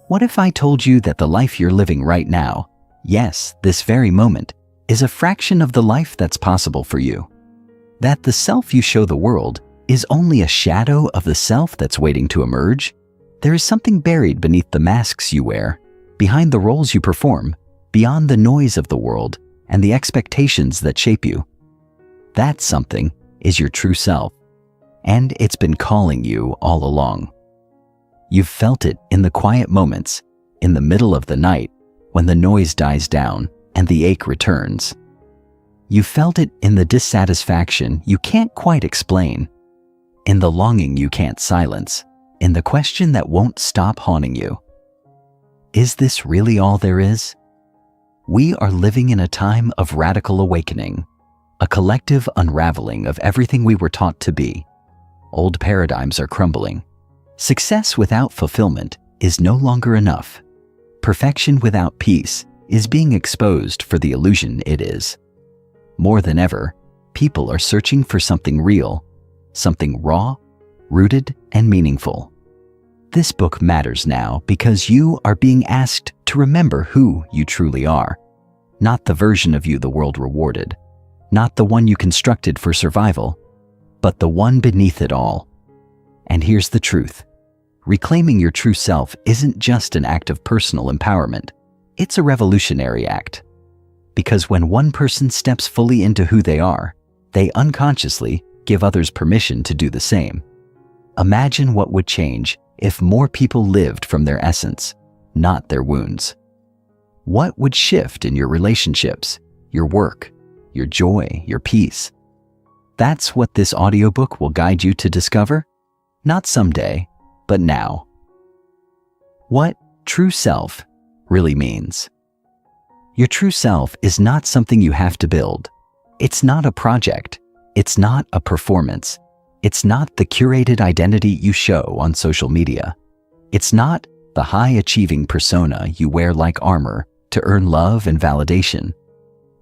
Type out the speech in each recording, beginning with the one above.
What if I told you that the life you're living right now, yes, this very moment, is a fraction of the life that's possible for you? That the self you show the world is only a shadow of the self that's waiting to emerge? There is something buried beneath the masks you wear, behind the roles you perform, beyond the noise of the world and the expectations that shape you. That something is your true self, and it's been calling you all along. You've felt it in the quiet moments, in the middle of the night, when the noise dies down and the ache returns. You felt it in the dissatisfaction you can't quite explain, in the longing you can't silence, in the question that won't stop haunting you. Is this really all there is? We are living in a time of radical awakening, a collective unraveling of everything we were taught to be. Old paradigms are crumbling. Success without fulfillment is no longer enough. Perfection without peace is being exposed for the illusion it is. More than ever, people are searching for something real, something raw, rooted, and meaningful. This book matters now because you are being asked to remember who you truly are, not the version of you the world rewarded, not the one you constructed for survival, but the one beneath it all. And here's the truth. Reclaiming your true self isn't just an act of personal empowerment. It's a revolutionary act. Because when one person steps fully into who they are, they unconsciously give others permission to do the same. Imagine what would change if more people lived from their essence, not their wounds. What would shift in your relationships, your work, your joy, your peace? That's what this audiobook will guide you to discover, not someday, but now. What true self really means. Your true self is not something you have to build. It's not a project. It's not a performance. It's not the curated identity you show on social media. It's not the high-achieving persona you wear like armor to earn love and validation.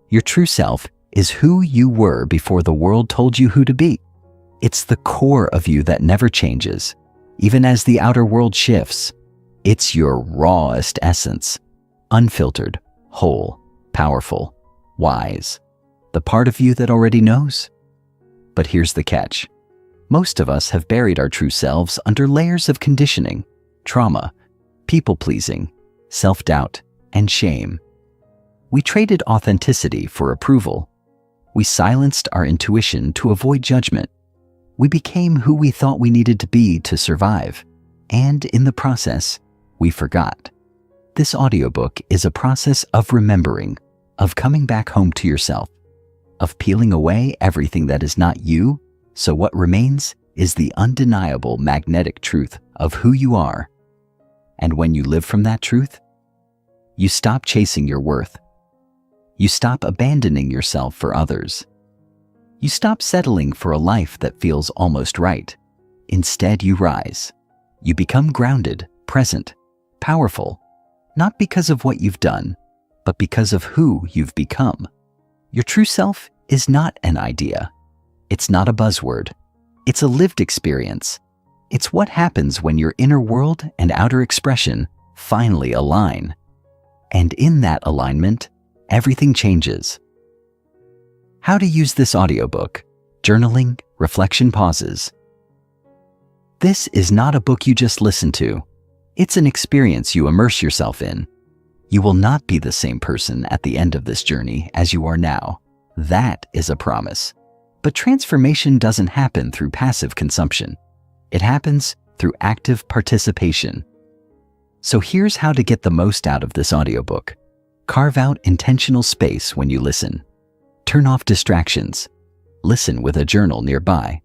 Your true self is who you were before the world told you who to be. It's the core of you that never changes, even as the outer world shifts. It's your rawest essence, unfiltered, whole, powerful, wise, the part of you that already knows. But here's the catch. Most of us have buried our true selves under layers of conditioning, trauma, people-pleasing, self-doubt, and shame. We traded authenticity for approval. We silenced our intuition to avoid judgment. We became who we thought we needed to be to survive, and in the process, we forgot. This audiobook is a process of remembering, of coming back home to yourself, of peeling away everything that is not you, so what remains is the undeniable magnetic truth of who you are. And when you live from that truth, you stop chasing your worth. You stop abandoning yourself for others. You stop settling for a life that feels almost right. Instead, you rise. You become grounded, present, powerful, not because of what you've done, but because of who you've become. Your true self is not an idea. It's not a buzzword. It's a lived experience. It's what happens when your inner world and outer expression finally align. And in that alignment, everything changes. How to use this audiobook: journaling, reflection pauses. This is not a book you just listen to. It's an experience you immerse yourself in. You will not be the same person at the end of this journey as you are now. That is a promise. But transformation doesn't happen through passive consumption. It happens through active participation. So here's how to get the most out of this audiobook. Carve out intentional space when you listen. Turn off distractions. Listen with a journal nearby.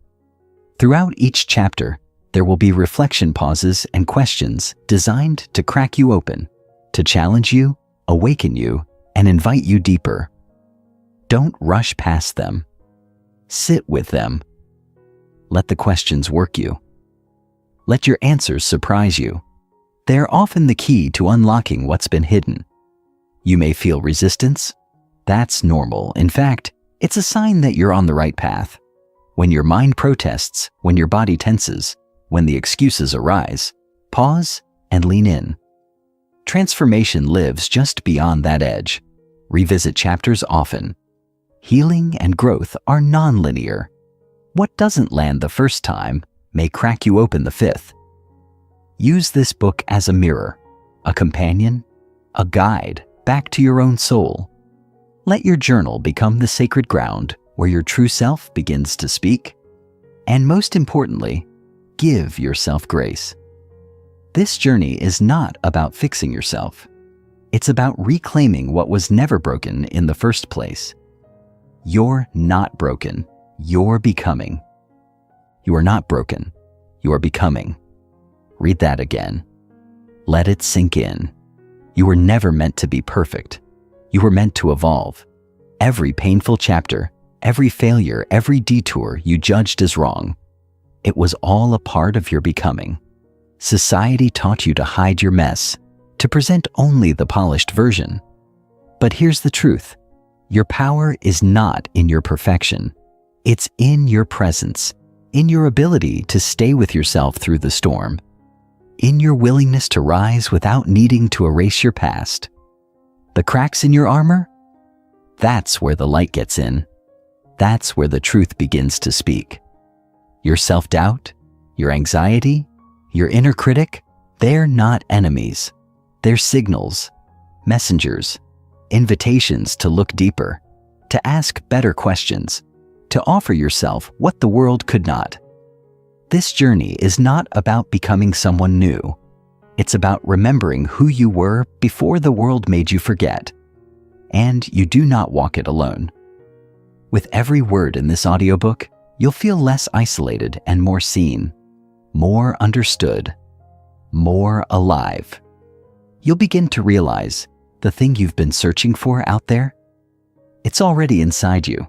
Throughout each chapter, there will be reflection pauses and questions designed to crack you open, to challenge you, awaken you, and invite you deeper. Don't rush past them. Sit with them. Let the questions work you. Let your answers surprise you. They're often the key to unlocking what's been hidden. You may feel resistance. That's normal. In fact, it's a sign that you're on the right path. When your mind protests, when your body tenses, when the excuses arise, pause and lean in. Transformation lives just beyond that edge. Revisit chapters often. Healing and growth are non-linear. What doesn't land the first time may crack you open the fifth. Use this book as a mirror, a companion, a guide back to your own soul. Let your journal become the sacred ground where your true self begins to speak. And most importantly, give yourself grace. This journey is not about fixing yourself. It's about reclaiming what was never broken in the first place. You're not broken. You're becoming. You are not broken. You are becoming. Read that again. Let it sink in. You were never meant to be perfect. You were meant to evolve. Every painful chapter, every failure, every detour you judged as wrong, it was all a part of your becoming. Society taught you to hide your mess, to present only the polished version. But here's the truth. Your power is not in your perfection. It's in your presence, in your ability to stay with yourself through the storm, in your willingness to rise without needing to erase your past. The cracks in your armor? That's where the light gets in. That's where the truth begins to speak. Your self-doubt, your anxiety, your inner critic, they're not enemies. They're signals, messengers, invitations to look deeper, to ask better questions, to offer yourself what the world could not. This journey is not about becoming someone new. It's about remembering who you were before the world made you forget. And you do not walk it alone. With every word in this audiobook, you'll feel less isolated and more seen, more understood, more alive. You'll begin to realize the thing you've been searching for out there, it's already inside you,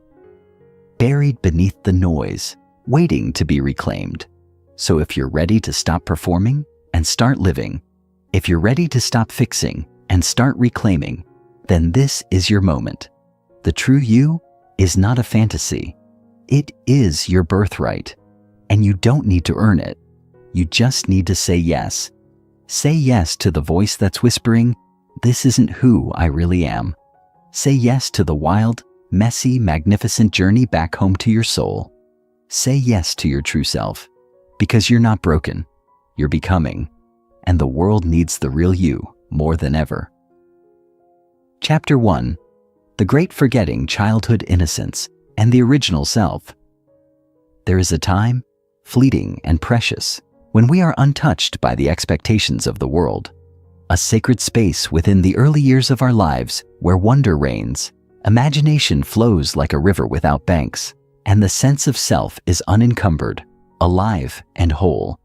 buried beneath the noise, waiting to be reclaimed. So if you're ready to stop performing and start living, if you're ready to stop fixing and start reclaiming, then this is your moment. The true you is not a fantasy. It is your birthright, and you don't need to earn it. You just need to say yes. Say yes to the voice that's whispering, "This isn't who I really am." Say yes to the wild, messy, magnificent journey back home to your soul. Say yes to your true self, because you're not broken, you're becoming, and the world needs the real you more than ever. Chapter 1. The Great Forgetting Childhood Innocence and the Original Self. There is a time, fleeting and precious, when we are untouched by the expectations of the world. A sacred space within the early years of our lives where wonder reigns, imagination flows like a river without banks, and the sense of self is unencumbered, alive and whole.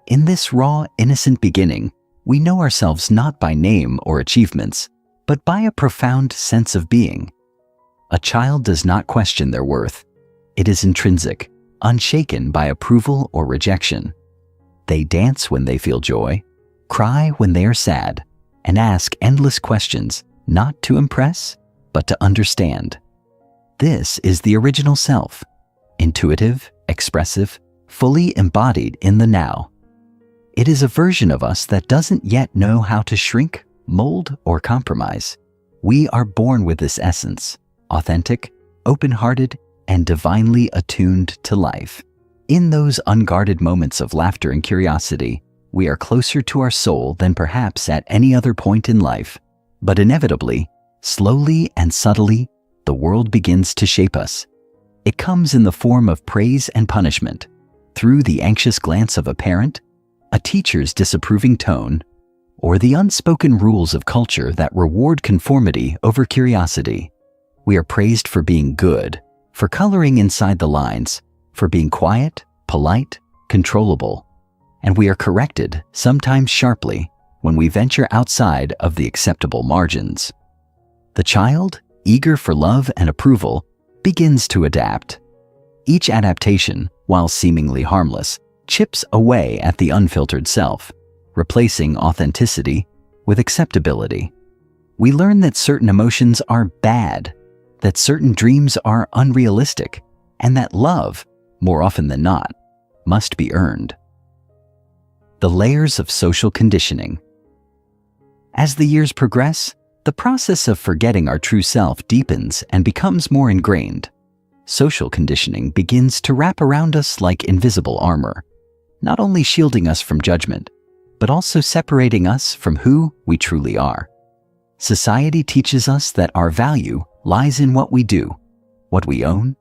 In this raw, innocent beginning, we know ourselves not by name or achievements, but by a profound sense of being. A child does not question their worth. It is intrinsic, unshaken by approval or rejection. They dance when they feel joy, cry when they are sad, and ask endless questions, not to impress, but to understand. This is the original self, intuitive, expressive, fully embodied in the now. It is a version of us that doesn't yet know how to shrink, mold, or compromise. We are born with this essence, authentic, open-hearted, and divinely attuned to life. In those unguarded moments of laughter and curiosity, we are closer to our soul than perhaps at any other point in life. But inevitably, slowly and subtly, the world begins to shape us. It comes in the form of praise and punishment, through the anxious glance of a parent, a teacher's disapproving tone, or the unspoken rules of culture that reward conformity over curiosity. We are praised for being good, for coloring inside the lines, for being quiet, polite, controllable, and we are corrected, sometimes sharply, when we venture outside of the acceptable margins. The child, eager for love and approval, begins to adapt. Each adaptation, while seemingly harmless, chips away at the unfiltered self, replacing authenticity with acceptability. We learn that certain emotions are bad, that certain dreams are unrealistic, and that love, more often than not, must be earned. The layers of social conditioning. As the years progress, the process of forgetting our true self deepens and becomes more ingrained. Social conditioning begins to wrap around us like invisible armor, not only shielding us from judgment, but also separating us from who we truly are. Society teaches us that our value lies in what we do, what we own,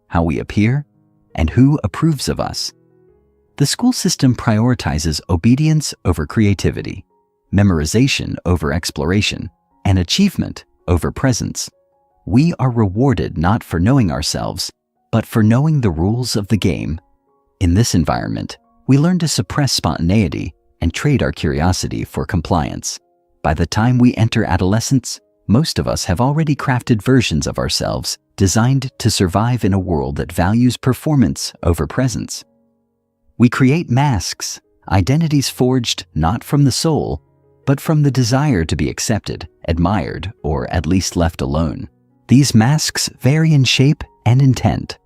how we appear, and who approves of us. The school system prioritizes obedience over creativity, memorization over exploration, and achievement over presence. We are rewarded not for knowing ourselves, but for knowing the rules of the game. In this environment, we learn to suppress spontaneity and trade our curiosity for compliance. By the time we enter adolescence, most of us have already crafted versions of ourselves designed to survive in a world that values performance over presence. We create masks, identities forged not from the soul, but from the desire to be accepted, admired, or at least left alone. These masks vary in shape and intent.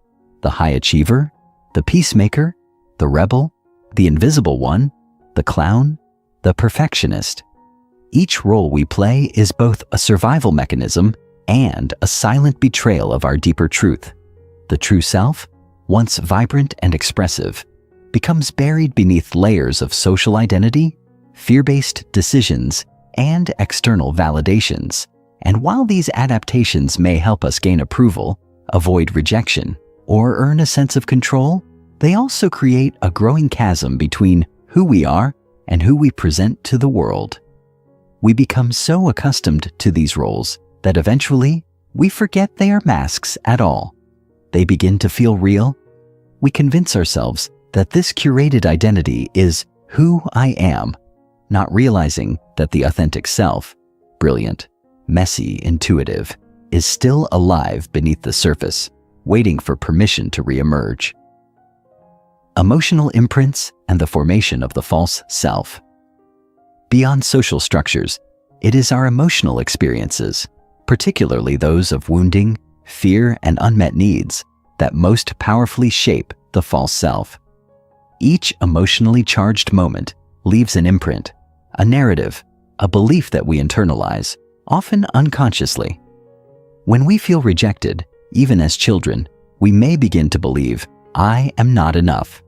The high achiever, the peacemaker, the rebel, the invisible one, the clown, the perfectionist. Each role we play is both a survival mechanism and a silent betrayal of our deeper truth. The true self, once vibrant and expressive, becomes buried beneath layers of social identity, fear-based decisions, and external validations. And while these adaptations may help us gain approval, avoid rejection, or earn a sense of control, they also create a growing chasm between who we are and who we present to the world. We become so accustomed to these roles that eventually we forget they are masks at all. They begin to feel real. We convince ourselves that this curated identity is who I am, not realizing that the authentic self, brilliant, messy, intuitive, is still alive beneath the surface, waiting for permission to reemerge. Emotional imprints and the formation of the false self. Beyond social structures, it is our emotional experiences, particularly those of wounding, fear, and unmet needs, that most powerfully shape the false self. Each emotionally charged moment leaves an imprint, a narrative, a belief that we internalize, often unconsciously. When we feel rejected, even as children, we may begin to believe, I am not enough.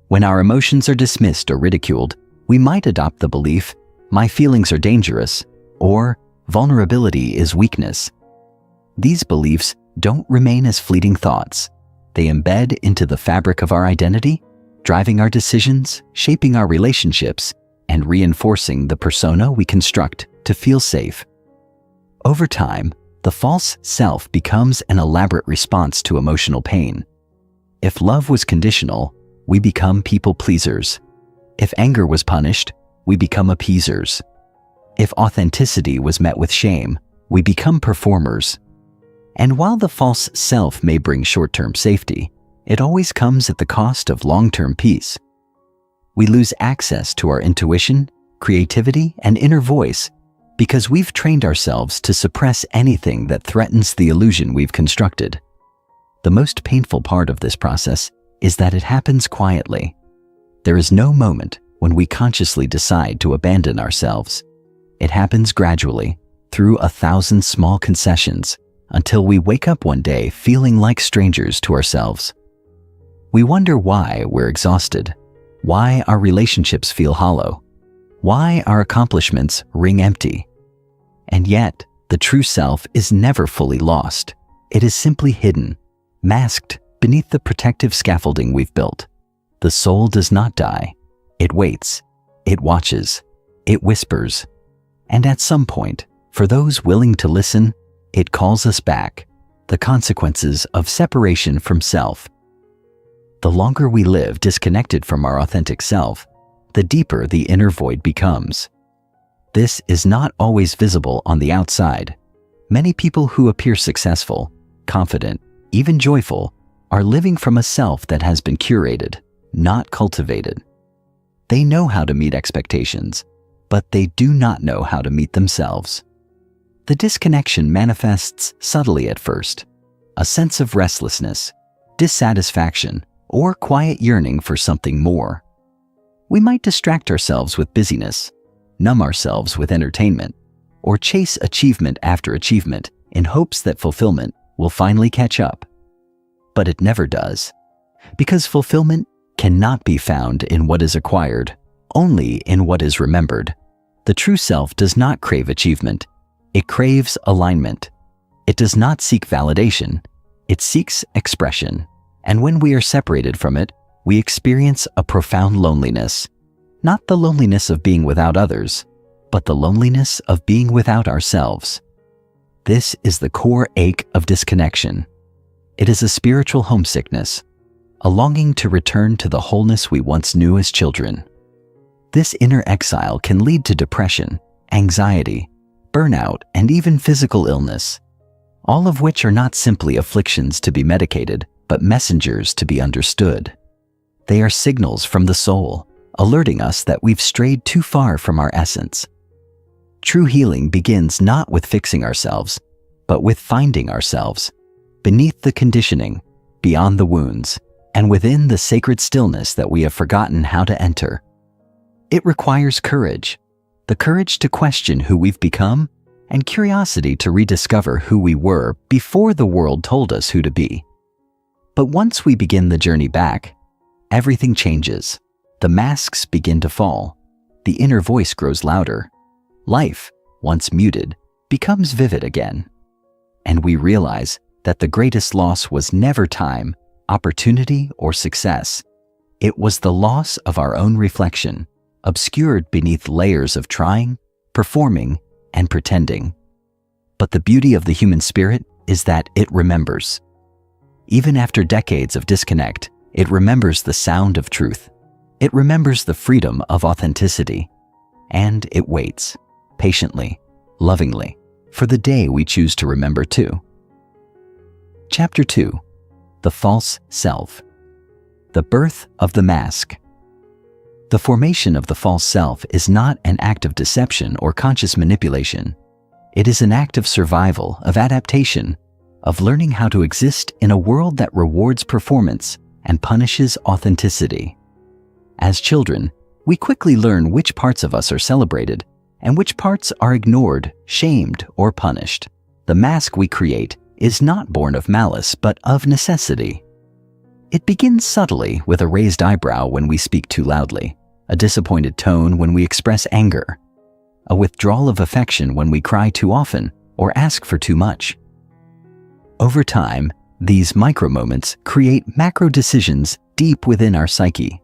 When our emotions are dismissed or ridiculed, we might adopt the belief, my feelings are dangerous, or vulnerability is weakness. These beliefs don't remain as fleeting thoughts. They embed into the fabric of our identity, driving our decisions, shaping our relationships, and reinforcing the persona we construct to feel safe. Over time, the false self becomes an elaborate response to emotional pain. If love was conditional, we become people pleasers. If anger was punished, we become appeasers. If authenticity was met with shame, we become performers. And while the false self may bring short-term safety, it always comes at the cost of long-term peace. We lose access to our intuition, creativity, and inner voice because we've trained ourselves to suppress anything that threatens the illusion we've constructed. The most painful part of this process is that it happens quietly. There is no moment when we consciously decide to abandon ourselves. It happens gradually, through 1,000 small concessions, until we wake up one day feeling like strangers to ourselves. We wonder why we're exhausted, why our relationships feel hollow, why our accomplishments ring empty. And yet, the true self is never fully lost. It is simply hidden, masked beneath the protective scaffolding we've built. The soul does not die. It waits, it watches, it whispers, and at some point, for those willing to listen, it calls us back, the consequences of separation from self. The longer we live disconnected from our authentic self, the deeper the inner void becomes. This is not always visible on the outside. Many people who appear successful, confident, even joyful, are living from a self that has been curated, not cultivated. They know how to meet expectations, but they do not know how to meet themselves. The disconnection manifests subtly at first, a sense of restlessness, dissatisfaction, or quiet yearning for something more. We might distract ourselves with busyness, numb ourselves with entertainment, or chase achievement after achievement in hopes that fulfillment will finally catch up. But it never does, because fulfillment cannot be found in what is acquired, only in what is remembered. The true self does not crave achievement. It craves alignment. It does not seek validation. It seeks expression. And when we are separated from it, we experience a profound loneliness. Not the loneliness of being without others, but the loneliness of being without ourselves. This is the core ache of disconnection. It is a spiritual homesickness, a longing to return to the wholeness we once knew as children. This inner exile can lead to depression, anxiety, burnout, and even physical illness, all of which are not simply afflictions to be medicated, but messengers to be understood. They are signals from the soul, alerting us that we've strayed too far from our essence. True healing begins not with fixing ourselves, but with finding ourselves, beneath the conditioning, beyond the wounds, and within the sacred stillness that we have forgotten how to enter. It requires courage, the courage to question who we've become, and curiosity to rediscover who we were before the world told us who to be. But once we begin the journey back, everything changes. The masks begin to fall. The inner voice grows louder. Life, once muted, becomes vivid again. And we realize that the greatest loss was never time, opportunity, or success. It was the loss of our own reflection, obscured beneath layers of trying, performing, and pretending. But the beauty of the human spirit is that it remembers. Even after decades of disconnect, it remembers the sound of truth. It remembers the freedom of authenticity. And it waits, patiently, lovingly, for the day we choose to remember too. Chapter 2. The False Self. The Birth of the Mask. The formation of the false self is not an act of deception or conscious manipulation. It is an act of survival, of adaptation, of learning how to exist in a world that rewards performance and punishes authenticity. As children, we quickly learn which parts of us are celebrated and which parts are ignored, shamed, or punished. The mask we create is not born of malice, but of necessity. It begins subtly with a raised eyebrow when we speak too loudly, a disappointed tone when we express anger, a withdrawal of affection when we cry too often or ask for too much. Over time, these micro-moments create macro decisions deep within our psyche.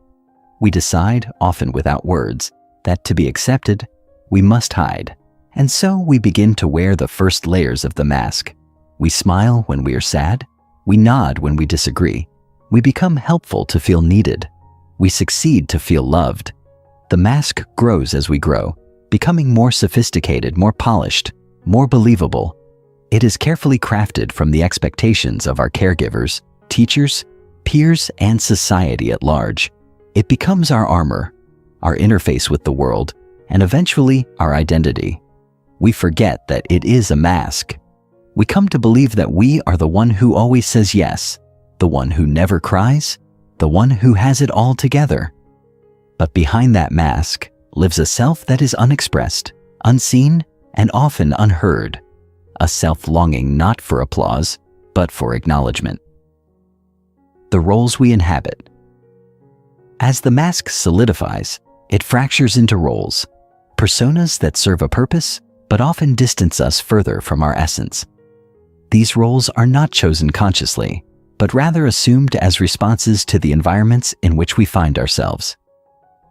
We decide, often without words, that to be accepted, we must hide, and so we begin to wear the first layers of the mask. We smile when we are sad, we nod when we disagree, we become helpful to feel needed, we succeed to feel loved. The mask grows as we grow, becoming more sophisticated, more polished, more believable. It is carefully crafted from the expectations of our caregivers, teachers, peers, and society at large. It becomes our armor, our interface with the world, and eventually our identity. We forget that it is a mask. We come to believe that we are the one who always says yes, the one who never cries, the one who has it all together. But behind that mask lives a self that is unexpressed, unseen, and often unheard. A self longing not for applause, but for acknowledgement. The roles we inhabit. As the mask solidifies, it fractures into roles, personas that serve a purpose, but often distance us further from our essence. These roles are not chosen consciously, but rather assumed as responses to the environments in which we find ourselves.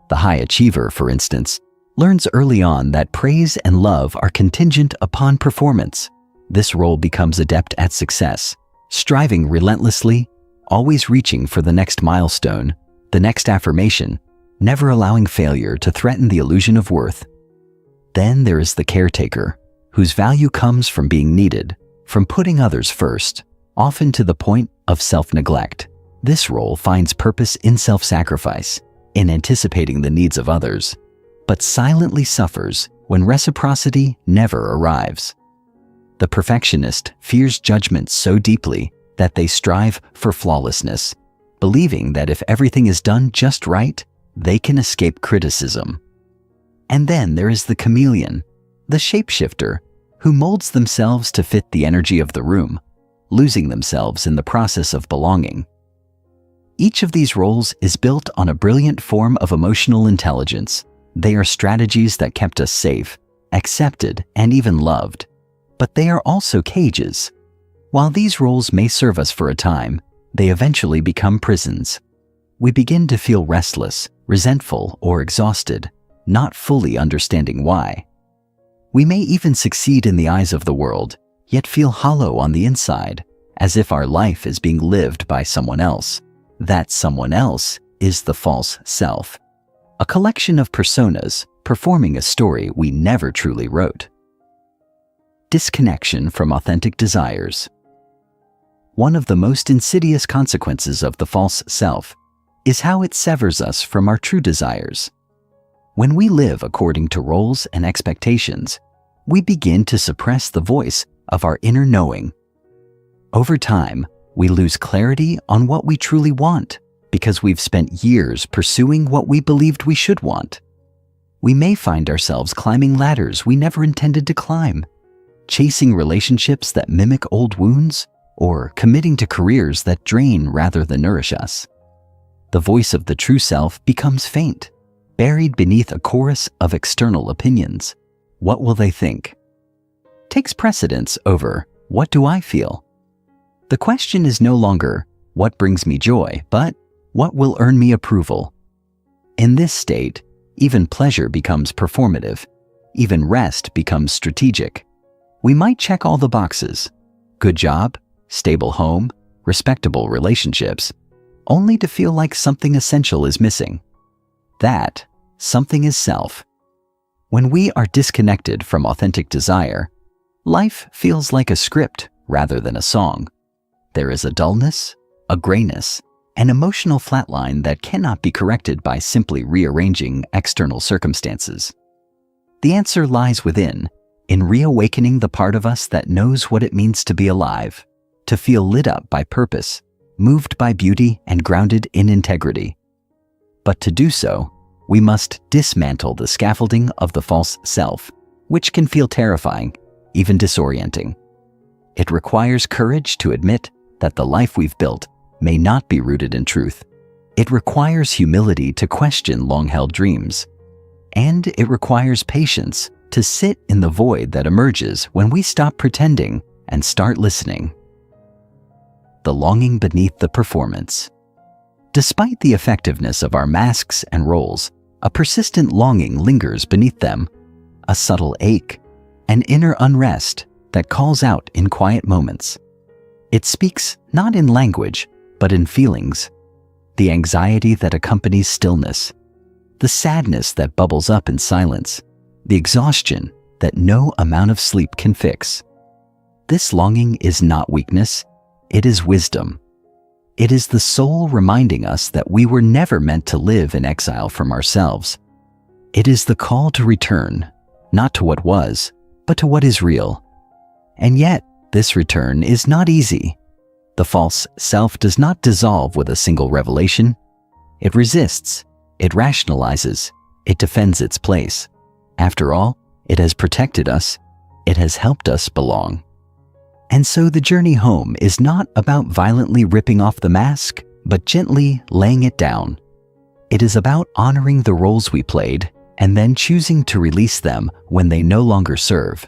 The high achiever, for instance, learns early on that praise and love are contingent upon performance. This role becomes adept at success, striving relentlessly, always reaching for the next milestone, the next affirmation, never allowing failure to threaten the illusion of worth. Then there is the caretaker, whose value comes from being needed, from putting others first, often to the point of self-neglect. This role finds purpose in self-sacrifice, in anticipating the needs of others, but silently suffers when reciprocity never arrives. The perfectionist fears judgment so deeply that they strive for flawlessness, believing that if everything is done just right, they can escape criticism. And then there is the chameleon, the shapeshifter, who molds themselves to fit the energy of the room, losing themselves in the process of belonging. Each of these roles is built on a brilliant form of emotional intelligence. They are strategies that kept us safe, accepted, and even loved. But they are also cages. While these roles may serve us for a time, they eventually become prisons. We begin to feel restless, resentful, or exhausted, not fully understanding why. We may even succeed in the eyes of the world, yet feel hollow on the inside, as if our life is being lived by someone else. That someone else is the false self, a collection of personas performing a story we never truly wrote. Disconnection from authentic desires. One of the most insidious consequences of the false self is how it severs us from our true desires. When we live according to roles and expectations, we begin to suppress the voice of our inner knowing. Over time, we lose clarity on what we truly want because we've spent years pursuing what we believed we should want. We may find ourselves climbing ladders we never intended to climb, chasing relationships that mimic old wounds, or committing to careers that drain rather than nourish us. The voice of the true self becomes faint, buried beneath a chorus of external opinions. What will they think? Takes precedence over, what do I feel? The question is no longer, what brings me joy, but what will earn me approval? In this state, even pleasure becomes performative. Even rest becomes strategic. We might check all the boxes: good job, stable home, respectable relationships, only to feel like something essential is missing. That something is self. When we are disconnected from authentic desire, life feels like a script rather than a song. There is a dullness, a grayness, an emotional flatline that cannot be corrected by simply rearranging external circumstances. The answer lies within, in reawakening the part of us that knows what it means to be alive, to feel lit up by purpose, moved by beauty, and grounded in integrity. But to do so, we must dismantle the scaffolding of the false self, which can feel terrifying, even disorienting. It requires courage to admit that the life we've built may not be rooted in truth. It requires humility to question long-held dreams. And it requires patience to sit in the void that emerges when we stop pretending and start listening. The longing beneath the performance. Despite the effectiveness of our masks and roles, a persistent longing lingers beneath them, a subtle ache, an inner unrest that calls out in quiet moments. It speaks not in language, but in feelings. The anxiety that accompanies stillness, the sadness that bubbles up in silence, the exhaustion that no amount of sleep can fix. This longing is not weakness, it is wisdom. It is the soul reminding us that we were never meant to live in exile from ourselves. It is the call to return, not to what was, but to what is real. And yet, this return is not easy. The false self does not dissolve with a single revelation. It resists, it rationalizes, it defends its place. After all, it has protected us, it has helped us belong. And so the journey home is not about violently ripping off the mask, but gently laying it down. It is about honoring the roles we played and then choosing to release them when they no longer serve.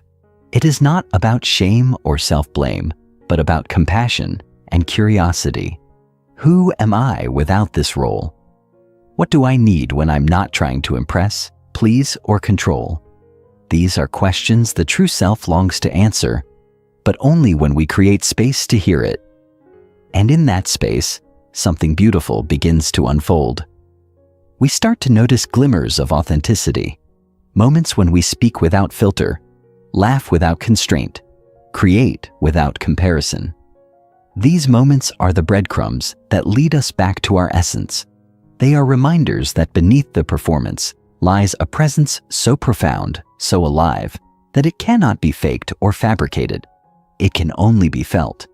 It is not about shame or self-blame, but about compassion and curiosity. Who am I without this role? What do I need when I'm not trying to impress, please, or control? These are questions the true self longs to answer, but only when we create space to hear it. And in that space, something beautiful begins to unfold. We start to notice glimmers of authenticity, moments when we speak without filter, laugh without constraint, create without comparison. These moments are the breadcrumbs that lead us back to our essence. They are reminders that beneath the performance lies a presence so profound, so alive, that it cannot be faked or fabricated. It can only be felt.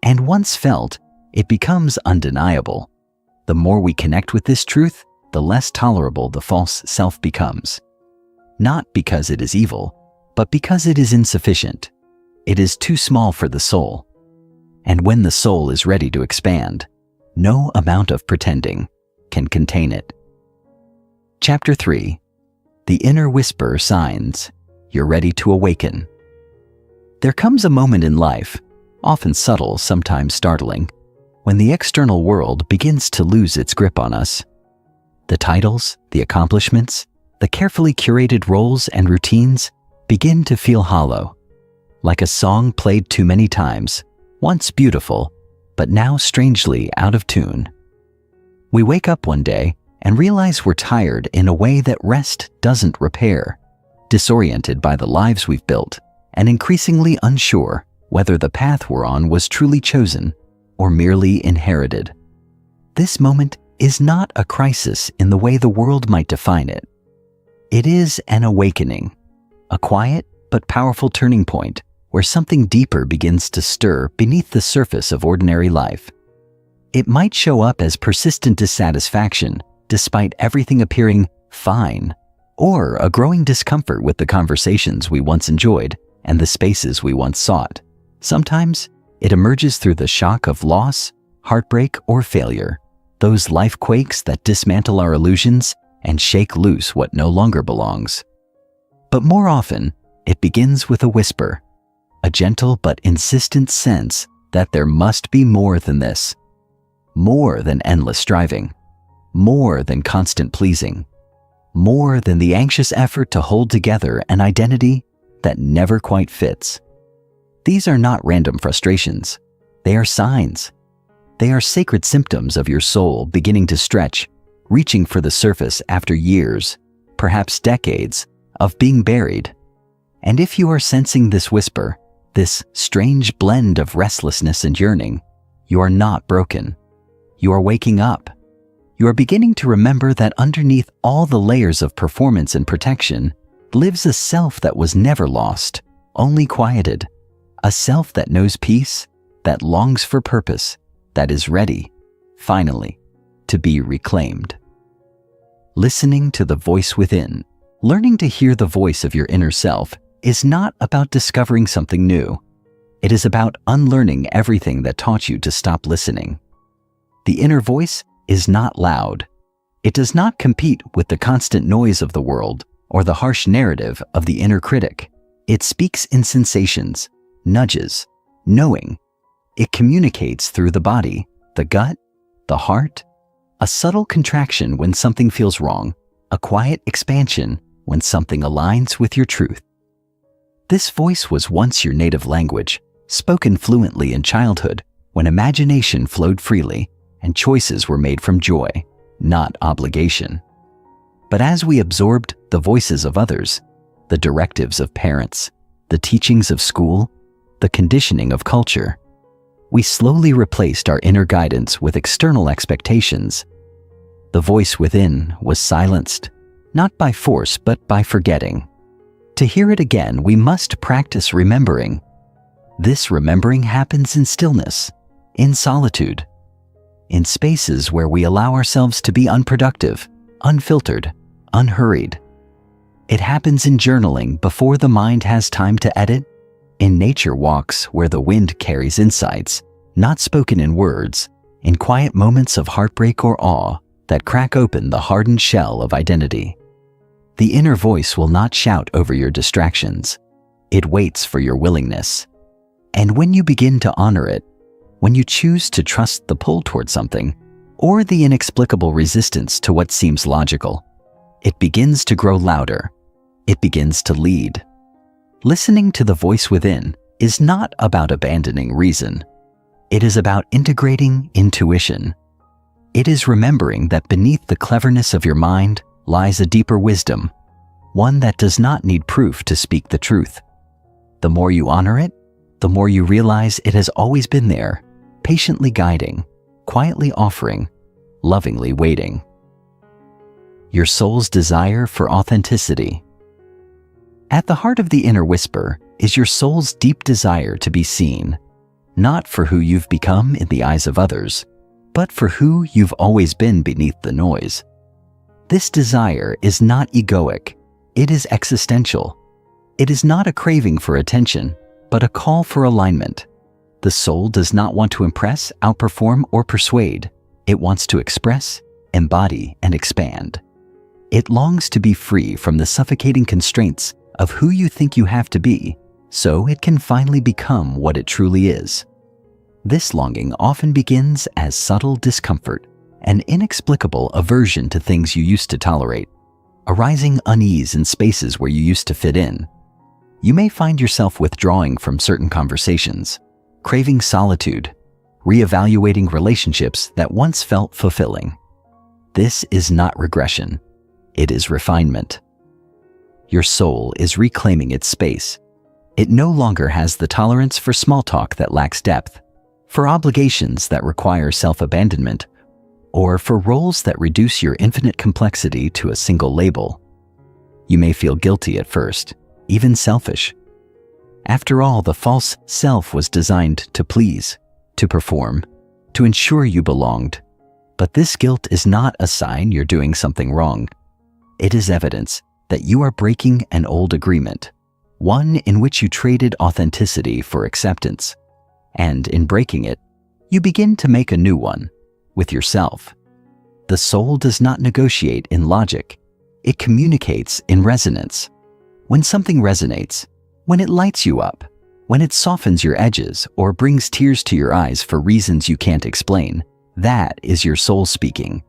And once felt, it becomes undeniable. The more we connect with this truth, the less tolerable the false self becomes. not because it is evil, but because it is insufficient. It is too small for the soul. And when the soul is ready to expand, no amount of pretending can contain it. Chapter 3. The Inner Whisper Signs You're Ready to Awaken. There comes a moment in life, often subtle, sometimes startling, when the external world begins to lose its grip on us. The titles, the accomplishments, the carefully curated roles and routines begin to feel hollow, like a song played too many times, once beautiful, but now strangely out of tune. We wake up one day and realize we're tired in a way that rest doesn't repair, disoriented by the lives we've built, and increasingly unsure whether the path we're on was truly chosen or merely inherited. This moment is not a crisis in the way the world might define it. It is an awakening, a quiet but powerful turning point where something deeper begins to stir beneath the surface of ordinary life. It might show up as persistent dissatisfaction despite everything appearing fine, or a growing discomfort with the conversations we once enjoyed and the spaces we once sought. Sometimes it emerges through the shock of loss, heartbreak, or failure, those life quakes that dismantle our illusions and shake loose what no longer belongs. But more often, it begins with a whisper, a gentle but insistent sense that there must be more than this, more than endless striving, more than constant pleasing, more than the anxious effort to hold together an identity that never quite fits. These are not random frustrations. They are signs. They are sacred symptoms of your soul beginning to stretch, reaching for the surface after years, perhaps decades, of being buried. And if you are sensing this whisper, this strange blend of restlessness and yearning, you are not broken. You are waking up. You are beginning to remember that underneath all the layers of performance and protection lives a self that was never lost, only quieted. A self that knows peace, that longs for purpose, that is ready, finally, to be reclaimed. Listening to the voice within, learning to hear the voice of your inner self, is not about discovering something new. It is about unlearning everything that taught you to stop listening. The inner voice is not loud. It does not compete with the constant noise of the world or the harsh narrative of the inner critic. It speaks in sensations, nudges, knowing. It communicates through the body, the gut, the heart, a subtle contraction when something feels wrong, a quiet expansion when something aligns with your truth. This voice was once your native language, spoken fluently in childhood when imagination flowed freely and choices were made from joy, not obligation. But as we absorbed the voices of others, the directives of parents, the teachings of school, the conditioning of culture, we slowly replaced our inner guidance with external expectations. The voice within was silenced, not by force but by forgetting. To hear it again, we must practice remembering. This remembering happens in stillness, in solitude, in spaces where we allow ourselves to be unproductive, unfiltered, unhurried. It happens in journaling before the mind has time to edit, in nature walks where the wind carries insights, not spoken in words, in quiet moments of heartbreak or awe that crack open the hardened shell of identity. The inner voice will not shout over your distractions. It waits for your willingness. And when you begin to honor it, when you choose to trust the pull toward something, or the inexplicable resistance to what seems logical, it begins to grow louder. It begins to lead. Listening to the voice within is not about abandoning reason. It is about integrating intuition. It is remembering that beneath the cleverness of your mind lies a deeper wisdom, one that does not need proof to speak the truth. The more you honor it, the more you realize it has always been there, patiently guiding, quietly offering, lovingly waiting. Your soul's desire for authenticity. At the heart of the inner whisper is your soul's deep desire to be seen, not for who you've become in the eyes of others, but for who you've always been beneath the noise. This desire is not egoic. It is existential. It is not a craving for attention, but a call for alignment. The soul does not want to impress, outperform, or persuade. It wants to express, embody, and expand. It longs to be free from the suffocating constraints of who you think you have to be, so it can finally become what it truly is. This longing often begins as subtle discomfort, an inexplicable aversion to things you used to tolerate, arising unease in spaces where you used to fit in. You may find yourself withdrawing from certain conversations, craving solitude, reevaluating relationships that once felt fulfilling. This is not regression. It is refinement. Your soul is reclaiming its space. It no longer has the tolerance for small talk that lacks depth, for obligations that require self-abandonment, or for roles that reduce your infinite complexity to a single label. You may feel guilty at first, even selfish. After all, the false self was designed to please, to perform, to ensure you belonged. But this guilt is not a sign you're doing something wrong. It is evidence that you are breaking an old agreement, one in which you traded authenticity for acceptance. And in breaking it, you begin to make a new one, with yourself. The soul does not negotiate in logic. It communicates in resonance. When something resonates, when it lights you up, when it softens your edges or brings tears to your eyes for reasons you can't explain, that is your soul speaking.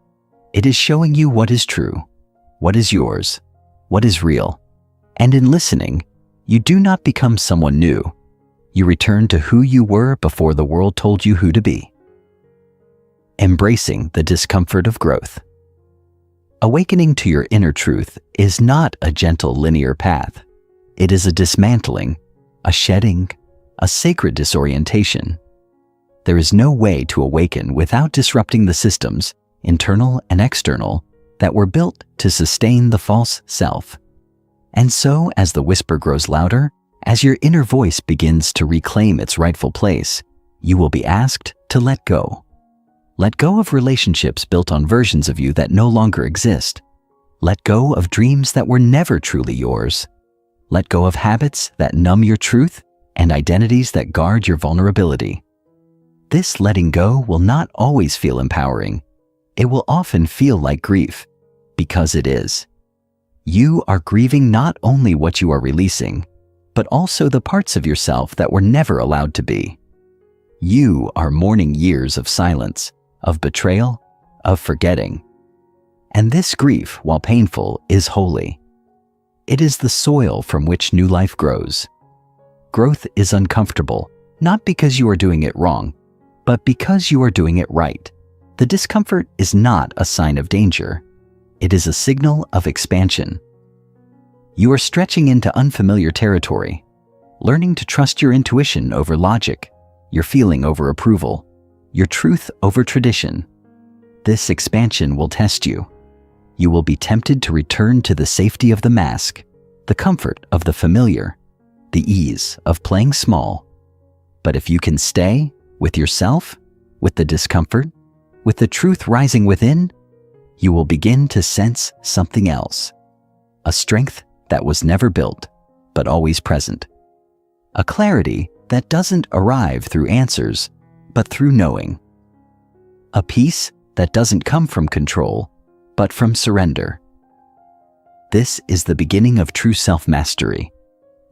It is showing you what is true, what is yours, what is real. And in listening, you do not become someone new. You return to who you were before the world told you who to be. Embracing the discomfort of growth. Awakening to your inner truth is not a gentle linear path. It is a dismantling, a shedding, a sacred disorientation. There is no way to awaken without disrupting the systems, internal and external, that were built to sustain the false self. And so, as the whisper grows louder, as your inner voice begins to reclaim its rightful place, you will be asked to let go. Let go of relationships built on versions of you that no longer exist. Let go of dreams that were never truly yours. Let go of habits that numb your truth and identities that guard your vulnerability. This letting go will not always feel empowering. It will often feel like grief, because it is. You are grieving not only what you are releasing, but also the parts of yourself that were never allowed to be. You are mourning years of silence, of betrayal, of forgetting. And this grief, while painful, is holy. It is the soil from which new life grows. Growth is uncomfortable, not because you are doing it wrong, but because you are doing it right. The discomfort is not a sign of danger. It is a signal of expansion. You are stretching into unfamiliar territory, learning to trust your intuition over logic, your feeling over approval, your truth over tradition. This expansion will test you. You will be tempted to return to the safety of the mask, the comfort of the familiar, the ease of playing small. But if you can stay with yourself, with the discomfort, with the truth rising within, you will begin to sense something else, a strength that was never built, but always present, a clarity that doesn't arrive through answers, but through knowing, a peace that doesn't come from control, but from surrender. This is the beginning of true self-mastery,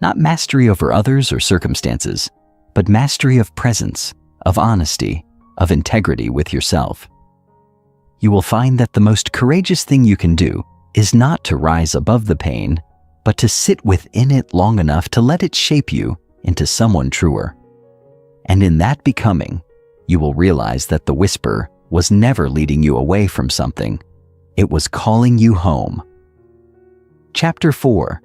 not mastery over others or circumstances, but mastery of presence, of honesty, of integrity with yourself. You will find that the most courageous thing you can do is not to rise above the pain, but to sit within it long enough to let it shape you into someone truer. And in that becoming, you will realize that the whisper was never leading you away from something. It was calling you home. Chapter 4.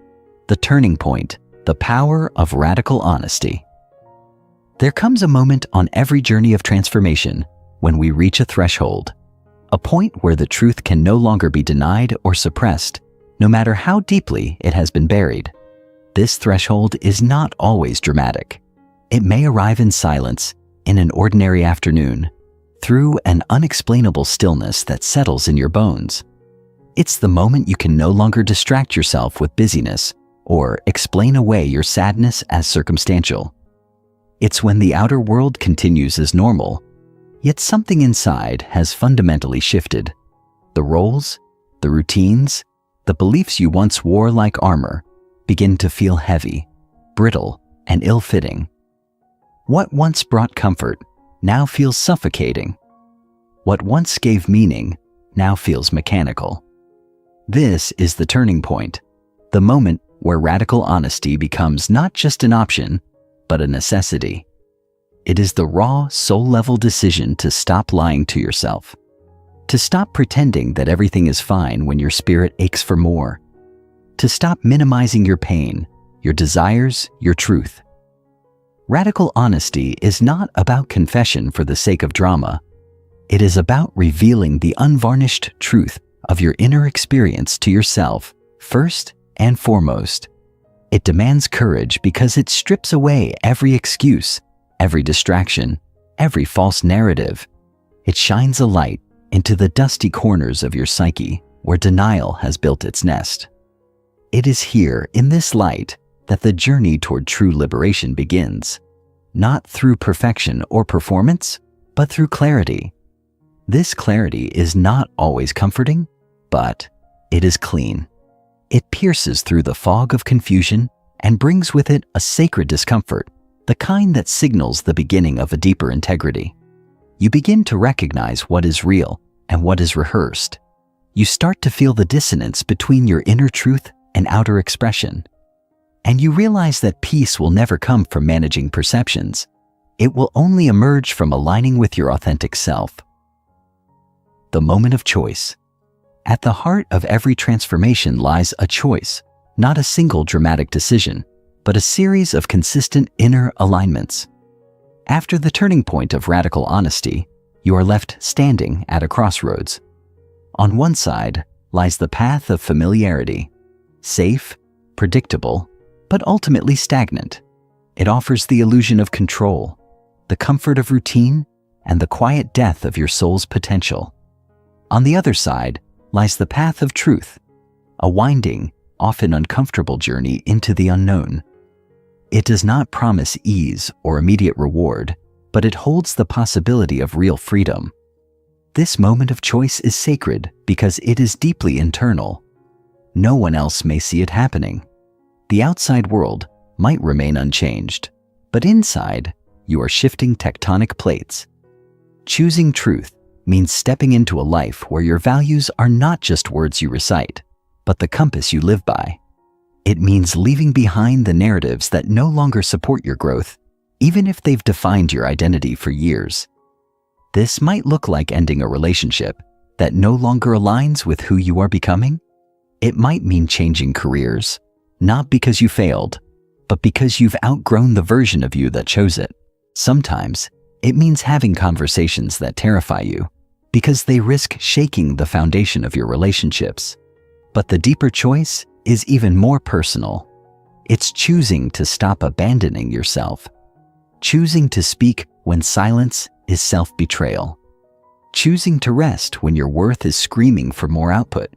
The Turning Point, the Power of Radical Honesty. There comes a moment on every journey of transformation when we reach a threshold, a point where the truth can no longer be denied or suppressed, no matter how deeply it has been buried. This threshold is not always dramatic. It may arrive in silence, in an ordinary afternoon, through an unexplainable stillness that settles in your bones. It's the moment you can no longer distract yourself with busyness or explain away your sadness as circumstantial. It's when the outer world continues as normal, yet something inside has fundamentally shifted. The roles, the routines, the beliefs you once wore like armor begin to feel heavy, brittle, and ill-fitting. What once brought comfort now feels suffocating. What once gave meaning now feels mechanical. This is the turning point, the moment where radical honesty becomes not just an option, but a necessity. It is the raw, soul-level decision to stop lying to yourself, to stop pretending that everything is fine when your spirit aches for more, to stop minimizing your pain, your desires, your truth. Radical honesty is not about confession for the sake of drama. It is about revealing the unvarnished truth of your inner experience to yourself, first and foremost. It demands courage because it strips away every excuse, every distraction, every false narrative. It shines a light into the dusty corners of your psyche where denial has built its nest. It is here, in this light, that the journey toward true liberation begins, not through perfection or performance, but through clarity. This clarity is not always comforting, but it is clean. It pierces through the fog of confusion and brings with it a sacred discomfort, the kind that signals the beginning of a deeper integrity. You begin to recognize what is real and what is rehearsed. You start to feel the dissonance between your inner truth and outer expression. And you realize that peace will never come from managing perceptions. It will only emerge from aligning with your authentic self. The moment of choice. At the heart of every transformation lies a choice, not a single dramatic decision, but a series of consistent inner alignments. After the turning point of radical honesty, you are left standing at a crossroads. On one side lies the path of familiarity, safe, predictable, but ultimately stagnant. It offers the illusion of control, the comfort of routine, and the quiet death of your soul's potential. On the other side lies the path of truth, a winding, often uncomfortable journey into the unknown. It does not promise ease or immediate reward, but it holds the possibility of real freedom. This moment of choice is sacred because it is deeply internal. No one else may see it happening. The outside world might remain unchanged, but inside, you are shifting tectonic plates. Choosing truth means stepping into a life where your values are not just words you recite, but the compass you live by. It means leaving behind the narratives that no longer support your growth, even if they've defined your identity for years. This might look like ending a relationship that no longer aligns with who you are becoming. It might mean changing careers, not because you failed, but because you've outgrown the version of you that chose it. Sometimes, it means having conversations that terrify you, because they risk shaking the foundation of your relationships. But the deeper choice is even more personal. It's choosing to stop abandoning yourself. Choosing to speak when silence is self-betrayal. Choosing to rest when your worth is screaming for more output.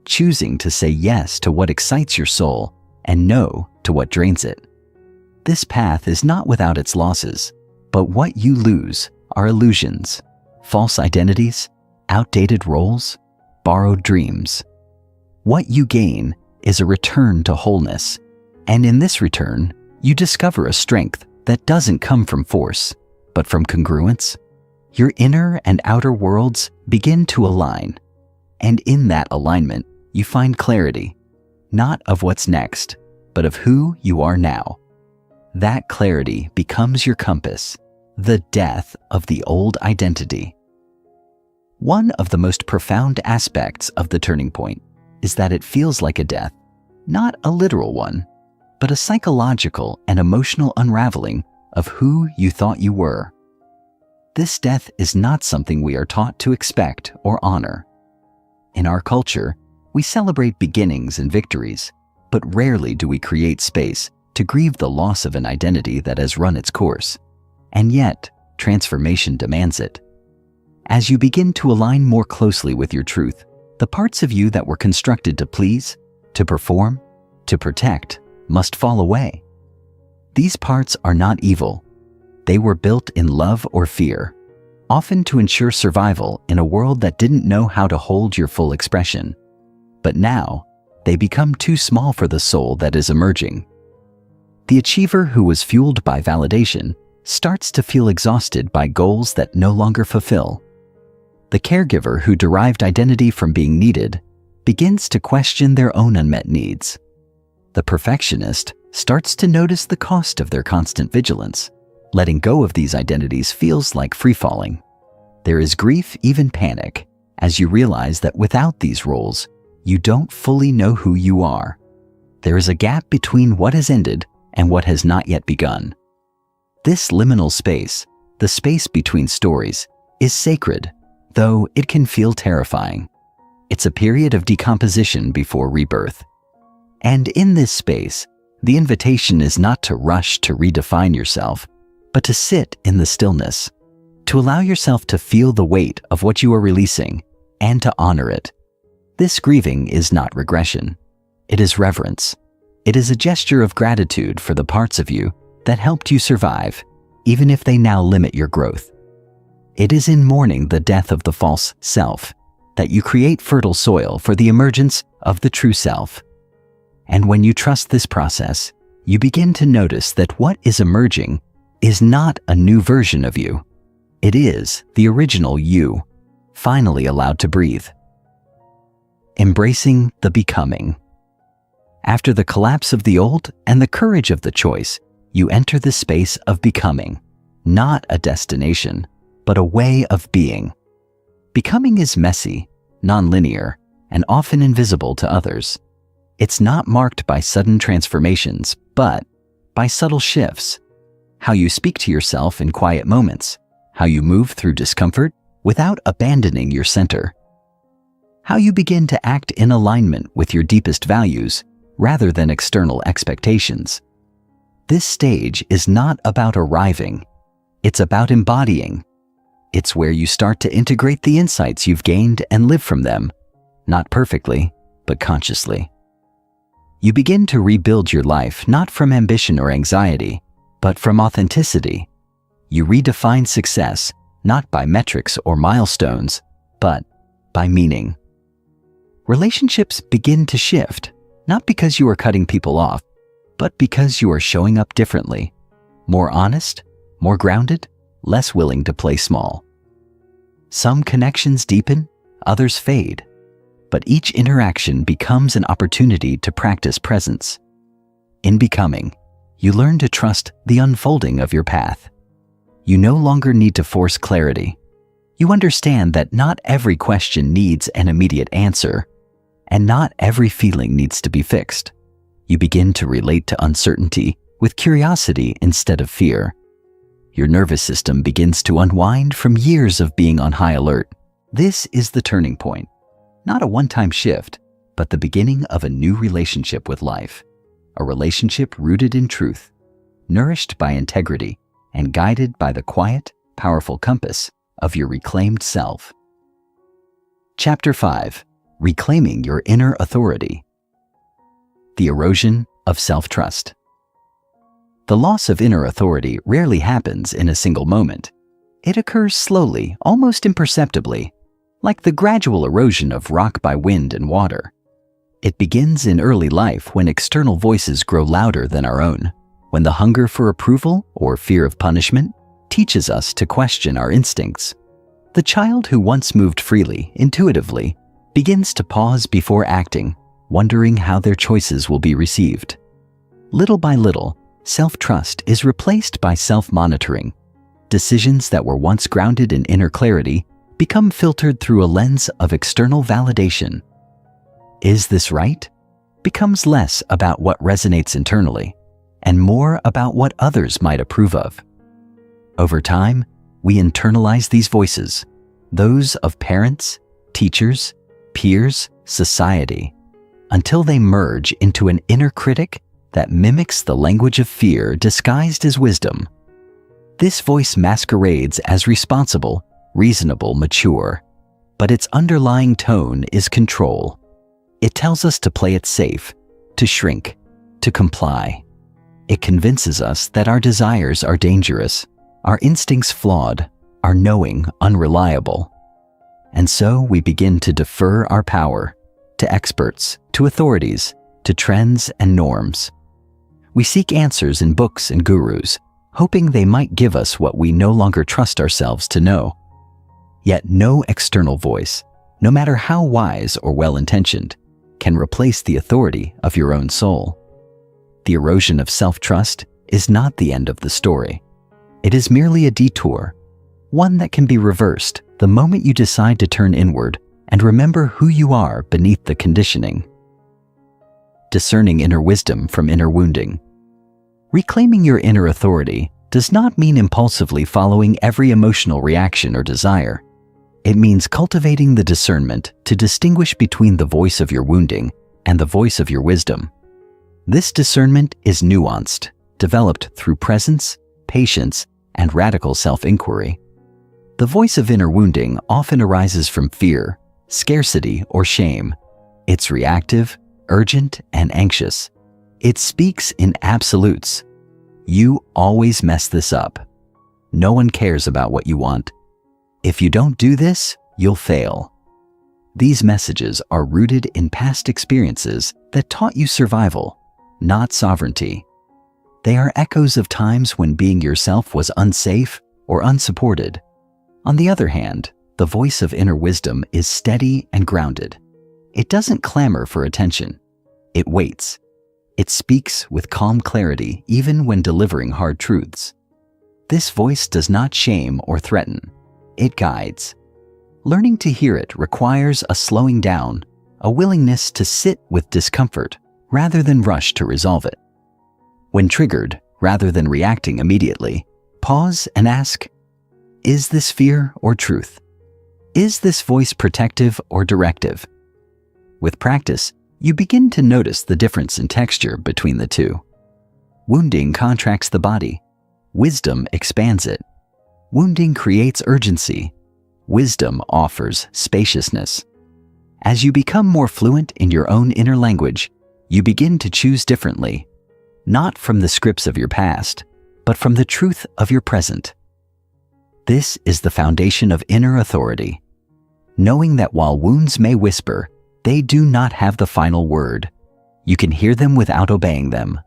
Choosing to say yes to what excites your soul and no to what drains it. This path is not without its losses, but what you lose are illusions, false identities, outdated roles, borrowed dreams. What you gain is a return to wholeness, and in this return, you discover a strength that doesn't come from force, but from congruence. Your inner and outer worlds begin to align, and in that alignment, you find clarity, not of what's next, but of who you are now. That clarity becomes your compass, the death of the old identity. One of the most profound aspects of the turning point is that it feels like a death, not a literal one, but a psychological and emotional unraveling of who you thought you were. This death is not something we are taught to expect or honor. In our culture, we celebrate beginnings and victories, but rarely do we create space to grieve the loss of an identity that has run its course. And yet, transformation demands it. As you begin to align more closely with your truth, The parts of you that were constructed to please, to perform, to protect, must fall away. These parts are not evil. They were built in love or fear, often to ensure survival in a world that didn't know how to hold your full expression. But now, they become too small for the soul that is emerging. The achiever who was fueled by validation starts to feel exhausted by goals that no longer fulfill. The caregiver who derived identity from being needed begins to question their own unmet needs. The perfectionist starts to notice the cost of their constant vigilance. Letting go of these identities feels like free-falling. There is grief, even panic, as you realize that without these roles, you don't fully know who you are. There is a gap between what has ended and what has not yet begun. This liminal space, the space between stories, is sacred, though it can feel terrifying. It's a period of decomposition before rebirth. And in this space, the invitation is not to rush to redefine yourself, but to sit in the stillness, to allow yourself to feel the weight of what you are releasing and to honor it. This grieving is not regression. It is reverence. It is a gesture of gratitude for the parts of you that helped you survive, even if they now limit your growth. It is in mourning the death of the false self that you create fertile soil for the emergence of the true self. And when you trust this process, you begin to notice that what is emerging is not a new version of you. It is the original you, finally allowed to breathe. Embracing the becoming. After the collapse of the old and the courage of the choice, you enter the space of becoming, not a destination, but a way of being. Becoming is messy, non-linear, and often invisible to others. It's not marked by sudden transformations, but by subtle shifts. How you speak to yourself in quiet moments, how you move through discomfort without abandoning your center, how you begin to act in alignment with your deepest values rather than external expectations. This stage is not about arriving, it's about embodying. It's where you start to integrate the insights you've gained and live from them, not perfectly, but consciously. You begin to rebuild your life not from ambition or anxiety, but from authenticity. You redefine success not by metrics or milestones, but by meaning. Relationships begin to shift, not because you are cutting people off, but because you are showing up differently, more honest, more grounded, less willing to play small. Some connections deepen, others fade, but each interaction becomes an opportunity to practice presence. In becoming, you learn to trust the unfolding of your path. You no longer need to force clarity. You understand that not every question needs an immediate answer, and not every feeling needs to be fixed. You begin to relate to uncertainty with curiosity instead of fear. Your nervous system begins to unwind from years of being on high alert. This is the turning point. Not a one-time shift, but the beginning of a new relationship with life. A relationship rooted in truth, nourished by integrity, and guided by the quiet, powerful compass of your reclaimed self. Chapter 5. Reclaiming your inner authority. The erosion of self-trust. The loss of inner authority rarely happens in a single moment. It occurs slowly, almost imperceptibly, like the gradual erosion of rock by wind and water. It begins in early life when external voices grow louder than our own, when the hunger for approval or fear of punishment teaches us to question our instincts. The child who once moved freely, intuitively, begins to pause before acting, wondering how their choices will be received. Little by little, self-trust is replaced by self-monitoring. Decisions that were once grounded in inner clarity become filtered through a lens of external validation. Is this right? Becomes less about what resonates internally and more about what others might approve of. Over time, we internalize these voices, those of parents, teachers, peers, society, until they merge into an inner critic that mimics the language of fear disguised as wisdom. This voice masquerades as responsible, reasonable, mature, but its underlying tone is control. It tells us to play it safe, to shrink, to comply. It convinces us that our desires are dangerous, our instincts flawed, our knowing unreliable. And so we begin to defer our power to experts, to authorities, to trends and norms. We seek answers in books and gurus, hoping they might give us what we no longer trust ourselves to know. Yet no external voice, no matter how wise or well-intentioned, can replace the authority of your own soul. The erosion of self-trust is not the end of the story. It is merely a detour, one that can be reversed the moment you decide to turn inward and remember who you are beneath the conditioning. Discerning inner wisdom from inner wounding. Reclaiming your inner authority does not mean impulsively following every emotional reaction or desire. It means cultivating the discernment to distinguish between the voice of your wounding and the voice of your wisdom. This discernment is nuanced, developed through presence, patience, and radical self-inquiry. The voice of inner wounding often arises from fear, scarcity, or shame. It's reactive, urgent, and anxious. It speaks in absolutes. You always mess this up. No one cares about what you want. If you don't do this, you'll fail. These messages are rooted in past experiences that taught you survival, not sovereignty. They are echoes of times when being yourself was unsafe or unsupported. On the other hand, the voice of inner wisdom is steady and grounded. It doesn't clamor for attention. It waits. It speaks with calm clarity even when delivering hard truths. This voice does not shame or threaten. It guides. Learning to hear it requires a slowing down, a willingness to sit with discomfort rather than rush to resolve it. When triggered, rather than reacting immediately, pause and ask, is this fear or truth? Is this voice protective or directive? With practice, you begin to notice the difference in texture between the two. Wounding contracts the body. Wisdom expands it. Wounding creates urgency. Wisdom offers spaciousness. As you become more fluent in your own inner language, you begin to choose differently, not from the scripts of your past, but from the truth of your present. This is the foundation of inner authority, knowing that while wounds may whisper, they do not have the final word. You can hear them without obeying them.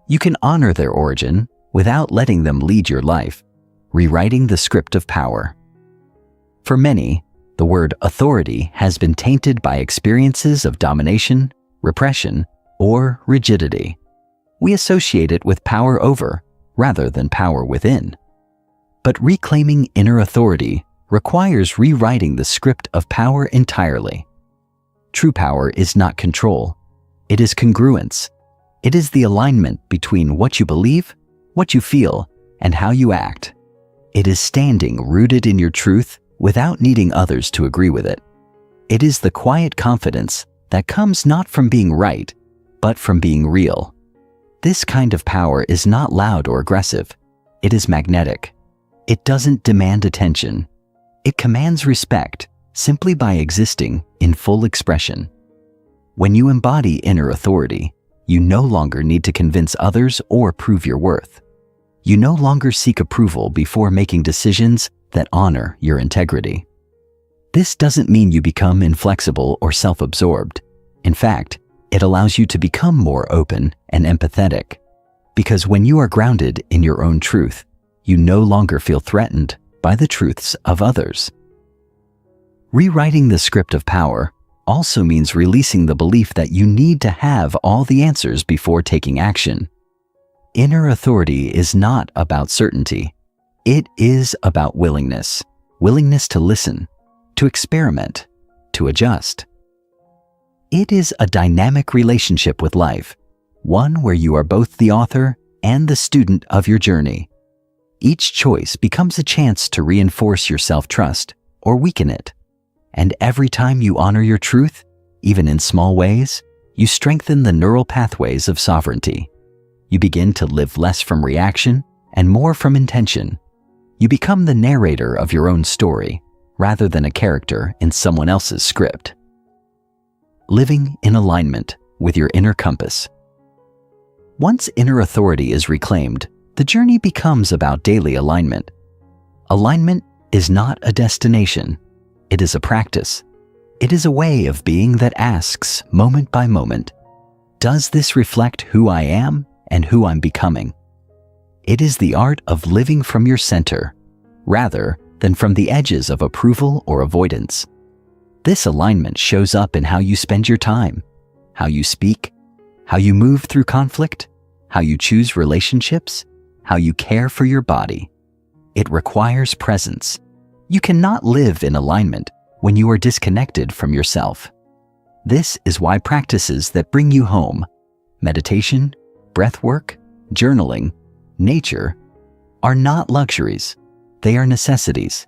You can honor their origin without letting them lead your life, rewriting the script of power. For many, the word authority has been tainted by experiences of domination, repression, or rigidity. We associate it with power over, rather than power within. But reclaiming inner authority requires rewriting the script of power entirely. True power is not control. It is congruence. It is the alignment between what you believe, what you feel, and how you act. It is standing rooted in your truth without needing others to agree with it. It is the quiet confidence that comes not from being right, but from being real. This kind of power is not loud or aggressive. It is magnetic. It doesn't demand attention. It commands respect simply by existing in full expression. When you embody inner authority, you no longer need to convince others or prove your worth. You no longer seek approval before making decisions that honor your integrity. This doesn't mean you become inflexible or self-absorbed. In fact, it allows you to become more open and empathetic. Because when you are grounded in your own truth, you no longer feel threatened by the truths of others. Rewriting the script of power also means releasing the belief that you need to have all the answers before taking action. Inner authority is not about certainty. It is about willingness. Willingness to listen, to experiment, to adjust. It is a dynamic relationship with life, one where you are both the author and the student of your journey. Each choice becomes a chance to reinforce your self-trust or weaken it. And every time you honor your truth, even in small ways, you strengthen the neural pathways of sovereignty. You begin to live less from reaction and more from intention. You become the narrator of your own story, rather than a character in someone else's script. Living in alignment with your inner compass. Once inner authority is reclaimed, the journey becomes about daily alignment. Alignment is not a destination, it is a practice. It is a way of being that asks, moment by moment, does this reflect who I am and who I'm becoming? It is the art of living from your center, rather than from the edges of approval or avoidance. This alignment shows up in how you spend your time, how you speak, how you move through conflict, how you choose relationships, how you care for your body. It requires presence. You cannot live in alignment when you are disconnected from yourself. This is why practices that bring you home, meditation, breath work, journaling, nature, are not luxuries. They are necessities.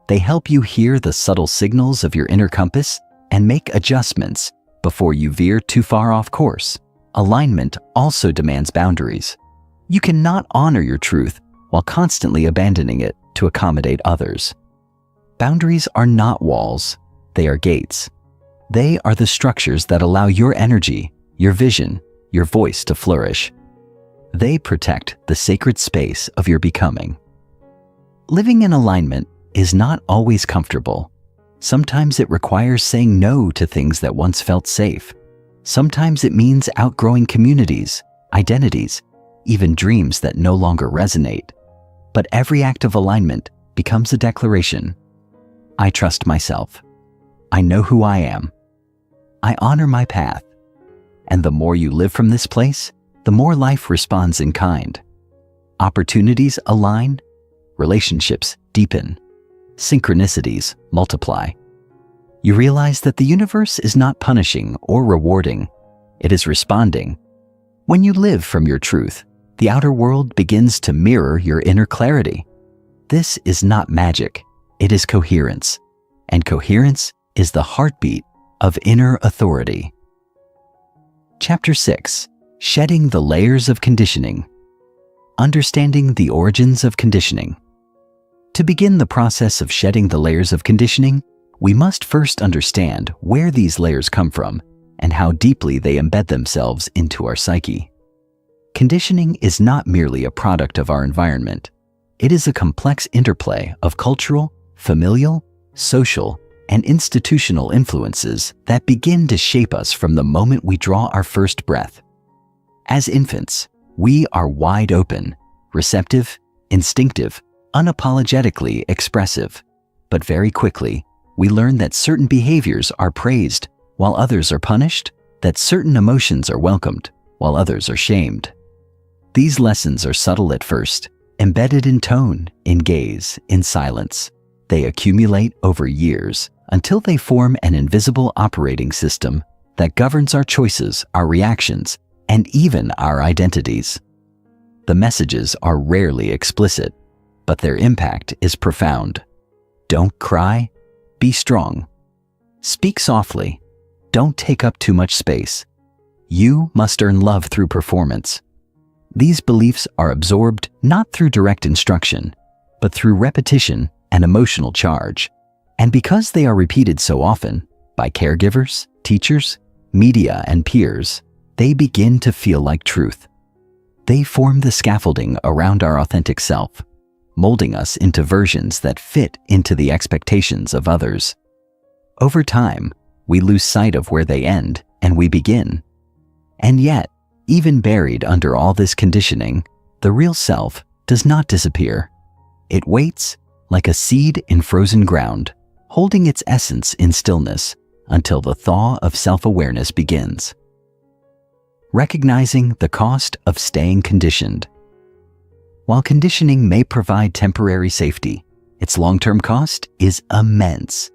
They help you hear the subtle signals of your inner compass and make adjustments before you veer too far off course. Alignment also demands boundaries. You cannot honor your truth while constantly abandoning it to accommodate others. Boundaries are not walls, they are gates. They are the structures that allow your energy, your vision, your voice to flourish. They protect the sacred space of your becoming. Living in alignment is not always comfortable. Sometimes it requires saying no to things that once felt safe. Sometimes it means outgrowing communities, identities, even dreams that no longer resonate. But every act of alignment becomes a declaration. I trust myself. I know who I am. I honor my path. And the more you live from this place, the more life responds in kind. Opportunities align, relationships deepen, synchronicities multiply. You realize that the universe is not punishing or rewarding, it is responding. When you live from your truth, the outer world begins to mirror your inner clarity. This is not magic, it is coherence. And coherence is the heartbeat of inner authority. Chapter 6. Shedding the Layers of Conditioning. Understanding the origins of conditioning. To begin the process of shedding the layers of conditioning, we must first understand where these layers come from and how deeply they embed themselves into our psyche. Conditioning is not merely a product of our environment. It is a complex interplay of cultural, familial, social, and institutional influences that begin to shape us from the moment we draw our first breath. As infants, we are wide open, receptive, instinctive, unapologetically expressive. But very quickly, we learn that certain behaviors are praised while others are punished, that certain emotions are welcomed while others are shamed. These lessons are subtle at first, embedded in tone, in gaze, in silence. They accumulate over years until they form an invisible operating system that governs our choices, our reactions, and even our identities. The messages are rarely explicit, but their impact is profound. Don't cry, be strong. Speak softly, don't take up too much space. You must earn love through performance. These beliefs are absorbed not through direct instruction, but through repetition and emotional charge. And because they are repeated so often, by caregivers, teachers, media, and peers, they begin to feel like truth. They form the scaffolding around our authentic self, molding us into versions that fit into the expectations of others. Over time, we lose sight of where they end and we begin. And yet, even buried under all this conditioning, the real self does not disappear. It waits like a seed in frozen ground, holding its essence in stillness until the thaw of self-awareness begins. Recognizing the cost of staying conditioned. While conditioning may provide temporary safety, its long-term cost is immense.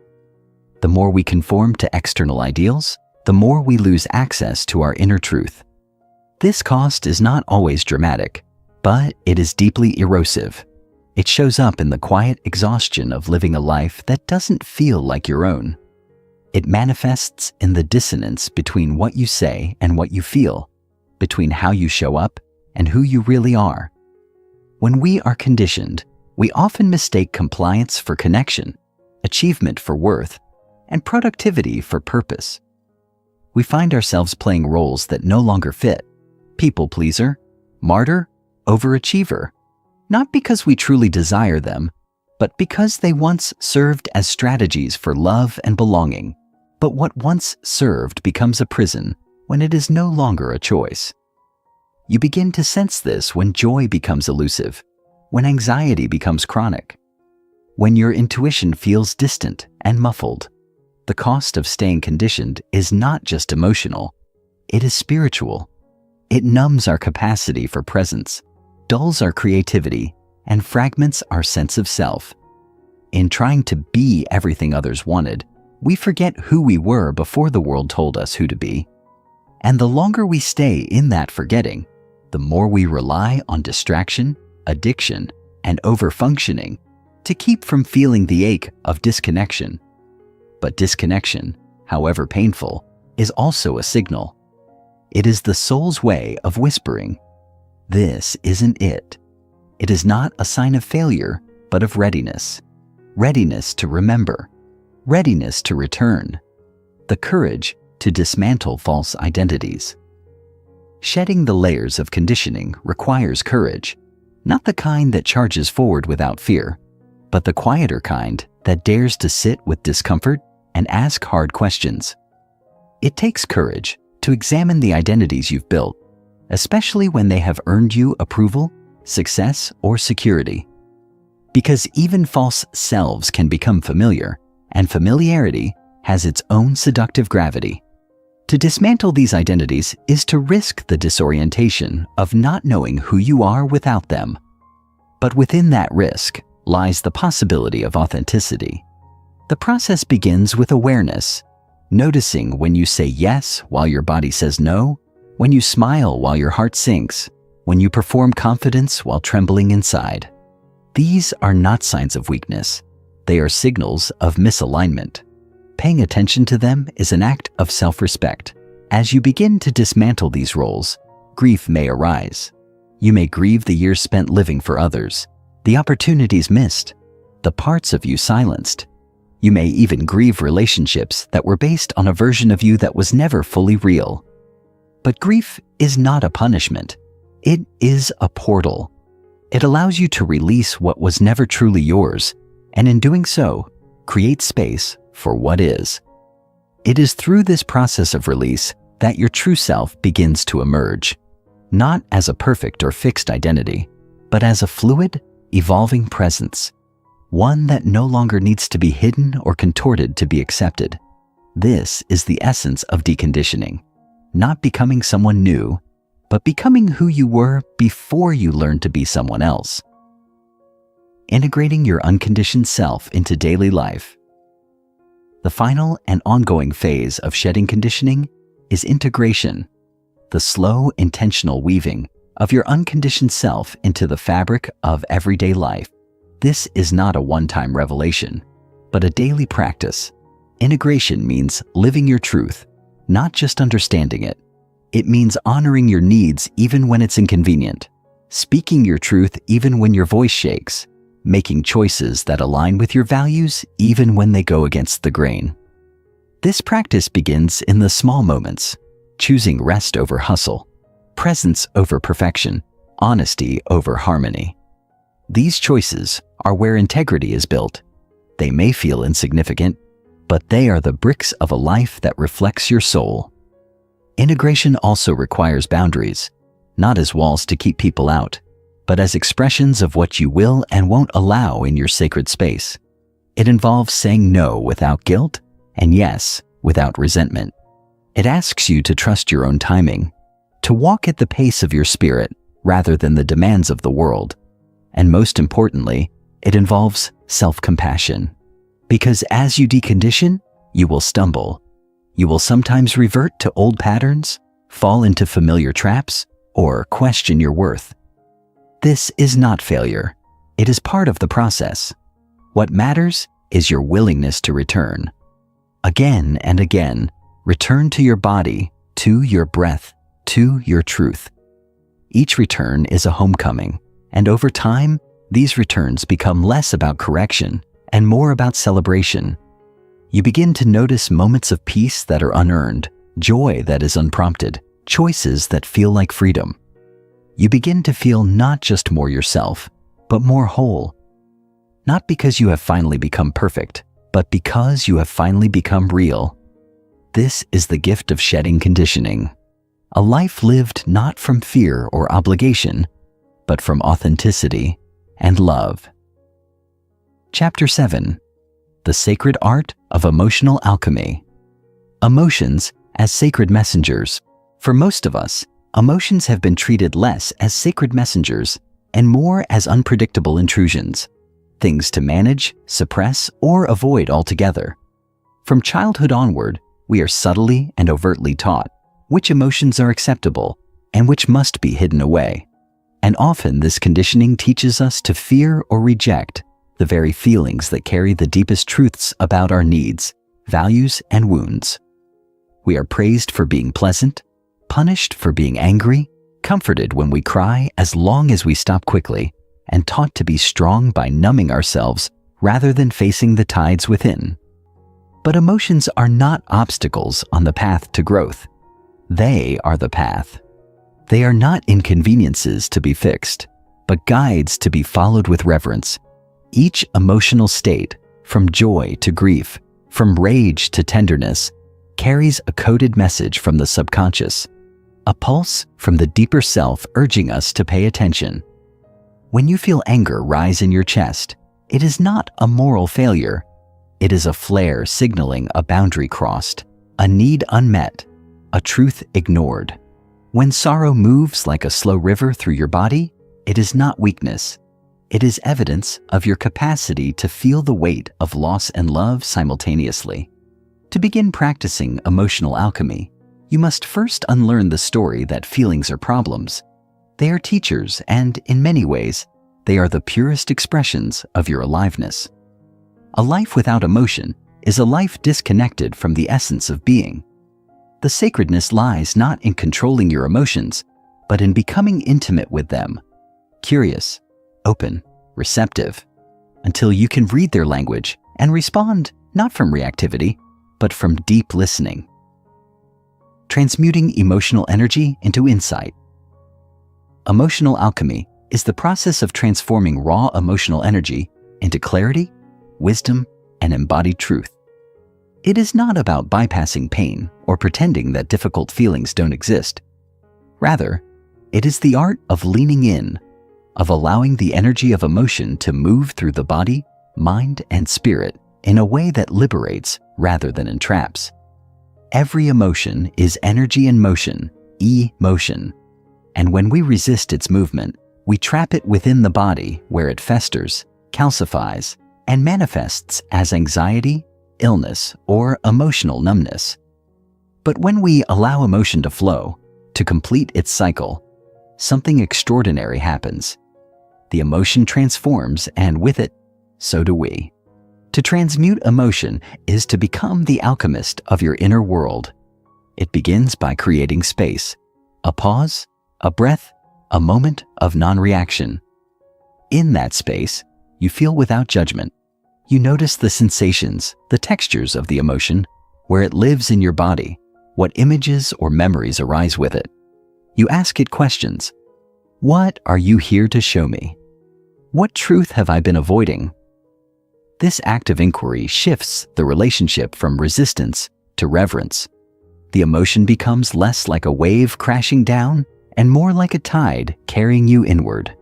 The more we conform to external ideals, the more we lose access to our inner truth. This cost is not always dramatic, but it is deeply erosive. It shows up in the quiet exhaustion of living a life that doesn't feel like your own. It manifests in the dissonance between what you say and what you feel, between how you show up and who you really are. When we are conditioned, we often mistake compliance for connection, achievement for worth, and productivity for purpose. We find ourselves playing roles that no longer fit: people pleaser, martyr, overachiever, not because we truly desire them, but because they once served as strategies for love and belonging. But what once served becomes a prison when it is no longer a choice. You begin to sense this when joy becomes elusive, when anxiety becomes chronic, when your intuition feels distant and muffled. The cost of staying conditioned is not just emotional, it is spiritual. It numbs our capacity for presence, dulls our creativity, and fragments our sense of self. In trying to be everything others wanted, we forget who we were before the world told us who to be. And the longer we stay in that forgetting, the more we rely on distraction, addiction, and overfunctioning to keep from feeling the ache of disconnection. But disconnection, however painful, is also a signal. It is the soul's way of whispering, "This isn't it." It is not a sign of failure, but of readiness. Readiness to remember. Readiness to return. The courage to dismantle false identities. Shedding the layers of conditioning requires courage, not the kind that charges forward without fear, but the quieter kind that dares to sit with discomfort and ask hard questions. It takes courage to examine the identities you've built, especially when they have earned you approval, success, or security. Because even false selves can become familiar, and familiarity has its own seductive gravity. To dismantle these identities is to risk the disorientation of not knowing who you are without them. But within that risk lies the possibility of authenticity. The process begins with awareness, noticing when you say yes while your body says no, when you smile while your heart sinks, when you perform confidence while trembling inside. These are not signs of weakness. They are signals of misalignment. Paying attention to them is an act of self-respect. As you begin to dismantle these roles, grief may arise. You may grieve the years spent living for others, the opportunities missed, the parts of you silenced. You may even grieve relationships that were based on a version of you that was never fully real. But grief is not a punishment. It is a portal. It allows you to release what was never truly yours, and in doing so, create space for what is. It is through this process of release that your true self begins to emerge, not as a perfect or fixed identity, but as a fluid, evolving presence, one that no longer needs to be hidden or contorted to be accepted. This is the essence of deconditioning, not becoming someone new, but becoming who you were before you learned to be someone else. Integrating your unconditioned self into daily life. The final and ongoing phase of shedding conditioning is integration, the slow, intentional weaving of your unconditioned self into the fabric of everyday life. This is not a one-time revelation, but a daily practice. Integration means living your truth, not just understanding it. It means honoring your needs even when it's inconvenient, speaking your truth even when your voice shakes, making choices that align with your values even when they go against the grain. This practice begins in the small moments, choosing rest over hustle, presence over perfection, honesty over harmony. These choices are where integrity is built. They may feel insignificant, but they are the bricks of a life that reflects your soul. Integration also requires boundaries, not as walls to keep people out, but as expressions of what you will and won't allow in your sacred space. It involves saying no without guilt and yes without resentment. It asks you to trust your own timing, to walk at the pace of your spirit rather than the demands of the world. And most importantly, it involves self-compassion. Because as you decondition, you will stumble. You will sometimes revert to old patterns, fall into familiar traps, or question your worth. This is not failure. It is part of the process. What matters is your willingness to return. Again and again, return to your body, to your breath, to your truth. Each return is a homecoming, and over time, these returns become less about correction and more about celebration. You begin to notice moments of peace that are unearned, joy that is unprompted, choices that feel like freedom. You begin to feel not just more yourself, but more whole. Not because you have finally become perfect, but because you have finally become real. This is the gift of shedding conditioning. A life lived not from fear or obligation, but from authenticity and love. Chapter 7. The Sacred Art of Emotional Alchemy. Emotions as sacred messengers. For most of us, emotions have been treated less as sacred messengers and more as unpredictable intrusions, things to manage, suppress, or avoid altogether. From childhood onward, we are subtly and overtly taught which emotions are acceptable and which must be hidden away. And often this conditioning teaches us to fear or reject the very feelings that carry the deepest truths about our needs, values, and wounds. We are praised for being pleasant, punished for being angry, comforted when we cry as long as we stop quickly, and taught to be strong by numbing ourselves rather than facing the tides within. But emotions are not obstacles on the path to growth. They are the path. They are not inconveniences to be fixed, but guides to be followed with reverence. Each emotional state, from joy to grief, from rage to tenderness, carries a coded message from the subconscious, a pulse from the deeper self urging us to pay attention. When you feel anger rise in your chest, it is not a moral failure. It is a flare signaling a boundary crossed, a need unmet, a truth ignored. When sorrow moves like a slow river through your body, it is not weakness. It is evidence of your capacity to feel the weight of loss and love simultaneously. To begin practicing emotional alchemy, you must first unlearn the story that feelings are problems. They are teachers, and in many ways, they are the purest expressions of your aliveness. A life without emotion is a life disconnected from the essence of being. The sacredness lies not in controlling your emotions, but in becoming intimate with them, curious, open, receptive, until you can read their language and respond not from reactivity, but from deep listening. Transmuting emotional energy into insight. Emotional alchemy is the process of transforming raw emotional energy into clarity, wisdom, and embodied truth. It is not about bypassing pain or pretending that difficult feelings don't exist. Rather, it is the art of leaning in, of allowing the energy of emotion to move through the body, mind, and spirit in a way that liberates rather than entraps. Every emotion is energy in motion, E-motion. And when we resist its movement, we trap it within the body where it festers, calcifies, and manifests as anxiety, illness, or emotional numbness. But when we allow emotion to flow, to complete its cycle, something extraordinary happens. The emotion transforms, and with it, so do we. To transmute emotion is to become the alchemist of your inner world. It begins by creating space, a pause, a breath, a moment of non-reaction. In that space, you feel without judgment. You notice the sensations, the textures of the emotion, where it lives in your body, what images or memories arise with it. You ask it questions. What are you here to show me? What truth have I been avoiding? This act of inquiry shifts the relationship from resistance to reverence. The emotion becomes less like a wave crashing down and more like a tide carrying you inward.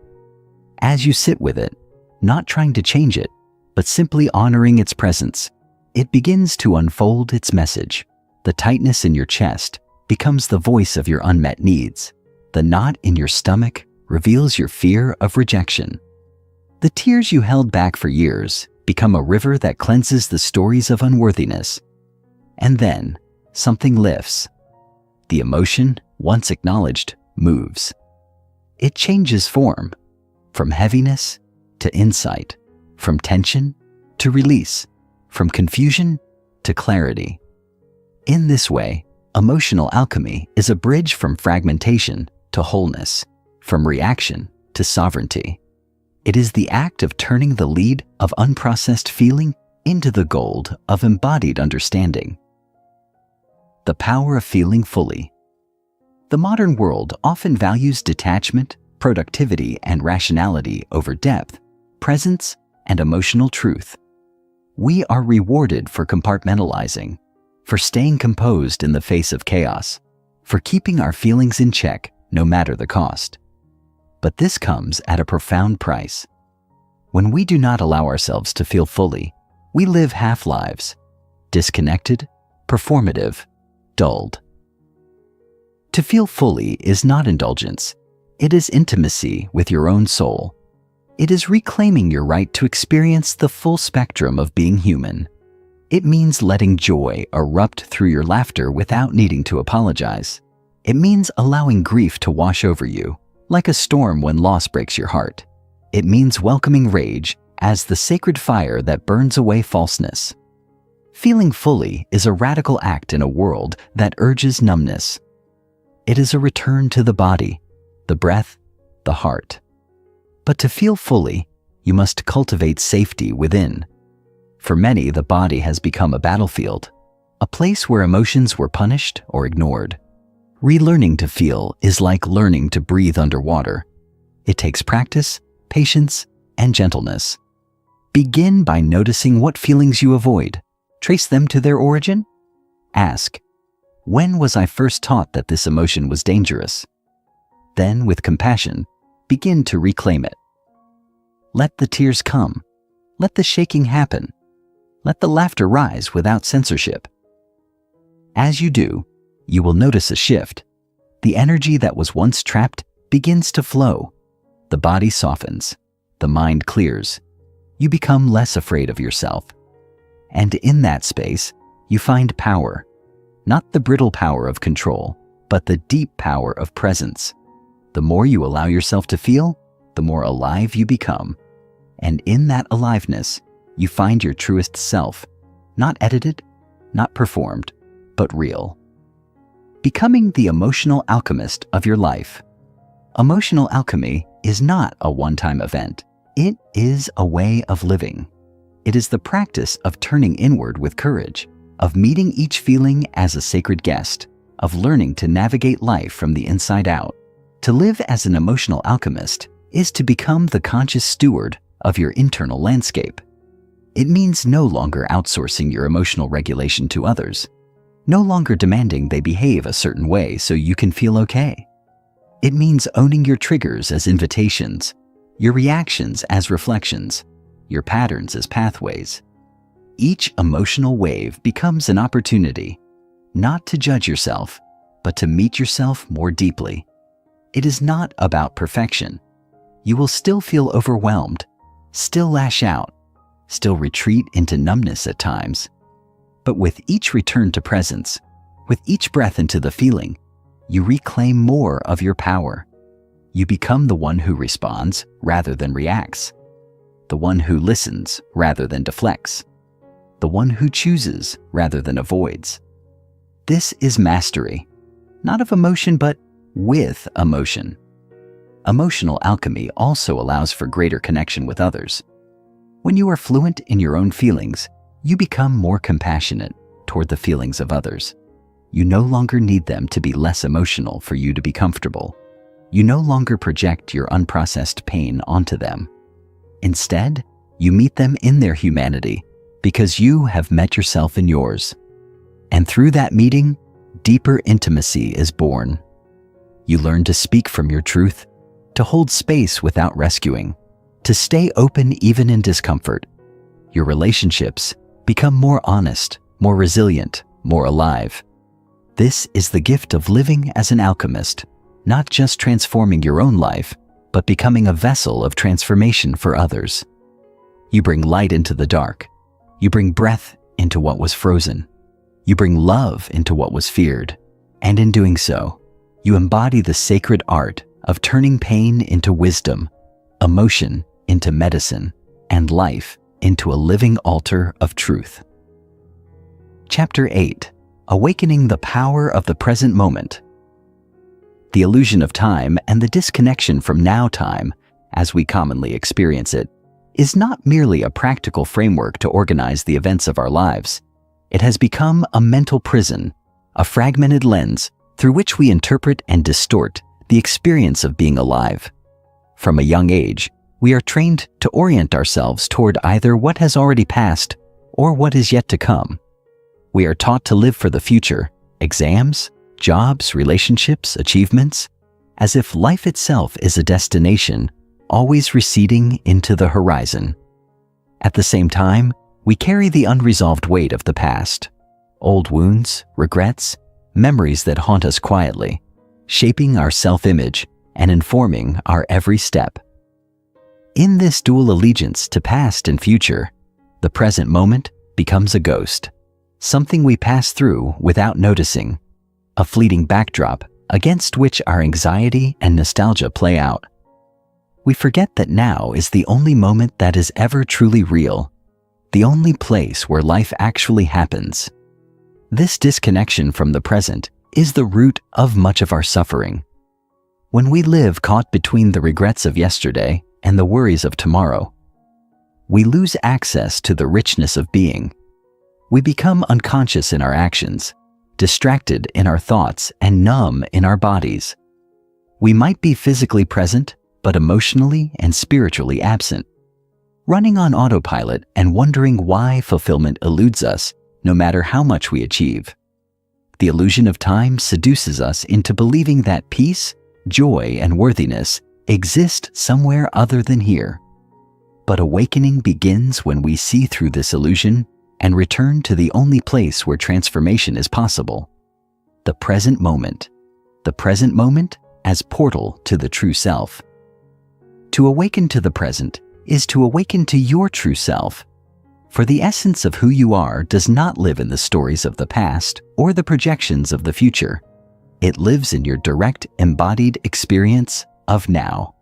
As you sit with it, not trying to change it, but simply honoring its presence, it begins to unfold its message. The tightness in your chest becomes the voice of your unmet needs. The knot in your stomach reveals your fear of rejection. The tears you held back for years become a river that cleanses the stories of unworthiness. And then, something lifts. The emotion, once acknowledged, moves. It changes form, from heaviness to insight, from tension to release, from confusion to clarity. In this way, emotional alchemy is a bridge from fragmentation to wholeness, from reaction to sovereignty. It is the act of turning the lead of unprocessed feeling into the gold of embodied understanding. The power of feeling fully. The modern world often values detachment, productivity, and rationality over depth, presence, and emotional truth. We are rewarded for compartmentalizing, for staying composed in the face of chaos, for keeping our feelings in check no matter the cost. But this comes at a profound price. When we do not allow ourselves to feel fully, we live half-lives, disconnected, performative, dulled. To feel fully is not indulgence. It is intimacy with your own soul. It is reclaiming your right to experience the full spectrum of being human. It means letting joy erupt through your laughter without needing to apologize. It means allowing grief to wash over you, like a storm when loss breaks your heart. It means welcoming rage as the sacred fire that burns away falseness. Feeling fully is a radical act in a world that urges numbness. It is a return to the body, the breath, the heart. But to feel fully, you must cultivate safety within. For many, the body has become a battlefield, a place where emotions were punished or ignored. Relearning to feel is like learning to breathe underwater. It takes practice, patience, and gentleness. Begin by noticing what feelings you avoid. Trace them to their origin. Ask, when was I first taught that this emotion was dangerous? Then, with compassion, begin to reclaim it. Let the tears come. Let the shaking happen. Let the laughter rise without censorship. As you do, you will notice a shift. The energy that was once trapped begins to flow. The body softens. The mind clears. You become less afraid of yourself. And in that space, you find power. Not the brittle power of control, but the deep power of presence. The more you allow yourself to feel, the more alive you become. And in that aliveness, you find your truest self, not edited, not performed, but real. Becoming the emotional alchemist of your life. Emotional alchemy is not a one-time event. It is a way of living. It is the practice of turning inward with courage, of meeting each feeling as a sacred guest, of learning to navigate life from the inside out. To live as an emotional alchemist is to become the conscious steward of your internal landscape. It means no longer outsourcing your emotional regulation to others, no longer demanding they behave a certain way so you can feel okay. It means owning your triggers as invitations, your reactions as reflections, your patterns as pathways. Each emotional wave becomes an opportunity, not to judge yourself, but to meet yourself more deeply. It is not about perfection. You will still feel overwhelmed, still lash out, still retreat into numbness at times. But with each return to presence, with each breath into the feeling, you reclaim more of your power. You become the one who responds rather than reacts, the one who listens rather than deflects, the one who chooses rather than avoids. This is mastery, not of emotion, but with emotion. Emotional alchemy also allows for greater connection with others. When you are fluent in your own feelings, you become more compassionate toward the feelings of others. You no longer need them to be less emotional for you to be comfortable. You no longer project your unprocessed pain onto them. Instead, you meet them in their humanity because you have met yourself in yours. And through that meeting, deeper intimacy is born. You learn to speak from your truth, to hold space without rescuing, to stay open even in discomfort. Your relationships become more honest, more resilient, more alive. This is the gift of living as an alchemist, not just transforming your own life, but becoming a vessel of transformation for others. You bring light into the dark. You bring breath into what was frozen. You bring love into what was feared. And in doing so, you embody the sacred art of turning pain into wisdom, emotion into medicine, and life into a living altar of truth. Chapter 8. Awakening the Power of the Present Moment. The illusion of time and the disconnection from now time as we commonly experience it, is not merely a practical framework to organize the events of our lives. It has become a mental prison, a fragmented lens through which we interpret and distort the experience of being alive. From a young age, we are trained to orient ourselves toward either what has already passed or what is yet to come. We are taught to live for the future, exams, jobs, relationships, achievements, as if life itself is a destination, always receding into the horizon. At the same time, we carry the unresolved weight of the past, old wounds, regrets, memories that haunt us quietly, shaping our self-image and informing our every step. In this dual allegiance to past and future, the present moment becomes a ghost, something we pass through without noticing, a fleeting backdrop against which our anxiety and nostalgia play out. We forget that now is the only moment that is ever truly real, the only place where life actually happens. This disconnection from the present is the root of much of our suffering. When we live caught between the regrets of yesterday and the worries of tomorrow, we lose access to the richness of being. We become unconscious in our actions, distracted in our thoughts, and numb in our bodies. We might be physically present, but emotionally and spiritually absent, running on autopilot and wondering why fulfillment eludes us no matter how much we achieve. The illusion of time seduces us into believing that peace, joy, and worthiness exist somewhere other than here. But awakening begins when we see through this illusion and return to the only place where transformation is possible: the present moment. The present moment as portal to the true self. To awaken to the present is to awaken to your true self. For the essence of who you are does not live in the stories of the past or the projections of the future. It lives in your direct, embodied experience of now.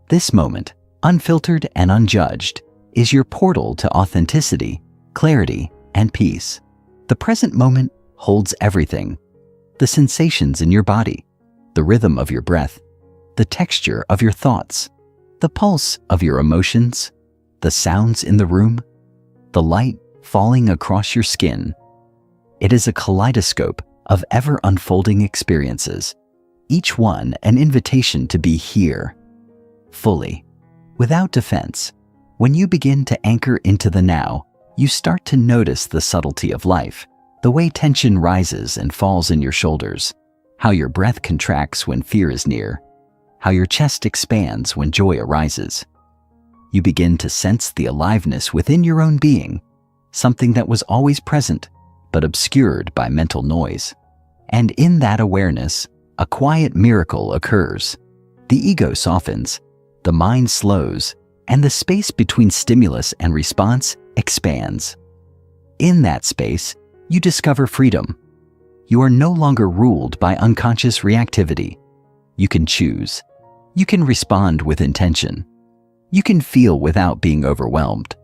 This moment, unfiltered and unjudged, is your portal to authenticity, clarity, and peace. The present moment holds everything: the sensations in your body, the rhythm of your breath, the texture of your thoughts, the pulse of your emotions, the sounds in the room, the light falling across your skin. It is a kaleidoscope of ever-unfolding experiences, each one an invitation to be here, fully, without defense. When you begin to anchor into the now, you start to notice the subtlety of life, the way tension rises and falls in your shoulders, how your breath contracts when fear is near, how your chest expands when joy arises. You begin to sense the aliveness within your own being, something that was always present but obscured by mental noise. And in that awareness, a quiet miracle occurs. The ego softens, the mind slows, and the space between stimulus and response expands. In that space, you discover freedom. You are no longer ruled by unconscious reactivity. You can choose. You can respond with intention. You can feel without being overwhelmed.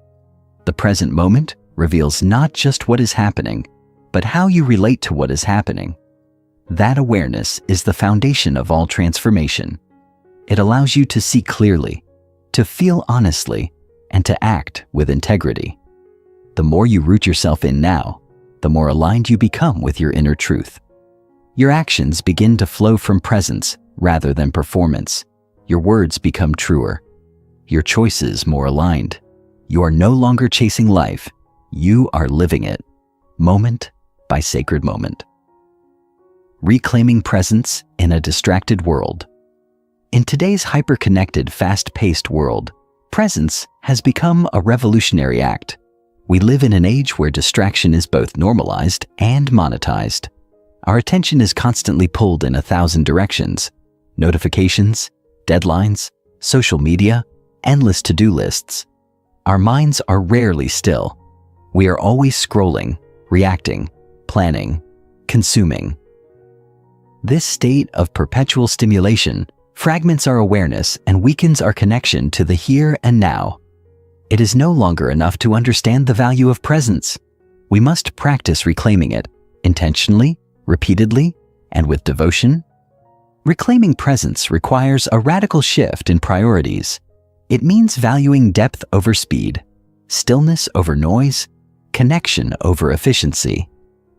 The present moment reveals not just what is happening, but how you relate to what is happening. That awareness is the foundation of all transformation. It allows you to see clearly, to feel honestly, and to act with integrity. The more you root yourself in now, the more aligned you become with your inner truth. Your actions begin to flow from presence rather than performance. Your words become truer. Your choices more aligned. You are no longer chasing life. You are living it, moment by sacred moment. Reclaiming presence in a distracted world. In today's hyper-connected, fast-paced world, presence has become a revolutionary act. We live in an age where distraction is both normalized and monetized. Our attention is constantly pulled in 1,000 directions: notifications, deadlines, social media, endless to-do lists. Our minds are rarely still. We are always scrolling, reacting, planning, consuming. This state of perpetual stimulation fragments our awareness and weakens our connection to the here and now. It is no longer enough to understand the value of presence. We must practice reclaiming it, intentionally, repeatedly, and with devotion. Reclaiming presence requires a radical shift in priorities. It means valuing depth over speed, stillness over noise, connection over efficiency.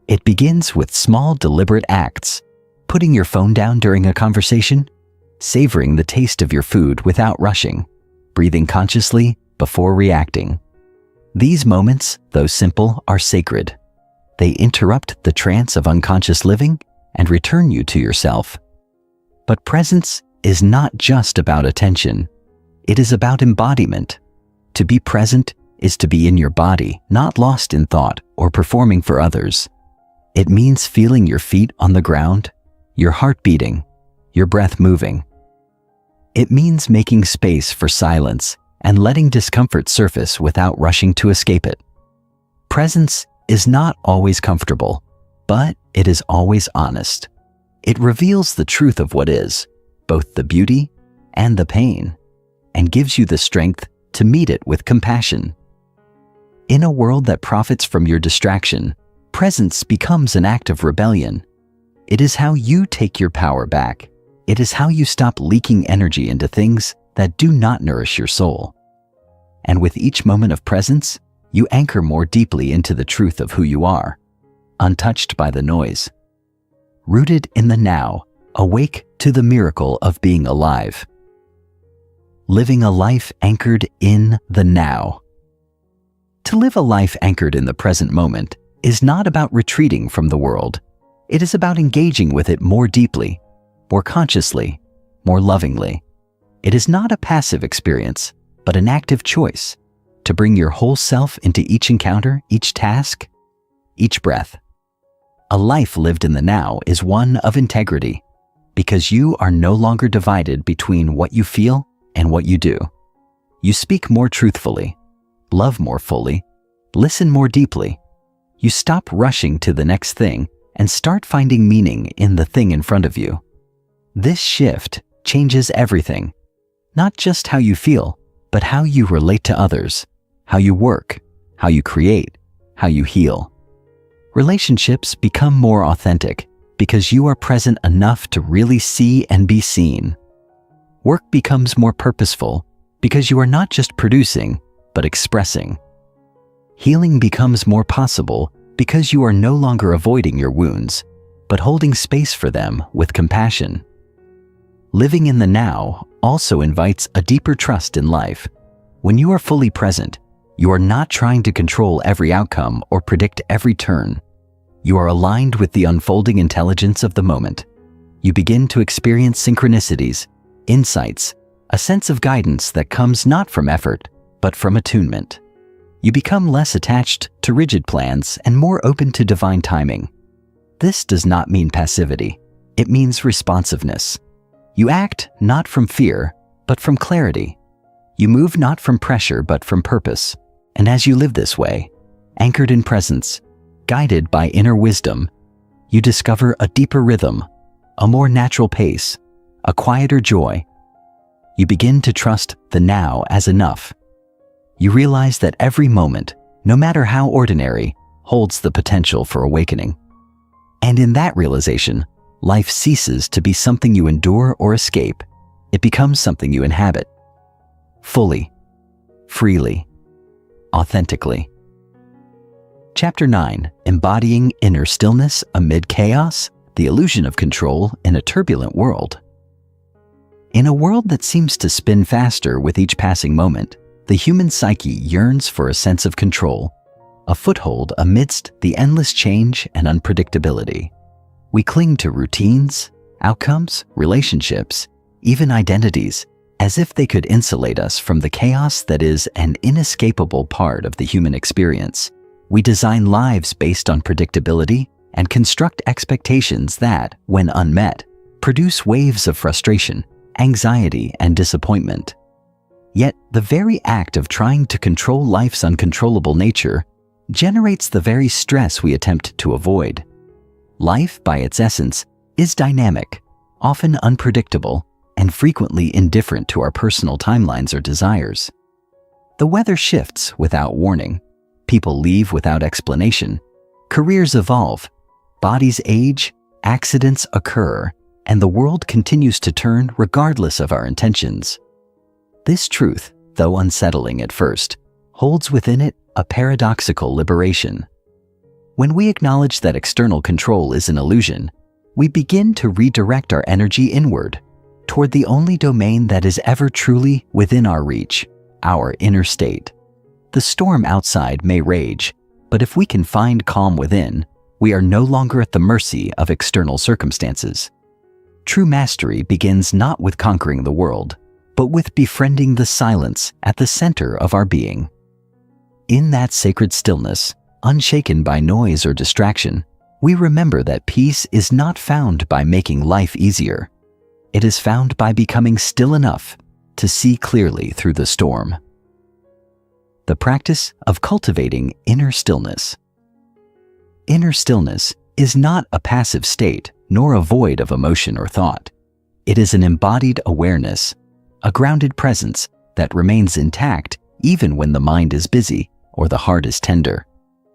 It begins with small, deliberate acts, putting your phone down during a conversation, savoring the taste of your food without rushing, breathing consciously before reacting. These moments, though simple, are sacred. They interrupt the trance of unconscious living and return you to yourself. But presence is not just about attention. It is about embodiment. To be present is to be in your body, not lost in thought or performing for others. It means feeling your feet on the ground, your heart beating, your breath moving. It means making space for silence and letting discomfort surface without rushing to escape it. Presence is not always comfortable, but it is always honest. It reveals the truth of what is, both the beauty and the pain, and gives you the strength to meet it with compassion. In a world that profits from your distraction, presence becomes an act of rebellion. It is how you take your power back. It is how you stop leaking energy into things that do not nourish your soul. And with each moment of presence, you anchor more deeply into the truth of who you are, untouched by the noise. Rooted in the now, awake to the miracle of being alive. Living a life anchored in the now. To live a life anchored in the present moment is not about retreating from the world. It is about engaging with it more deeply, more consciously, more lovingly. It is not a passive experience, but an active choice to bring your whole self into each encounter, each task, each breath. A life lived in the now is one of integrity, because you are no longer divided between what you feel and what you do. You speak more truthfully, love more fully, listen more deeply. You stop rushing to the next thing and start finding meaning in the thing in front of you. This shift changes everything, not just how you feel, but how you relate to others, how you work, how you create, how you heal. Relationships become more authentic because you are present enough to really see and be seen. Work becomes more purposeful because you are not just producing, but expressing. Healing becomes more possible because you are no longer avoiding your wounds, but holding space for them with compassion. Living in the now also invites a deeper trust in life. When you are fully present, you are not trying to control every outcome or predict every turn. You are aligned with the unfolding intelligence of the moment. You begin to experience synchronicities, insights, a sense of guidance that comes not from effort, but from attunement. You become less attached to rigid plans and more open to divine timing. This does not mean passivity. It means responsiveness. You act not from fear, but from clarity. You move not from pressure, but from purpose. And as you live this way, anchored in presence, guided by inner wisdom, you discover a deeper rhythm, a more natural pace, a quieter joy. You begin to trust the now as enough. You realize that every moment, no matter how ordinary, holds the potential for awakening. And in that realization, life ceases to be something you endure or escape. It becomes something you inhabit. Fully, freely, authentically. Chapter 9, Embodying Inner Stillness Amid Chaos, the Illusion of Control in a Turbulent World. In a world that seems to spin faster with each passing moment, the human psyche yearns for a sense of control, a foothold amidst the endless change and unpredictability. We cling to routines, outcomes, relationships, even identities, as if they could insulate us from the chaos that is an inescapable part of the human experience. We design lives based on predictability and construct expectations that, when unmet, produce waves of frustration, anxiety, and disappointment. Yet, the very act of trying to control life's uncontrollable nature generates the very stress we attempt to avoid. Life, by its essence, is dynamic, often unpredictable, and frequently indifferent to our personal timelines or desires. The weather shifts without warning, people leave without explanation, careers evolve, bodies age, accidents occur, and the world continues to turn regardless of our intentions. This truth, though unsettling at first, holds within it a paradoxical liberation. When we acknowledge that external control is an illusion, we begin to redirect our energy inward, toward the only domain that is ever truly within our reach, our inner state. The storm outside may rage, but if we can find calm within, we are no longer at the mercy of external circumstances. True mastery begins not with conquering the world, but with befriending the silence at the center of our being. In that sacred stillness, unshaken by noise or distraction, we remember that peace is not found by making life easier. It is found by becoming still enough to see clearly through the storm. The practice of cultivating inner stillness. Inner stillness is not a passive state nor a void of emotion or thought. It is an embodied awareness, a grounded presence that remains intact even when the mind is busy or the heart is tender.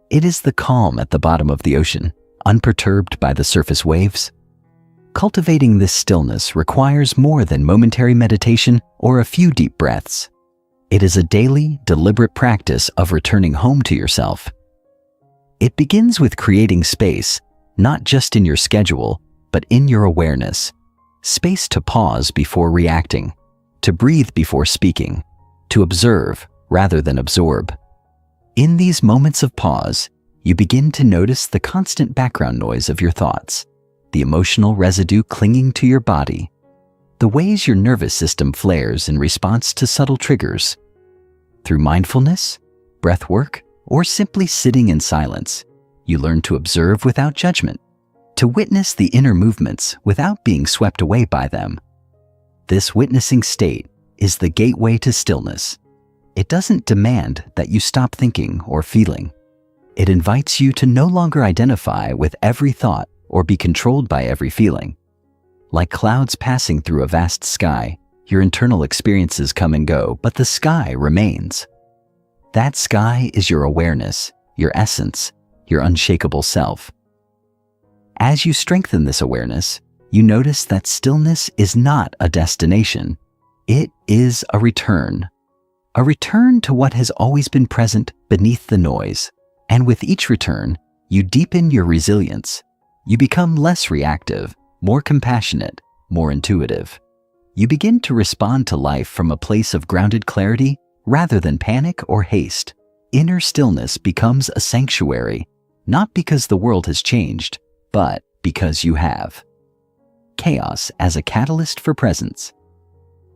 It is the calm at the bottom of the ocean, unperturbed by the surface waves. Cultivating this stillness requires more than momentary meditation or a few deep breaths. It is a daily, deliberate practice of returning home to yourself. It begins with creating space, not just in your schedule, but in your awareness. Space to pause before reacting, to breathe before speaking, to observe rather than absorb. In these moments of pause, you begin to notice the constant background noise of your thoughts, the emotional residue clinging to your body, the ways your nervous system flares in response to subtle triggers. Through mindfulness, breath work, or simply sitting in silence, you learn to observe without judgment, to witness the inner movements without being swept away by them. This witnessing state is the gateway to stillness. It doesn't demand that you stop thinking or feeling. It invites you to no longer identify with every thought or be controlled by every feeling. Like clouds passing through a vast sky, your internal experiences come and go, but the sky remains. That sky is your awareness, your essence, your unshakable self. As you strengthen this awareness, you notice that stillness is not a destination. It is a return to what has always been present beneath the noise. And with each return, you deepen your resilience. You become less reactive, more compassionate, more intuitive. You begin to respond to life from a place of grounded clarity rather than panic or haste. Inner stillness becomes a sanctuary, not because the world has changed, but because you have. Chaos as a catalyst for presence.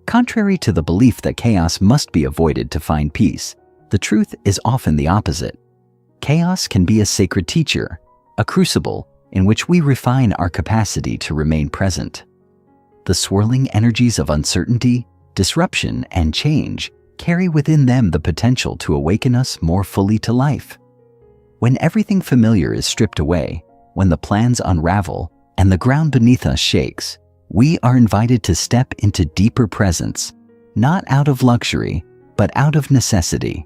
Contrary to the belief that chaos must be avoided to find peace, the truth is often the opposite. Chaos can be a sacred teacher, a crucible in which we refine our capacity to remain present. The swirling energies of uncertainty, disruption, and change carry within them the potential to awaken us more fully to life. When everything familiar is stripped away, when the plans unravel, and the ground beneath us shakes, we are invited to step into deeper presence, not out of luxury, but out of necessity.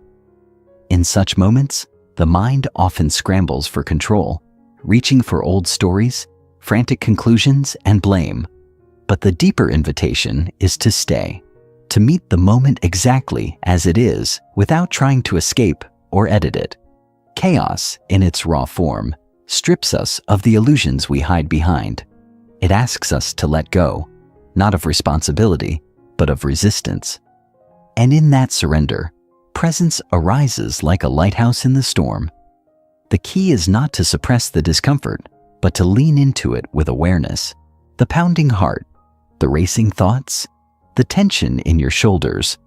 In such moments, the mind often scrambles for control, reaching for old stories, frantic conclusions, and blame. But the deeper invitation is to stay, to meet the moment exactly as it is without trying to escape or edit it. Chaos, in its raw form, strips us of the illusions we hide behind. It asks us to let go, not of responsibility, but of resistance. And in that surrender, presence arises like a lighthouse in the storm. The key is not to suppress the discomfort, but to lean into it with awareness. The pounding heart, the racing thoughts, the tension in your shoulders,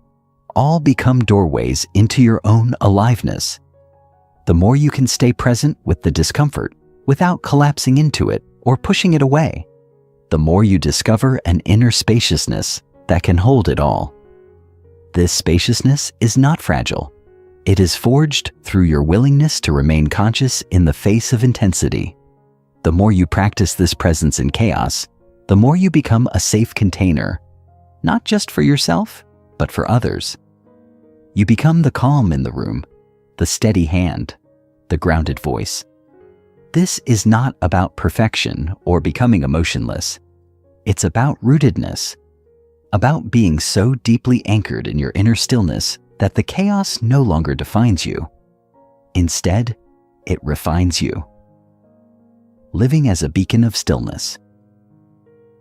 all become doorways into your own aliveness. The more you can stay present with the discomfort without collapsing into it or pushing it away, the more you discover an inner spaciousness that can hold it all. This spaciousness is not fragile. It is forged through your willingness to remain conscious in the face of intensity. The more you practice this presence in chaos, the more you become a safe container, not just for yourself, but for others. You become the calm in the room, the steady hand, the grounded voice. This is not about perfection or becoming emotionless. It's about rootedness. about being so deeply anchored in your inner stillness that the chaos no longer defines you. Instead, it refines you. Living as a beacon of stillness.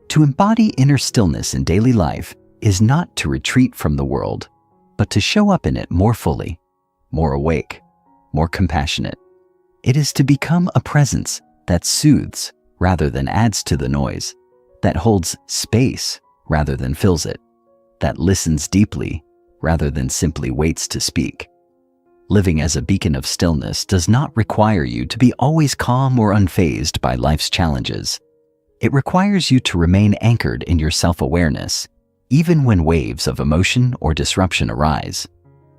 To embody inner stillness in daily life is not to retreat from the world, but to show up in it more fully, more awake, more compassionate. It is to become a presence that soothes rather than adds to the noise, that holds space rather than fills it, that listens deeply rather than simply waits to speak. Living as a beacon of stillness does not require you to be always calm or unfazed by life's challenges. It requires you to remain anchored in your self-awareness, even when waves of emotion or disruption arise.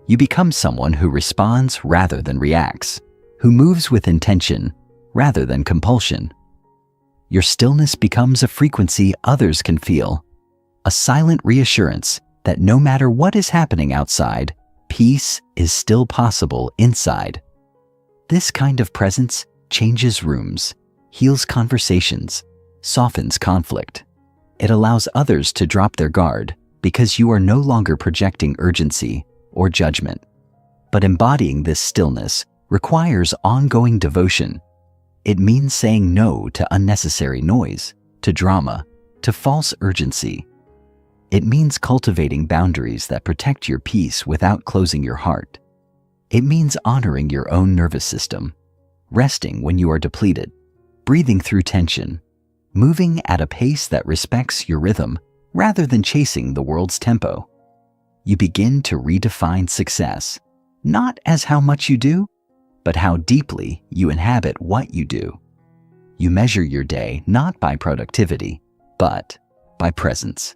You become someone who responds rather than reacts, who moves with intention rather than compulsion. Your stillness becomes a frequency others can feel, a silent reassurance that no matter what is happening outside, peace is still possible inside. This kind of presence changes rooms, heals conversations, softens conflict. It allows others to drop their guard because you are no longer projecting urgency or judgment. But embodying this stillness requires ongoing devotion. It means saying no to unnecessary noise, to drama, to false urgency. It means cultivating boundaries that protect your peace without closing your heart. It means honoring your own nervous system, resting when you are depleted, breathing through tension, moving at a pace that respects your rhythm rather than chasing the world's tempo. You begin to redefine success, not as how much you do, but how deeply you inhabit what you do. You measure your day not by productivity, but by presence.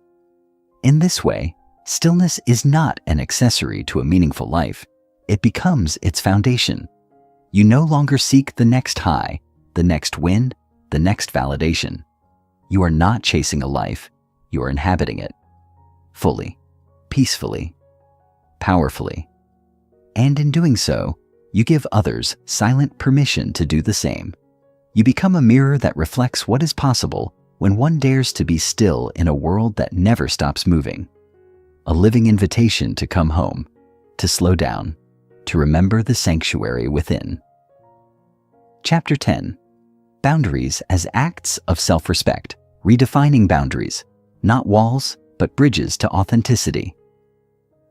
In this way, stillness is not an accessory to a meaningful life. It becomes its foundation. You no longer seek the next high, the next win, the next validation. You are not chasing a life, you are inhabiting it. Fully, peacefully, powerfully. And in doing so, you give others silent permission to do the same. You become a mirror that reflects what is possible when one dares to be still in a world that never stops moving. A living invitation to come home, to slow down, to remember the sanctuary within. Chapter 10. Boundaries as acts of self-respect. Redefining boundaries, not walls, but bridges to authenticity.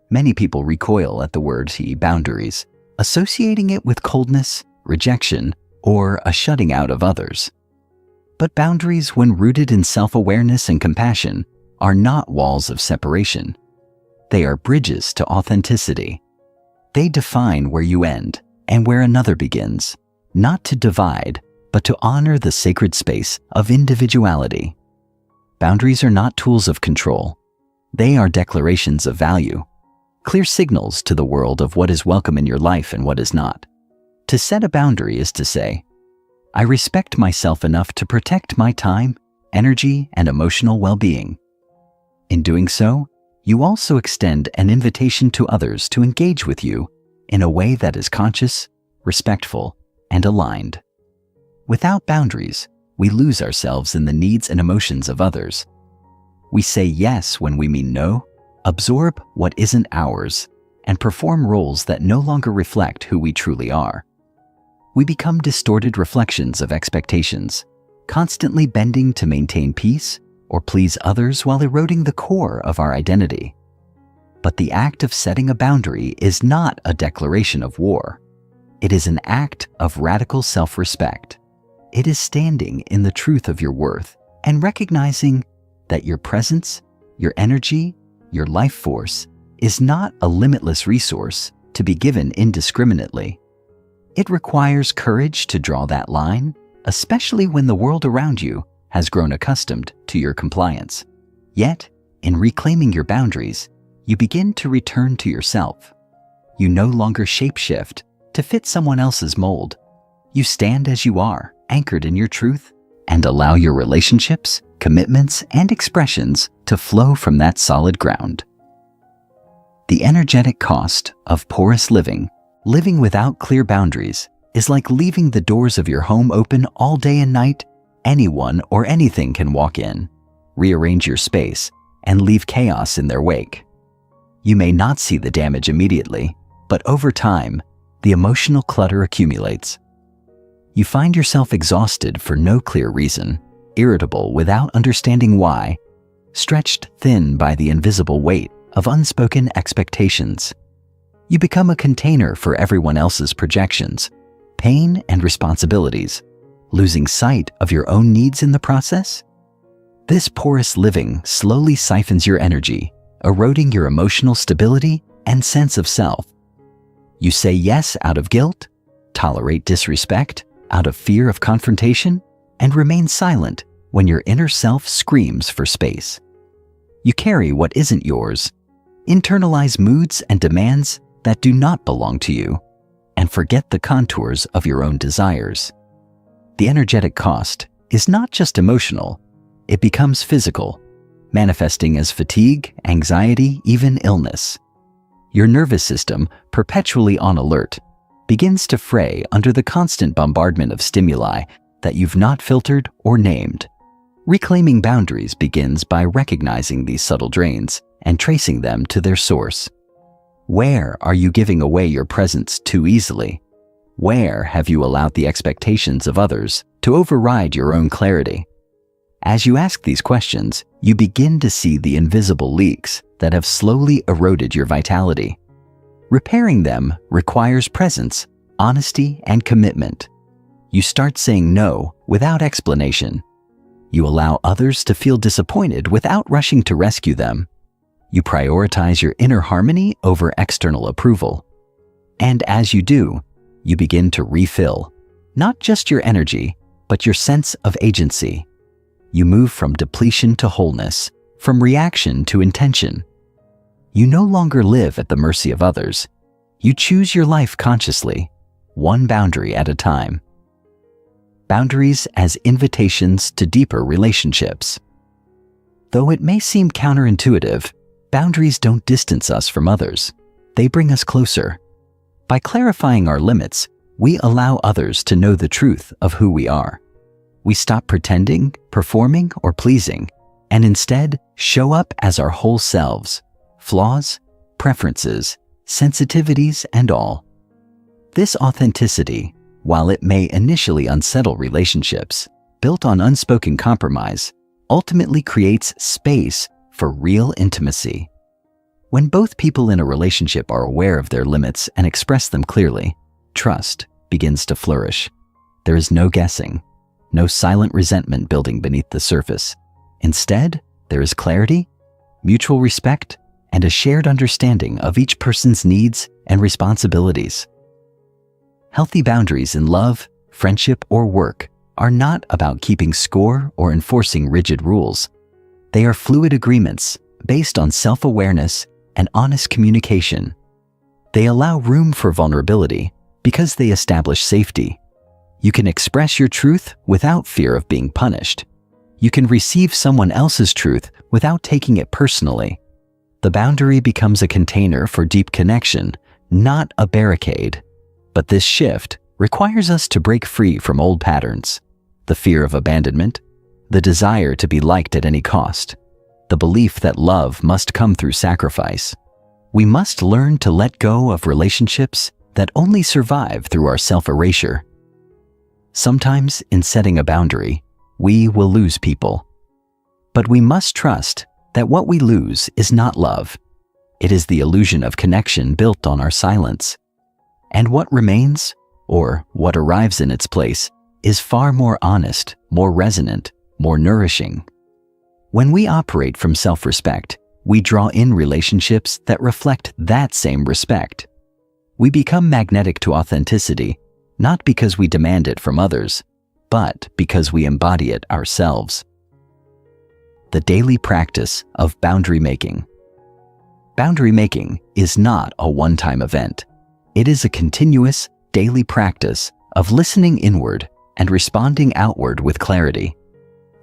Many people recoil at the word boundaries, associating it with coldness, rejection, or a shutting out of others. But boundaries, when rooted in self-awareness and compassion, are not walls of separation. They are bridges to authenticity. They define where you end and where another begins, not to divide, but to honor the sacred space of individuality. Boundaries are not tools of control. They are declarations of value, clear signals to the world of what is welcome in your life and what is not. To set a boundary is to say, I respect myself enough to protect my time, energy, and emotional well-being. In doing so, you also extend an invitation to others to engage with you in a way that is conscious, respectful, and aligned. Without boundaries, we lose ourselves in the needs and emotions of others. We say yes when we mean no, absorb what isn't ours, and perform roles that no longer reflect who we truly are. We become distorted reflections of expectations, constantly bending to maintain peace or please others while eroding the core of our identity. But the act of setting a boundary is not a declaration of war. It is an act of radical self-respect. It is standing in the truth of your worth and recognizing that your presence, your energy, your life force is not a limitless resource to be given indiscriminately. It requires courage to draw that line, especially when the world around you has grown accustomed to your compliance. Yet, in reclaiming your boundaries, you begin to return to yourself. You no longer shapeshift to fit someone else's mold. You stand as you are, anchored in your truth, and allow your relationships, commitments, and expressions to flow from that solid ground. The energetic cost of porous living without clear boundaries, is like leaving the doors of your home open all day and night. Anyone or anything can walk in, rearrange your space, and leave chaos in their wake. You may not see the damage immediately, but over time, the emotional clutter accumulates. You find yourself exhausted for no clear reason, irritable without understanding why, stretched thin by the invisible weight of unspoken expectations. You become a container for everyone else's projections, pain, and responsibilities, losing sight of your own needs in the process. This porous living slowly siphons your energy, eroding your emotional stability and sense of self. You say yes out of guilt, tolerate disrespect out of fear of confrontation, and remain silent when your inner self screams for space. You carry what isn't yours, internalize moods and demands that do not belong to you, and forget the contours of your own desires. The energetic cost is not just emotional, it becomes physical, manifesting as fatigue, anxiety, even illness. Your nervous system, perpetually on alert, begins to fray under the constant bombardment of stimuli that you've not filtered or named. Reclaiming boundaries begins by recognizing these subtle drains and tracing them to their source. Where are you giving away your presence too easily? Where have you allowed the expectations of others to override your own clarity? As you ask these questions, you begin to see the invisible leaks that have slowly eroded your vitality. Repairing them requires presence, honesty, and commitment. You start saying no without explanation. You allow others to feel disappointed without rushing to rescue them. You prioritize your inner harmony over external approval. And as you do, you begin to refill, not just your energy, but your sense of agency. You move from depletion to wholeness, from reaction to intention. You no longer live at the mercy of others. You choose your life consciously, one boundary at a time. Boundaries as invitations to deeper relationships. Though it may seem counterintuitive, boundaries don't distance us from others. They bring us closer. By clarifying our limits, we allow others to know the truth of who we are. We stop pretending, performing, or pleasing, and instead show up as our whole selves, flaws, preferences, sensitivities, and all. This authenticity, while it may initially unsettle relationships, built on unspoken compromise, ultimately creates space for real intimacy. When both people in a relationship are aware of their limits and express them clearly, trust begins to flourish. There is no guessing, no silent resentment building beneath the surface. Instead, there is clarity, mutual respect, and a shared understanding of each person's needs and responsibilities. Healthy boundaries in love, friendship, or work are not about keeping score or enforcing rigid rules. They are fluid agreements based on self-awareness and honest communication. They allow room for vulnerability because they establish safety. You can express your truth without fear of being punished. You can receive someone else's truth without taking it personally. The boundary becomes a container for deep connection, not a barricade. But this shift requires us to break free from old patterns: the fear of abandonment, the desire to be liked at any cost, the belief that love must come through sacrifice. We must learn to let go of relationships that only survive through our self-erasure. Sometimes, in setting a boundary, we will lose people. But we must trust that what we lose is not love. It is the illusion of connection built on our silence. And what remains, or what arrives in its place, is far more honest, more resonant, more nourishing. When we operate from self-respect, we draw in relationships that reflect that same respect. We become magnetic to authenticity, not because we demand it from others, but because we embody it ourselves. The daily practice of boundary making. Boundary making is not a one-time event. It is a continuous, daily practice of listening inward and responding outward with clarity.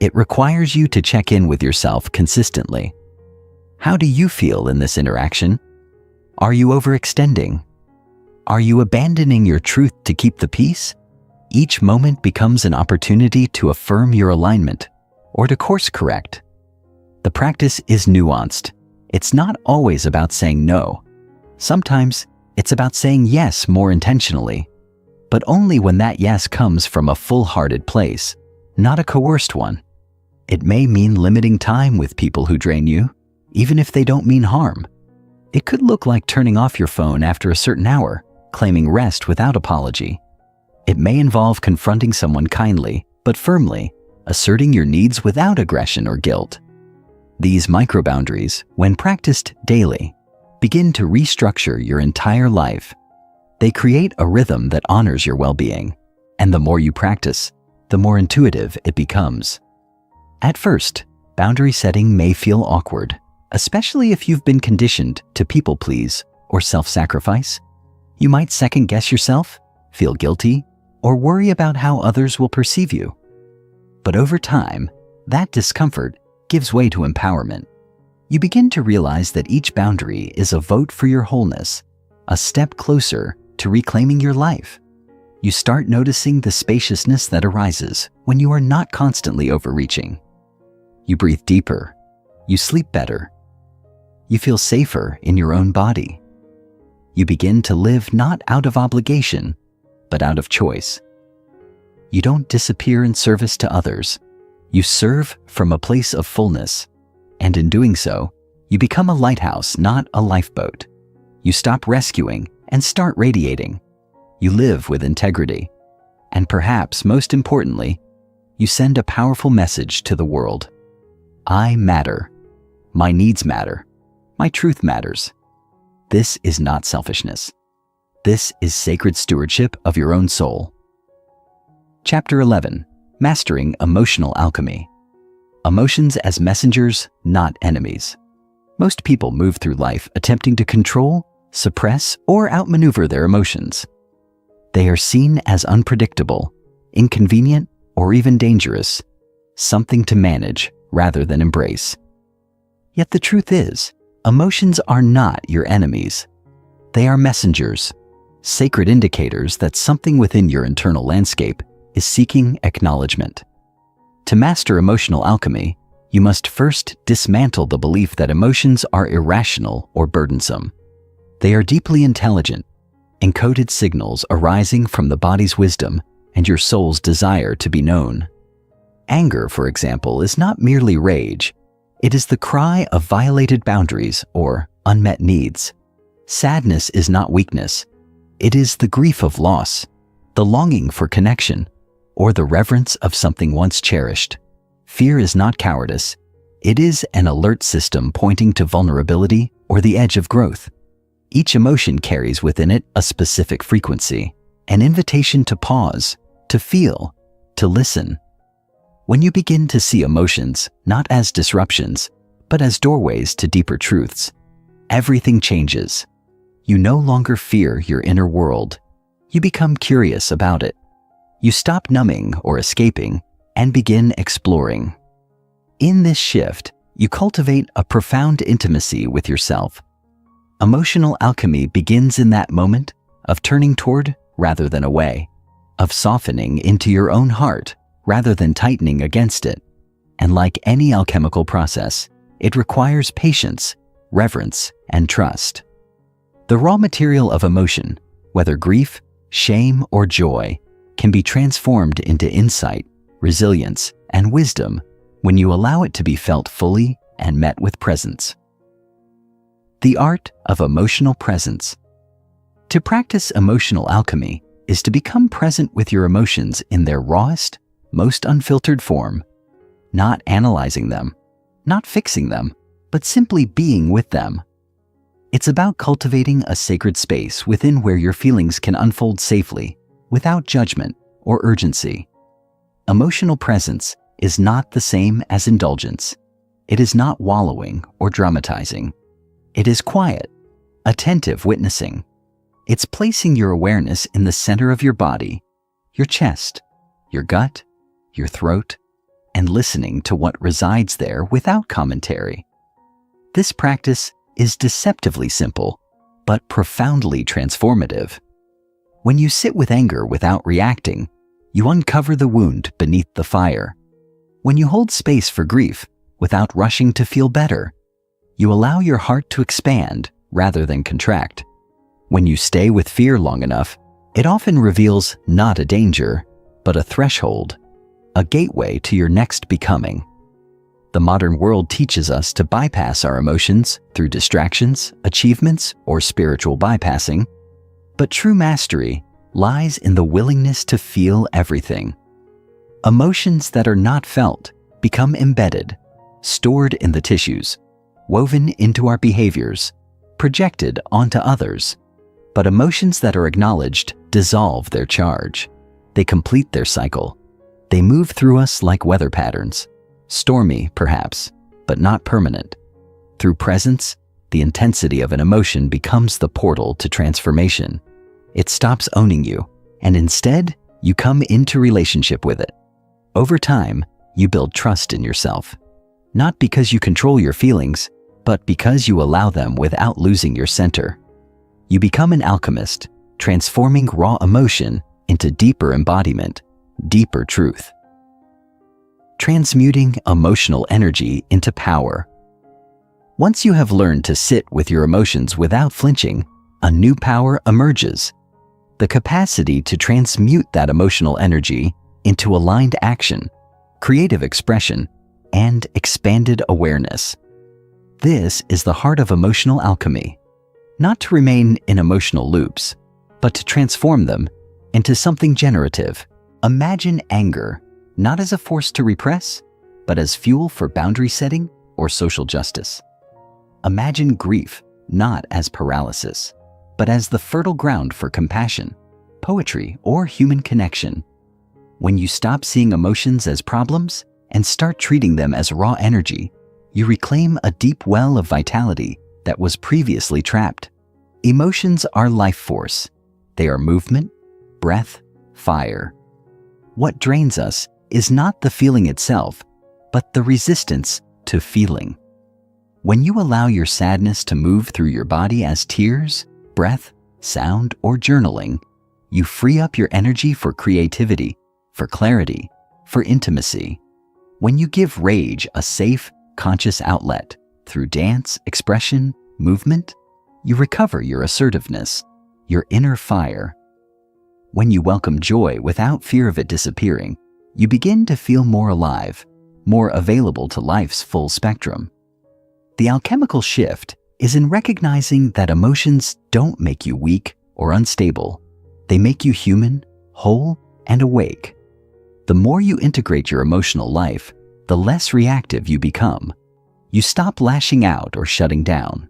It requires you to check in with yourself consistently. How do you feel in this interaction? Are you overextending? Are you abandoning your truth to keep the peace? Each moment becomes an opportunity to affirm your alignment or to course correct. The practice is nuanced. It's not always about saying no. Sometimes it's about saying yes more intentionally, but only when that yes comes from a full-hearted place, not a coerced one. It may mean limiting time with people who drain you, even if they don't mean harm. It could look like turning off your phone after a certain hour, claiming rest without apology. It may involve confronting someone kindly, but firmly, asserting your needs without aggression or guilt. These micro-boundaries, when practiced daily, begin to restructure your entire life. They create a rhythm that honors your well-being, and the more you practice, the more intuitive it becomes. At first, boundary setting may feel awkward, especially if you've been conditioned to people-please or self-sacrifice. You might second-guess yourself, feel guilty, or worry about how others will perceive you. But over time, that discomfort gives way to empowerment. You begin to realize that each boundary is a vote for your wholeness, a step closer to reclaiming your life. You start noticing the spaciousness that arises when you are not constantly overreaching. You breathe deeper. You sleep better. You feel safer in your own body. You begin to live not out of obligation, but out of choice. You don't disappear in service to others. You serve from a place of fullness, and in doing so, you become a lighthouse, not a lifeboat. You stop rescuing and start radiating. You live with integrity. And perhaps most importantly, you send a powerful message to the world. I matter. My needs matter. My truth matters. This is not selfishness. This is sacred stewardship of your own soul. Chapter 11. Mastering Emotional Alchemy. Emotions as messengers, not enemies. Most people move through life attempting to control, suppress, or outmaneuver their emotions. They are seen as unpredictable, inconvenient, or even dangerous, something to manage rather than embrace. Yet the truth is, emotions are not your enemies. They are messengers, sacred indicators that something within your internal landscape is seeking acknowledgement. To master emotional alchemy, you must first dismantle the belief that emotions are irrational or burdensome. They are deeply intelligent, encoded signals arising from the body's wisdom and your soul's desire to be known. Anger, for example, is not merely rage. It is the cry of violated boundaries or unmet needs. Sadness is not weakness. It is the grief of loss, the longing for connection, or the reverence of something once cherished. Fear is not cowardice. It is an alert system pointing to vulnerability or the edge of growth. Each emotion carries within it a specific frequency, an invitation to pause, to feel, to listen. When you begin to see emotions not as disruptions, but as doorways to deeper truths, everything changes. You no longer fear your inner world. You become curious about it. You stop numbing or escaping and begin exploring. In this shift, you cultivate a profound intimacy with yourself. Emotional alchemy begins in that moment of turning toward rather than away, of softening into your own heart rather than tightening against it. And like any alchemical process, it requires patience, reverence, and trust. The raw material of emotion, whether grief, shame, or joy, can be transformed into insight, resilience, and wisdom when you allow it to be felt fully and met with presence. The art of emotional presence. To practice emotional alchemy is to become present with your emotions in their rawest, most unfiltered form, not analyzing them, not fixing them, but simply being with them. It's about cultivating a sacred space within where your feelings can unfold safely, without judgment or urgency. Emotional presence is not the same as indulgence. It is not wallowing or dramatizing. It is quiet, attentive witnessing. It's placing your awareness in the center of your body, your chest, your gut, your throat, and listening to what resides there without commentary. This practice is deceptively simple, but profoundly transformative. When you sit with anger without reacting, you uncover the wound beneath the fire. When you hold space for grief without rushing to feel better. You allow your heart to expand rather than contract. When you stay with fear long enough, it often reveals not a danger, but a threshold, a gateway to your next becoming. The modern world teaches us to bypass our emotions through distractions, achievements, or spiritual bypassing, but true mastery lies in the willingness to feel everything. Emotions that are not felt become embedded, stored in the tissues, woven into our behaviors, projected onto others. But emotions that are acknowledged dissolve their charge. They complete their cycle. They move through us like weather patterns, stormy perhaps, but not permanent. Through presence, the intensity of an emotion becomes the portal to transformation. It stops owning you, and instead, you come into relationship with it. Over time, you build trust in yourself, not because you control your feelings, but because you allow them without losing your center. You become an alchemist, transforming raw emotion into deeper embodiment, deeper truth. Transmuting emotional energy into power. Once you have learned to sit with your emotions without flinching, a new power emerges. The capacity to transmute that emotional energy into aligned action, creative expression, and expanded awareness. This is the heart of emotional alchemy. Not to remain in emotional loops, but to transform them into something generative. Imagine anger not as a force to repress, but as fuel for boundary setting or social justice. Imagine grief not as paralysis, but as the fertile ground for compassion, poetry, or human connection. When you stop seeing emotions as problems and start treating them as raw energy, you reclaim a deep well of vitality that was previously trapped. Emotions are life force. They are movement, breath, fire. What drains us is not the feeling itself, but the resistance to feeling. When you allow your sadness to move through your body as tears, breath, sound, or journaling, you free up your energy for creativity, for clarity, for intimacy. When you give rage a safe, conscious outlet through dance, expression, movement, you recover your assertiveness, your inner fire. When you welcome joy without fear of it disappearing, you begin to feel more alive, more available to life's full spectrum. The alchemical shift is in recognizing that emotions don't make you weak or unstable. They make you human, whole, and awake. The more you integrate your emotional life, the less reactive you become. You stop lashing out or shutting down.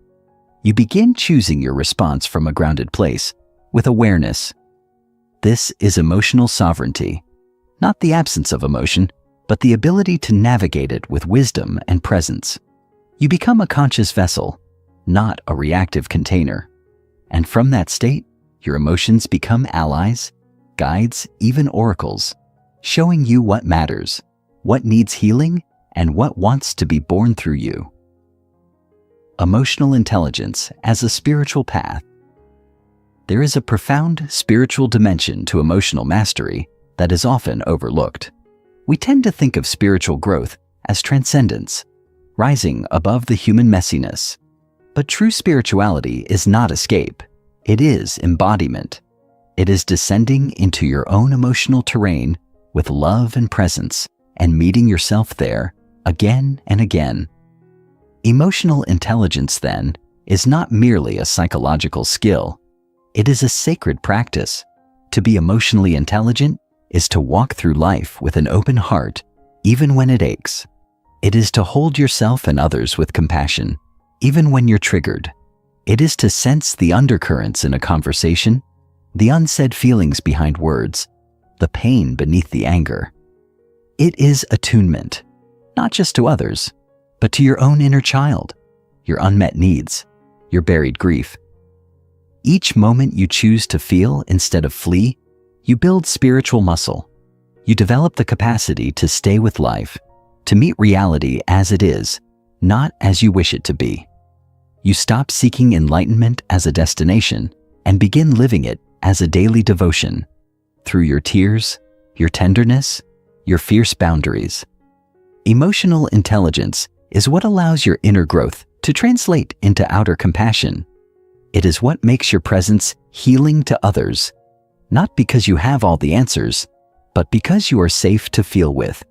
You begin choosing your response from a grounded place, with awareness. This is emotional sovereignty, not the absence of emotion, but the ability to navigate it with wisdom and presence. You become a conscious vessel, not a reactive container. And from that state, your emotions become allies, guides, even oracles, showing you what matters, what needs healing, and what wants to be born through you. Emotional intelligence as a spiritual path. There is a profound spiritual dimension to emotional mastery that is often overlooked. We tend to think of spiritual growth as transcendence, rising above the human messiness. But true spirituality is not escape. It is embodiment. It is descending into your own emotional terrain with love and presence and meeting yourself there again and again. Emotional intelligence, then, is not merely a psychological skill. It is a sacred practice. To be emotionally intelligent is to walk through life with an open heart, even when it aches. It is to hold yourself and others with compassion, even when you're triggered. It is to sense the undercurrents in a conversation, the unsaid feelings behind words, the pain beneath the anger. It is attunement, not just to others, but to your own inner child, your unmet needs, your buried grief. Each moment you choose to feel instead of flee, you build spiritual muscle. You develop the capacity to stay with life, to meet reality as it is, not as you wish it to be. You stop seeking enlightenment as a destination and begin living it as a daily devotion, through your tears, your tenderness, your fierce boundaries. Emotional intelligence is what allows your inner growth to translate into outer compassion. It is what makes your presence healing to others, not because you have all the answers, but because you are safe to feel with.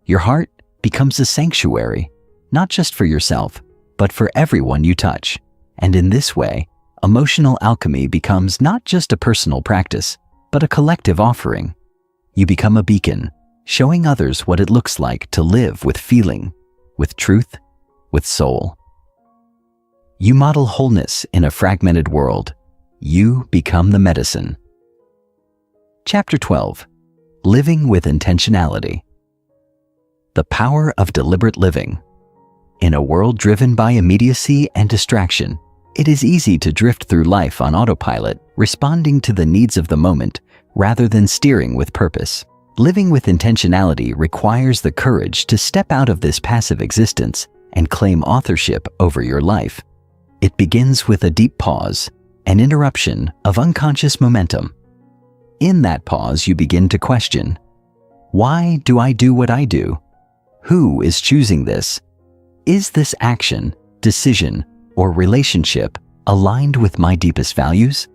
Your heart becomes a sanctuary, not just for yourself, but for everyone you touch. And in this way, emotional alchemy becomes not just a personal practice, but a collective offering. You become a beacon, showing others what it looks like to live with feeling, with truth, with soul. You model wholeness in a fragmented world. You become the medicine. Chapter 12. Living with Intentionality. The power of deliberate living. In a world driven by immediacy and distraction, it is easy to drift through life on autopilot, responding to the needs of the moment rather than steering with purpose. Living with intentionality requires the courage to step out of this passive existence and claim authorship over your life. It begins with a deep pause, an interruption of unconscious momentum. In that pause, you begin to question, why do I do what I do? Who is choosing this? Is this action, decision, or relationship aligned with my deepest values?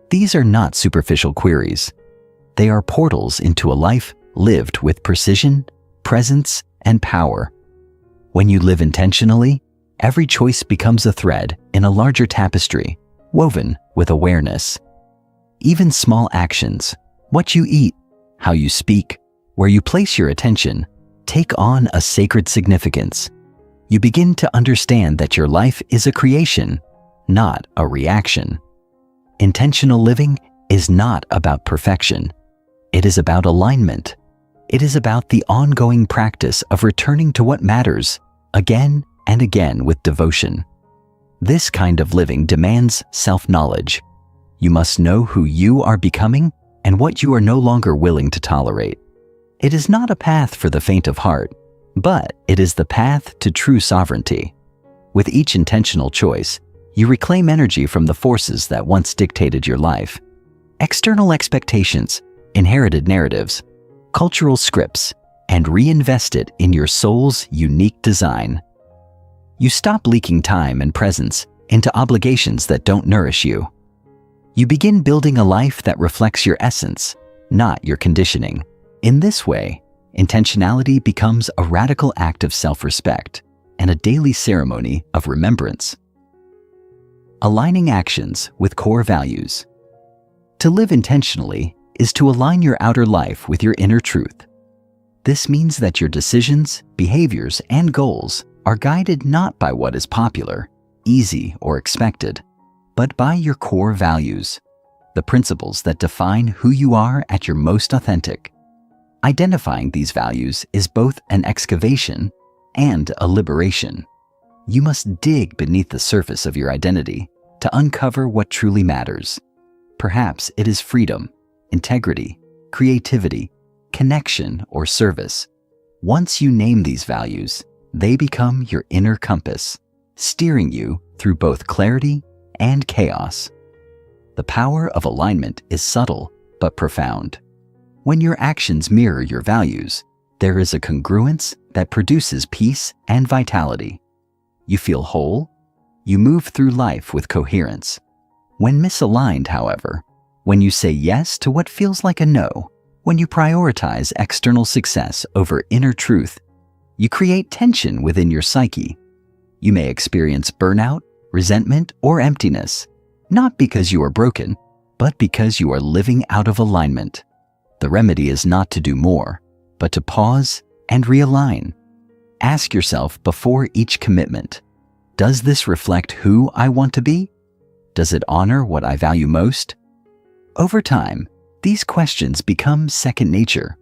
These are not superficial queries. They are portals into a life lived with precision, presence, and power. When you live intentionally, every choice becomes a thread in a larger tapestry, woven with awareness. Even small actions, what you eat, how you speak, where you place your attention, take on a sacred significance. You begin to understand that your life is a creation, not a reaction. Intentional living is not about perfection. It is about alignment. It is about the ongoing practice of returning to what matters again and again with devotion. This kind of living demands self-knowledge. You must know who you are becoming and what you are no longer willing to tolerate. It is not a path for the faint of heart, but it is the path to true sovereignty. With each intentional choice, you reclaim energy from the forces that once dictated your life. External expectations, inherited narratives, cultural scripts, and reinvest it in your soul's unique design. You stop leaking time and presence into obligations that don't nourish you. You begin building a life that reflects your essence, not your conditioning. In this way, intentionality becomes a radical act of self-respect and a daily ceremony of remembrance. Aligning actions with core values. To live intentionally is to align your outer life with your inner truth. This means that your decisions, behaviors, and goals are guided not by what is popular, easy, or expected, but by your core values, the principles that define who you are at your most authentic. Identifying these values is both an excavation and a liberation. You must dig beneath the surface of your identity to uncover what truly matters. Perhaps it is freedom, integrity, creativity, connection, or service. Once you name these values, they become your inner compass, steering you through both clarity and chaos. The power of alignment is subtle but profound. When your actions mirror your values, there is a congruence that produces peace and vitality. You feel whole. You move through life with coherence. When misaligned, however, when you say yes to what feels like a no, when you prioritize external success over inner truth, you create tension within your psyche. You may experience burnout, resentment, or emptiness, not because you are broken, but because you are living out of alignment. The remedy is not to do more, but to pause and realign. Ask yourself before each commitment, does this reflect who I want to be? Does it honor what I value most? Over time, these questions become second nature.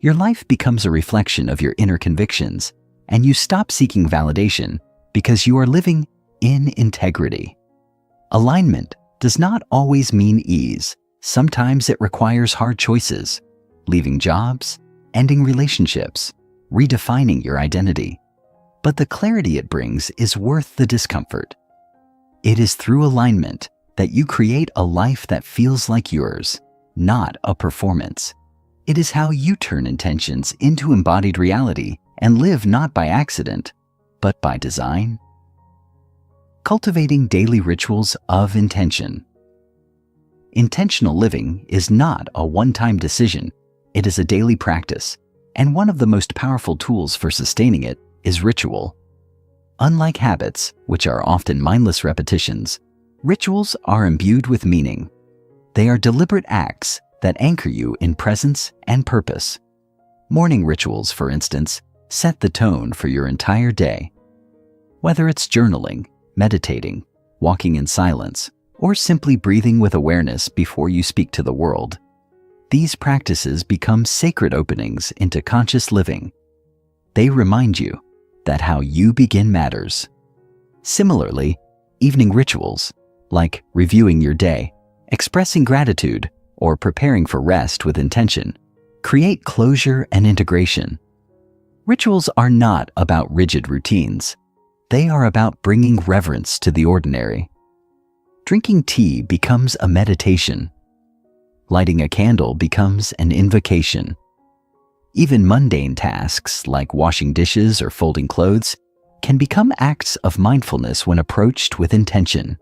Your life becomes a reflection of your inner convictions, and you stop seeking validation because you are living in integrity. Alignment does not always mean ease. Sometimes it requires hard choices, leaving jobs, ending relationships, redefining your identity. But the clarity it brings is worth the discomfort. It is through alignment that you create a life that feels like yours, not a performance. It is how you turn intentions into embodied reality and live not by accident, but by design. Cultivating daily rituals of intention. Intentional living is not a one-time decision. It is a daily practice, and one of the most powerful tools for sustaining it is ritual. Unlike habits, which are often mindless repetitions, rituals are imbued with meaning. They are deliberate acts that anchor you in presence and purpose. Morning rituals, for instance, set the tone for your entire day. Whether it's journaling, meditating, walking in silence, or simply breathing with awareness before you speak to the world, these practices become sacred openings into conscious living. They remind you that how you begin matters. Similarly, evening rituals, like reviewing your day, expressing gratitude, or preparing for rest with intention, create closure and integration. Rituals are not about rigid routines. They are about bringing reverence to the ordinary. Drinking tea becomes a meditation. Lighting a candle becomes an invocation. Even mundane tasks like washing dishes or folding clothes can become acts of mindfulness when approached with intention.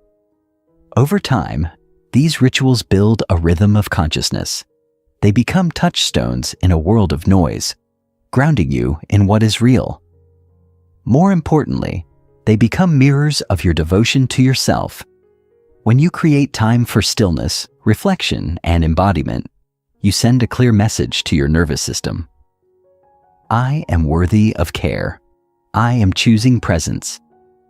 Over time, these rituals build a rhythm of consciousness. They become touchstones in a world of noise, grounding you in what is real. More importantly, they become mirrors of your devotion to yourself. When you create time for stillness, reflection, and embodiment, you send a clear message to your nervous system. I am worthy of care. I am choosing presence.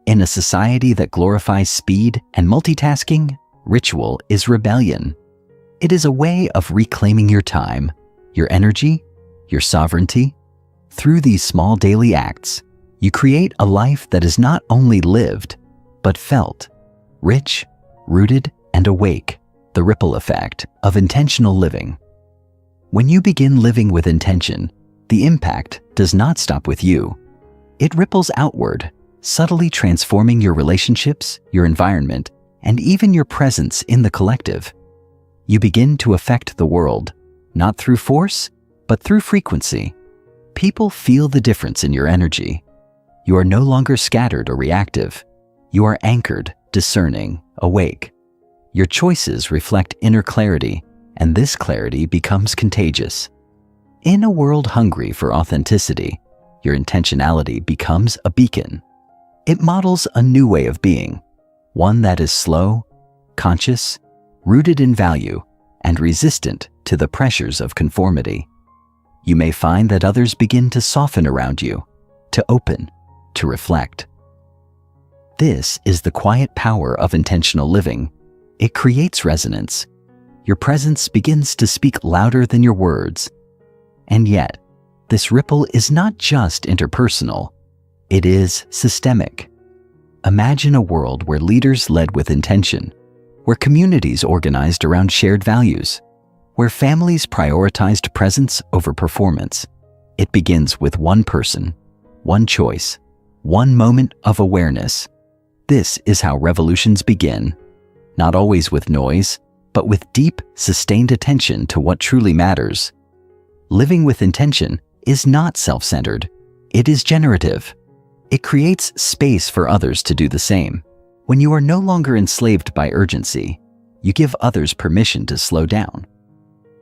In a society that glorifies speed and multitasking, ritual is rebellion. It is a way of reclaiming your time, your energy, your sovereignty. Through these small daily acts, you create a life that is not only lived, but felt, rich, rooted, and awake, the ripple effect of intentional living. When you begin living with intention, the impact does not stop with you. It ripples outward, subtly transforming your relationships, your environment, and even your presence in the collective. You begin to affect the world, not through force, but through frequency. People feel the difference in your energy. You are no longer scattered or reactive. You are anchored, discerning, awake. Your choices reflect inner clarity, and this clarity becomes contagious. In a world hungry for authenticity, your intentionality becomes a beacon. It models a new way of being, one that is slow, conscious, rooted in value, and resistant to the pressures of conformity. You may find that others begin to soften around you, to open, to reflect. This is the quiet power of intentional living. It creates resonance. Your presence begins to speak louder than your words. And yet, this ripple is not just interpersonal. It is systemic. Imagine a world where leaders led with intention, where communities organized around shared values, where families prioritized presence over performance. It begins with one person, one choice, one moment of awareness. This is how revolutions begin, not always with noise, but with deep, sustained attention to what truly matters. Living with intention is not self-centered. It is generative. It creates space for others to do the same. When you are no longer enslaved by urgency, you give others permission to slow down.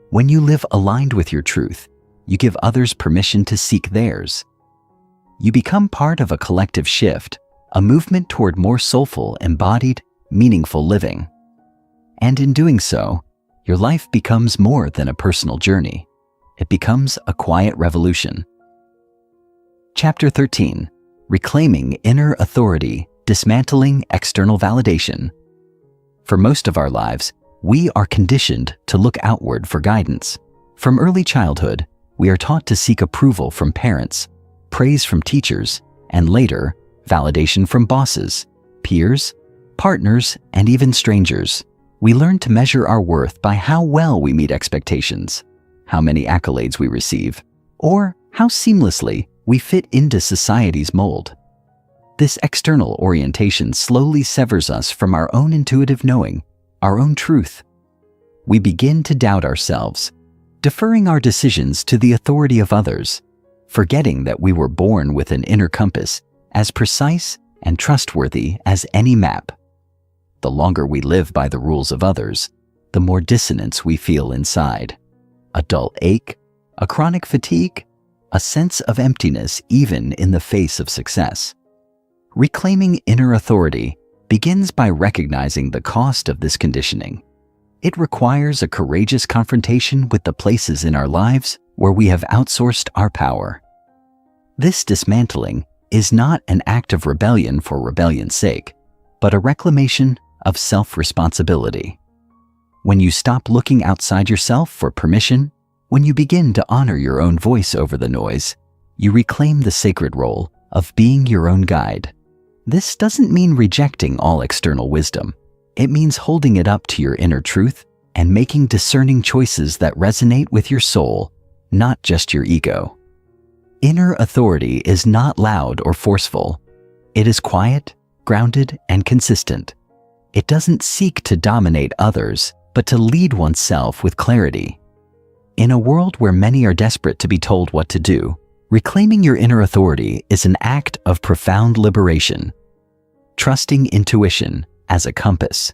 When you live aligned with your truth, you give others permission to seek theirs. You become part of a collective shift, a movement toward more soulful, embodied, meaningful living. And in doing so, your life becomes more than a personal journey. It becomes a quiet revolution. Chapter 13. Reclaiming Inner Authority, Dismantling External Validation. For most of our lives, we are conditioned to look outward for guidance. From early childhood, we are taught to seek approval from parents, praise from teachers, and later, validation from bosses, peers, partners, and even strangers. We learn to measure our worth by how well we meet expectations, how many accolades we receive, or how seamlessly we fit into society's mold. This external orientation slowly severs us from our own intuitive knowing, our own truth. We begin to doubt ourselves, deferring our decisions to the authority of others, forgetting that we were born with an inner compass as precise and trustworthy as any map. The longer we live by the rules of others, the more dissonance we feel inside. A dull ache, a chronic fatigue, a sense of emptiness even in the face of success. Reclaiming inner authority begins by recognizing the cost of this conditioning. It requires a courageous confrontation with the places in our lives where we have outsourced our power. This dismantling is not an act of rebellion for rebellion's sake, but a reclamation of self-responsibility. When you stop looking outside yourself for permission, when you begin to honor your own voice over the noise, you reclaim the sacred role of being your own guide. This doesn't mean rejecting all external wisdom. It means holding it up to your inner truth and making discerning choices that resonate with your soul, not just your ego. Inner authority is not loud or forceful. It is quiet, grounded, and consistent. It doesn't seek to dominate others, but to lead oneself with clarity. In a world where many are desperate to be told what to do, reclaiming your inner authority is an act of profound liberation. Trusting intuition as a compass.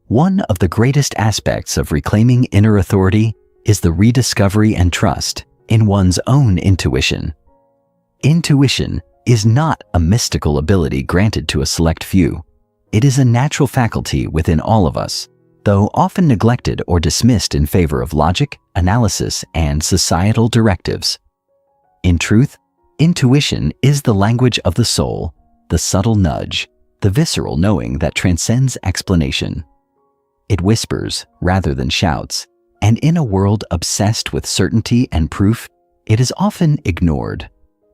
One of the greatest aspects of reclaiming inner authority is the rediscovery and trust in one's own intuition. Intuition is not a mystical ability granted to a select few. It is a natural faculty within all of us, though often neglected or dismissed in favor of logic, analysis, and societal directives. In truth, intuition is the language of the soul, the subtle nudge, the visceral knowing that transcends explanation. It whispers rather than shouts, and in a world obsessed with certainty and proof, it is often ignored.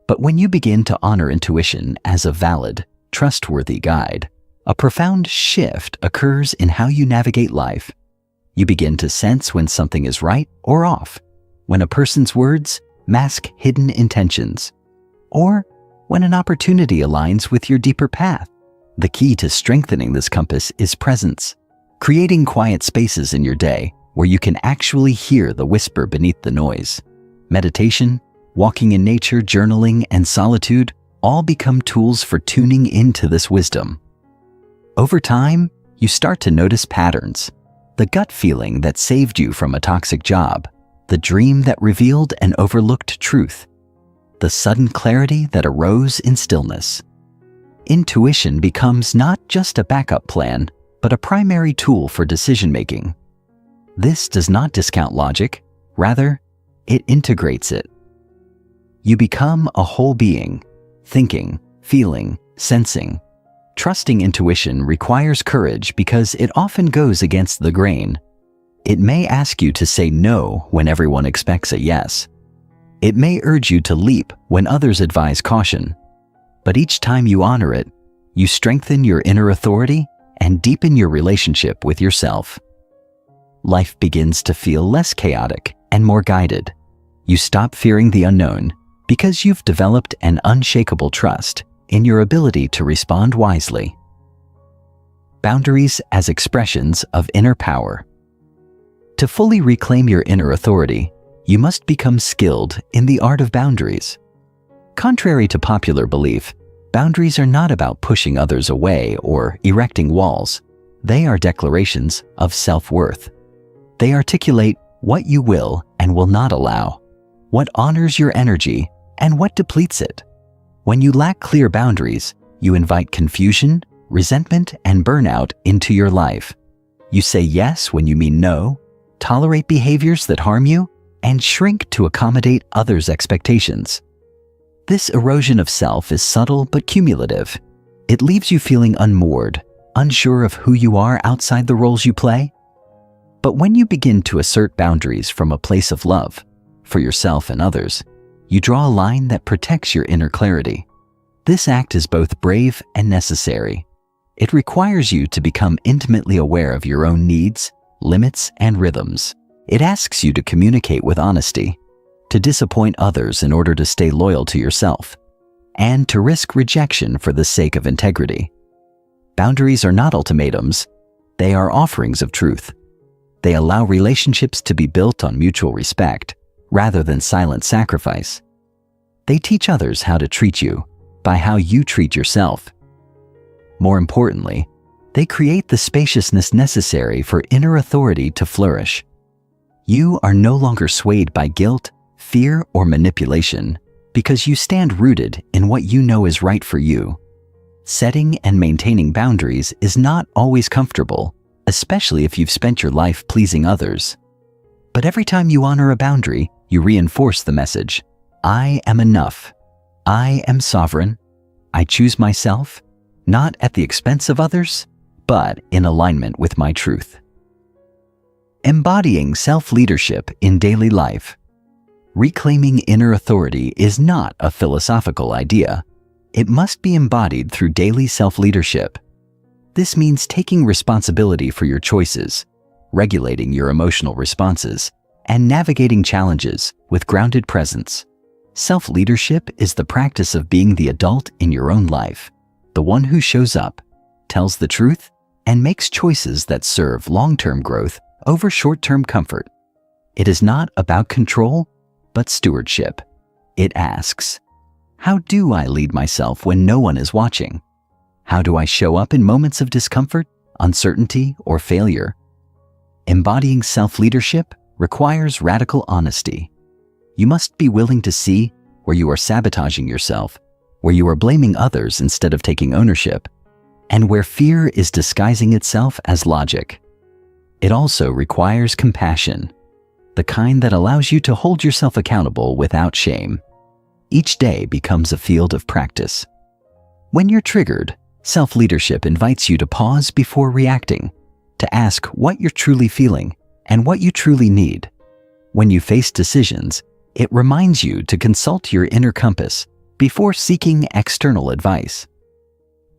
But when you begin to honor intuition as a valid, trustworthy guide, a profound shift occurs in how you navigate life. You begin to sense when something is right or off, when a person's words mask hidden intentions, or when an opportunity aligns with your deeper path. The key to strengthening this compass is presence, creating quiet spaces in your day where you can actually hear the whisper beneath the noise. Meditation, walking in nature, journaling, and solitude all become tools for tuning into this wisdom. Over time, you start to notice patterns. The gut feeling that saved you from a toxic job, the dream that revealed an overlooked truth, the sudden clarity that arose in stillness. Intuition becomes not just a backup plan, but a primary tool for decision-making. This does not discount logic, rather, it integrates it. You become a whole being, thinking, feeling, sensing. Trusting intuition requires courage because it often goes against the grain. It may ask you to say no when everyone expects a yes. It may urge you to leap when others advise caution. But each time you honor it, you strengthen your inner authority and deepen your relationship with yourself. Life begins to feel less chaotic and more guided. You stop fearing the unknown because you've developed an unshakable trust in your ability to respond wisely. Boundaries as expressions of inner power. To fully reclaim your inner authority, you must become skilled in the art of boundaries. Contrary to popular belief, boundaries are not about pushing others away or erecting walls. They are declarations of self-worth. They articulate what you will and will not allow, what honors your energy and what depletes it. When you lack clear boundaries, you invite confusion, resentment, and burnout into your life. You say yes when you mean no, tolerate behaviors that harm you, and shrink to accommodate others' expectations. This erosion of self is subtle but cumulative. It leaves you feeling unmoored, unsure of who you are outside the roles you play. But when you begin to assert boundaries from a place of love, for yourself and others, you draw a line that protects your inner clarity. This act is both brave and necessary. It requires you to become intimately aware of your own needs, limits, and rhythms. It asks you to communicate with honesty, to disappoint others in order to stay loyal to yourself, and to risk rejection for the sake of integrity. Boundaries are not ultimatums. They are offerings of truth. They allow relationships to be built on mutual respect, rather than silent sacrifice. They teach others how to treat you, by how you treat yourself. More importantly, they create the spaciousness necessary for inner authority to flourish. You are no longer swayed by guilt, fear, or manipulation because you stand rooted in what you know is right for you. Setting and maintaining boundaries is not always comfortable, especially if you've spent your life pleasing others. But every time you honor a boundary, you reinforce the message, I am enough. I am sovereign. I choose myself, not at the expense of others, but in alignment with my truth. Embodying self-leadership in daily life. Reclaiming inner authority is not a philosophical idea. It must be embodied through daily self-leadership. This means taking responsibility for your choices, regulating your emotional responses, and navigating challenges with grounded presence. Self-leadership is the practice of being the adult in your own life, the one who shows up, tells the truth, and makes choices that serve long-term growth over short-term comfort. It is not about control, but stewardship. It asks, how do I lead myself when no one is watching? How do I show up in moments of discomfort, uncertainty, or failure? Embodying self-leadership requires radical honesty. You must be willing to see where you are sabotaging yourself, where you are blaming others instead of taking ownership, and where fear is disguising itself as logic. It also requires compassion, the kind that allows you to hold yourself accountable without shame. Each day becomes a field of practice. When you're triggered, self-leadership invites you to pause before reacting, to ask what you're truly feeling and what you truly need. When you face decisions, it reminds you to consult your inner compass before seeking external advice.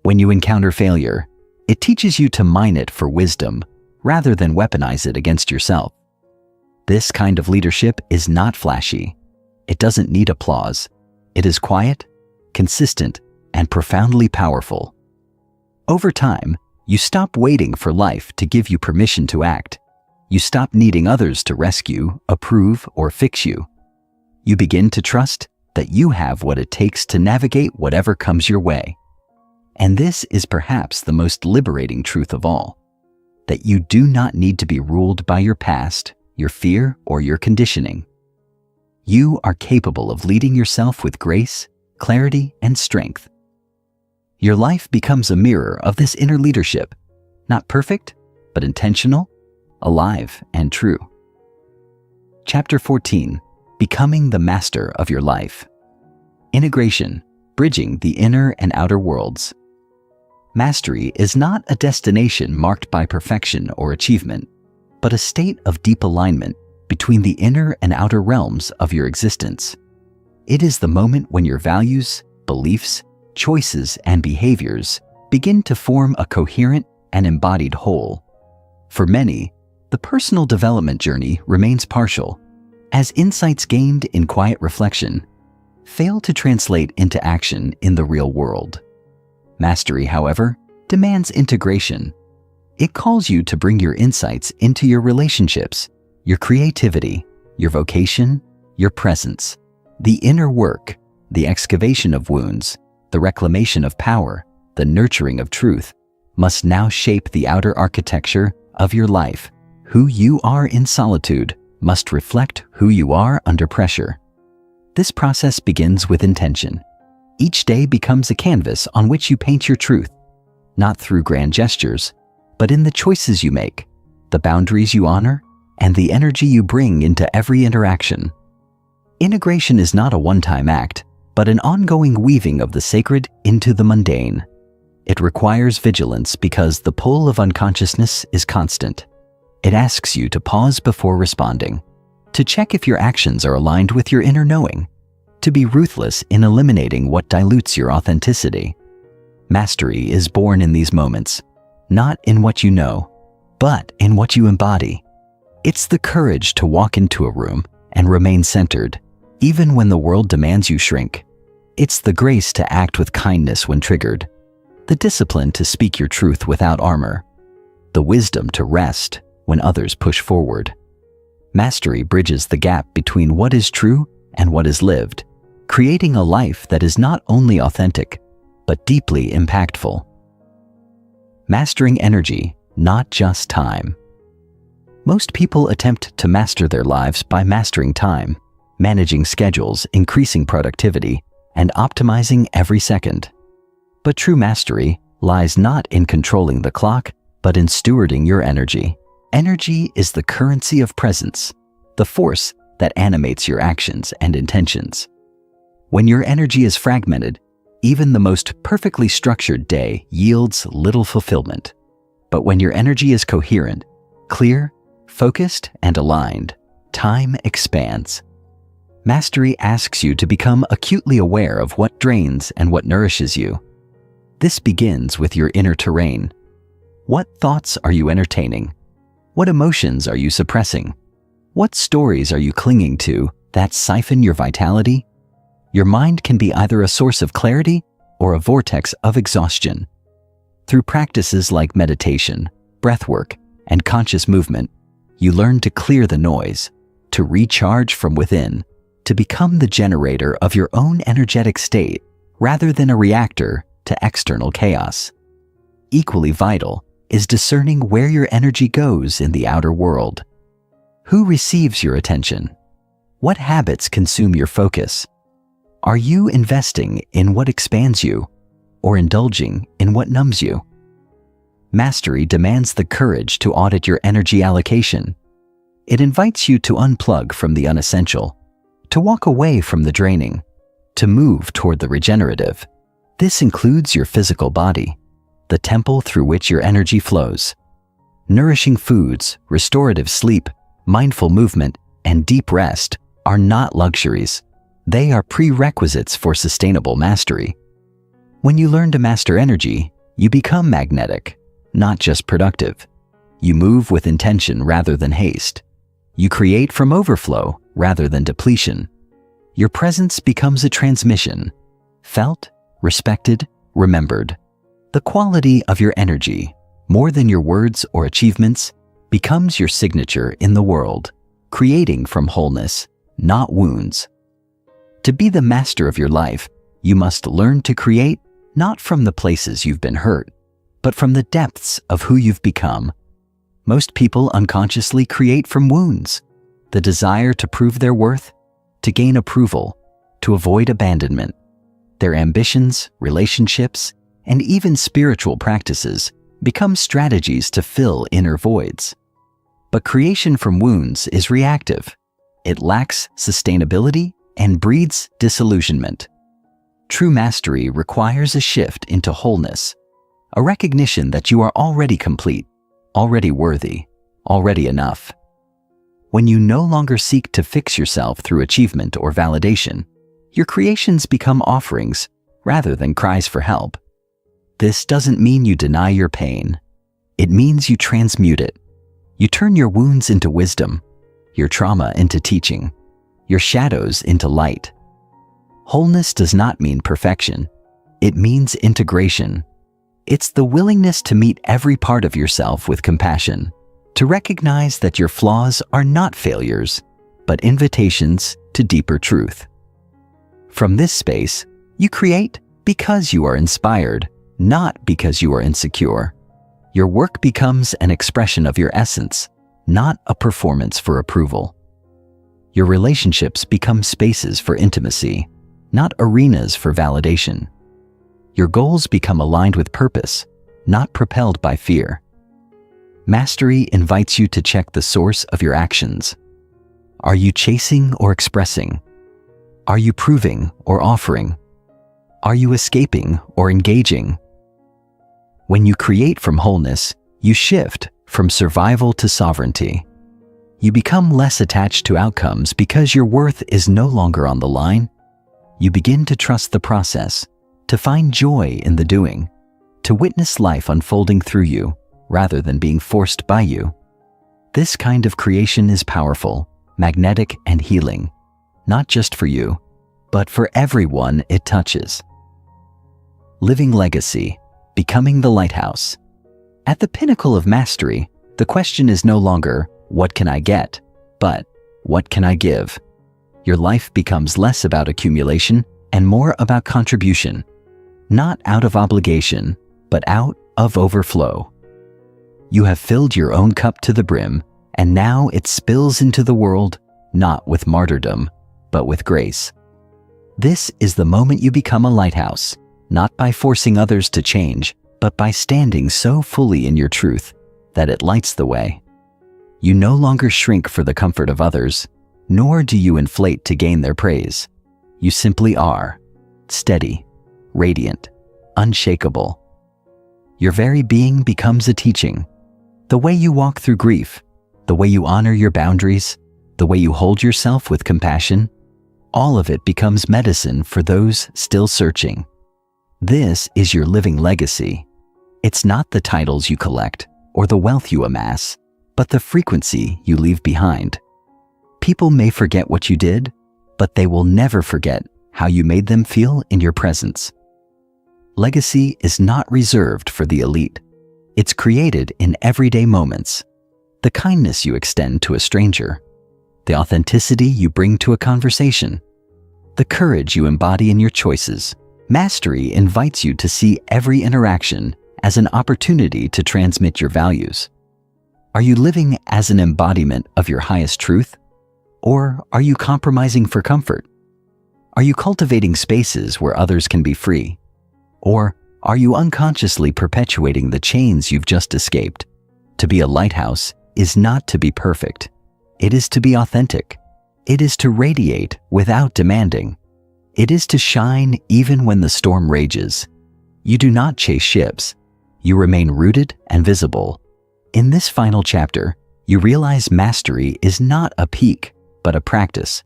When you encounter failure, it teaches you to mine it for wisdom rather than weaponize it against yourself. This kind of leadership is not flashy. It doesn't need applause. It is quiet, consistent, and profoundly powerful. Over time, you stop waiting for life to give you permission to act. You stop needing others to rescue, approve, or fix you. You begin to trust that you have what it takes to navigate whatever comes your way. And this is perhaps the most liberating truth of all, that you do not need to be ruled by your past, your fear, or your conditioning. You are capable of leading yourself with grace, clarity, and strength. Your life becomes a mirror of this inner leadership, not perfect, but intentional, alive, and true. Chapter 14, Becoming the Master of Your Life. Integration, bridging the inner and outer worlds. Mastery is not a destination marked by perfection or achievement, but a state of deep alignment between the inner and outer realms of your existence. It is the moment when your values, beliefs, choices, and behaviors begin to form a coherent and embodied whole. For many, the personal development journey remains partial, as insights gained in quiet reflection fail to translate into action in the real world. Mastery, however, demands integration. It calls you to bring your insights into your relationships, your creativity, your vocation, your presence, the inner work, the excavation of wounds, the reclamation of power, the nurturing of truth, must now shape the outer architecture of your life. Who you are in solitude must reflect who you are under pressure. This process begins with intention. Each day becomes a canvas on which you paint your truth, not through grand gestures, but in the choices you make, the boundaries you honor, and the energy you bring into every interaction. Integration is not a one-time act, but an ongoing weaving of the sacred into the mundane. It requires vigilance because the pull of unconsciousness is constant. It asks you to pause before responding, to check if your actions are aligned with your inner knowing, to be ruthless in eliminating what dilutes your authenticity. Mastery is born in these moments, not in what you know, but in what you embody. It's the courage to walk into a room and remain centered, even when the world demands you shrink. It's the grace to act with kindness when triggered, the discipline to speak your truth without armor, the wisdom to rest when others push forward. Mastery bridges the gap between what is true and what is lived, creating a life that is not only authentic, but deeply impactful. Mastering energy, not just time. Most people attempt to master their lives by mastering time, managing schedules, increasing productivity, and optimizing every second. But true mastery lies not in controlling the clock, but in stewarding your energy. Energy is the currency of presence, the force that animates your actions and intentions. When your energy is fragmented, even the most perfectly structured day yields little fulfillment. But when your energy is coherent, clear, focused, and aligned, time expands. Mastery asks you to become acutely aware of what drains and what nourishes you. This begins with your inner terrain. What thoughts are you entertaining? What emotions are you suppressing? What stories are you clinging to that siphon your vitality? Your mind can be either a source of clarity or a vortex of exhaustion. Through practices like meditation, breathwork, and conscious movement, you learn to clear the noise, to recharge from within, to become the generator of your own energetic state rather than a reactor to external chaos. Equally vital is discerning where your energy goes in the outer world. Who receives your attention? What habits consume your focus? Are you investing in what expands you or indulging in what numbs you? Mastery demands the courage to audit your energy allocation. It invites you to unplug from the unessential, to walk away from the draining, to move toward the regenerative. This includes your physical body, the temple through which your energy flows. Nourishing foods, restorative sleep, mindful movement, and deep rest are not luxuries. They are prerequisites for sustainable mastery. When you learn to master energy, you become magnetic, not just productive. You move with intention rather than haste. You create from overflow rather than depletion. Your presence becomes a transmission, felt, respected, remembered. The quality of your energy, more than your words or achievements, becomes your signature in the world, creating from wholeness, not wounds. To be the master of your life, you must learn to create not from the places you've been hurt, but from the depths of who you've become. Most people unconsciously create from wounds, the desire to prove their worth, to gain approval, to avoid abandonment. Their ambitions, relationships, and even spiritual practices become strategies to fill inner voids. But creation from wounds is reactive. It lacks sustainability and breeds disillusionment. True mastery requires a shift into wholeness, a recognition that you are already complete, already worthy, already enough. When you no longer seek to fix yourself through achievement or validation, your creations become offerings rather than cries for help. This doesn't mean you deny your pain. It means you transmute it. You turn your wounds into wisdom, your trauma into teaching, your shadows into light. Wholeness does not mean perfection. It means integration. It's the willingness to meet every part of yourself with compassion, to recognize that your flaws are not failures, but invitations to deeper truth. From this space, you create because you are inspired, not because you are insecure. Your work becomes an expression of your essence, not a performance for approval. Your relationships become spaces for intimacy, not arenas for validation. Your goals become aligned with purpose, not propelled by fear. Mastery invites you to check the source of your actions. Are you chasing or expressing? Are you proving or offering? Are you escaping or engaging? When you create from wholeness, you shift from survival to sovereignty. You become less attached to outcomes because your worth is no longer on the line. You begin to trust the process, to find joy in the doing, to witness life unfolding through you rather than being forced by you. This kind of creation is powerful, magnetic, and healing, not just for you, but for everyone it touches. Living legacy, becoming the lighthouse. At the pinnacle of mastery, the question is no longer, what can I get, but what can I give? Your life becomes less about accumulation and more about contribution, not out of obligation, but out of overflow. You have filled your own cup to the brim, and now it spills into the world, not with martyrdom, but with grace. This is the moment you become a lighthouse, not by forcing others to change, but by standing so fully in your truth that it lights the way. You no longer shrink for the comfort of others, nor do you inflate to gain their praise. You simply are, steady, radiant, unshakable. Your very being becomes a teaching. The way you walk through grief, the way you honor your boundaries, the way you hold yourself with compassion, all of it becomes medicine for those still searching. This is your living legacy. It's not the titles you collect or the wealth you amass, but the frequency you leave behind. People may forget what you did, but they will never forget how you made them feel in your presence. Legacy is not reserved for the elite. It's created in everyday moments. The kindness you extend to a stranger, the authenticity you bring to a conversation, the courage you embody in your choices. Mastery invites you to see every interaction as an opportunity to transmit your values. Are you living as an embodiment of your highest truth? Or are you compromising for comfort? Are you cultivating spaces where others can be free? Or are you unconsciously perpetuating the chains you've just escaped? To be a lighthouse is not to be perfect. It is to be authentic. It is to radiate without demanding. It is to shine even when the storm rages. You do not chase ships. You remain rooted and visible. In this final chapter, you realize mastery is not a peak, but a practice,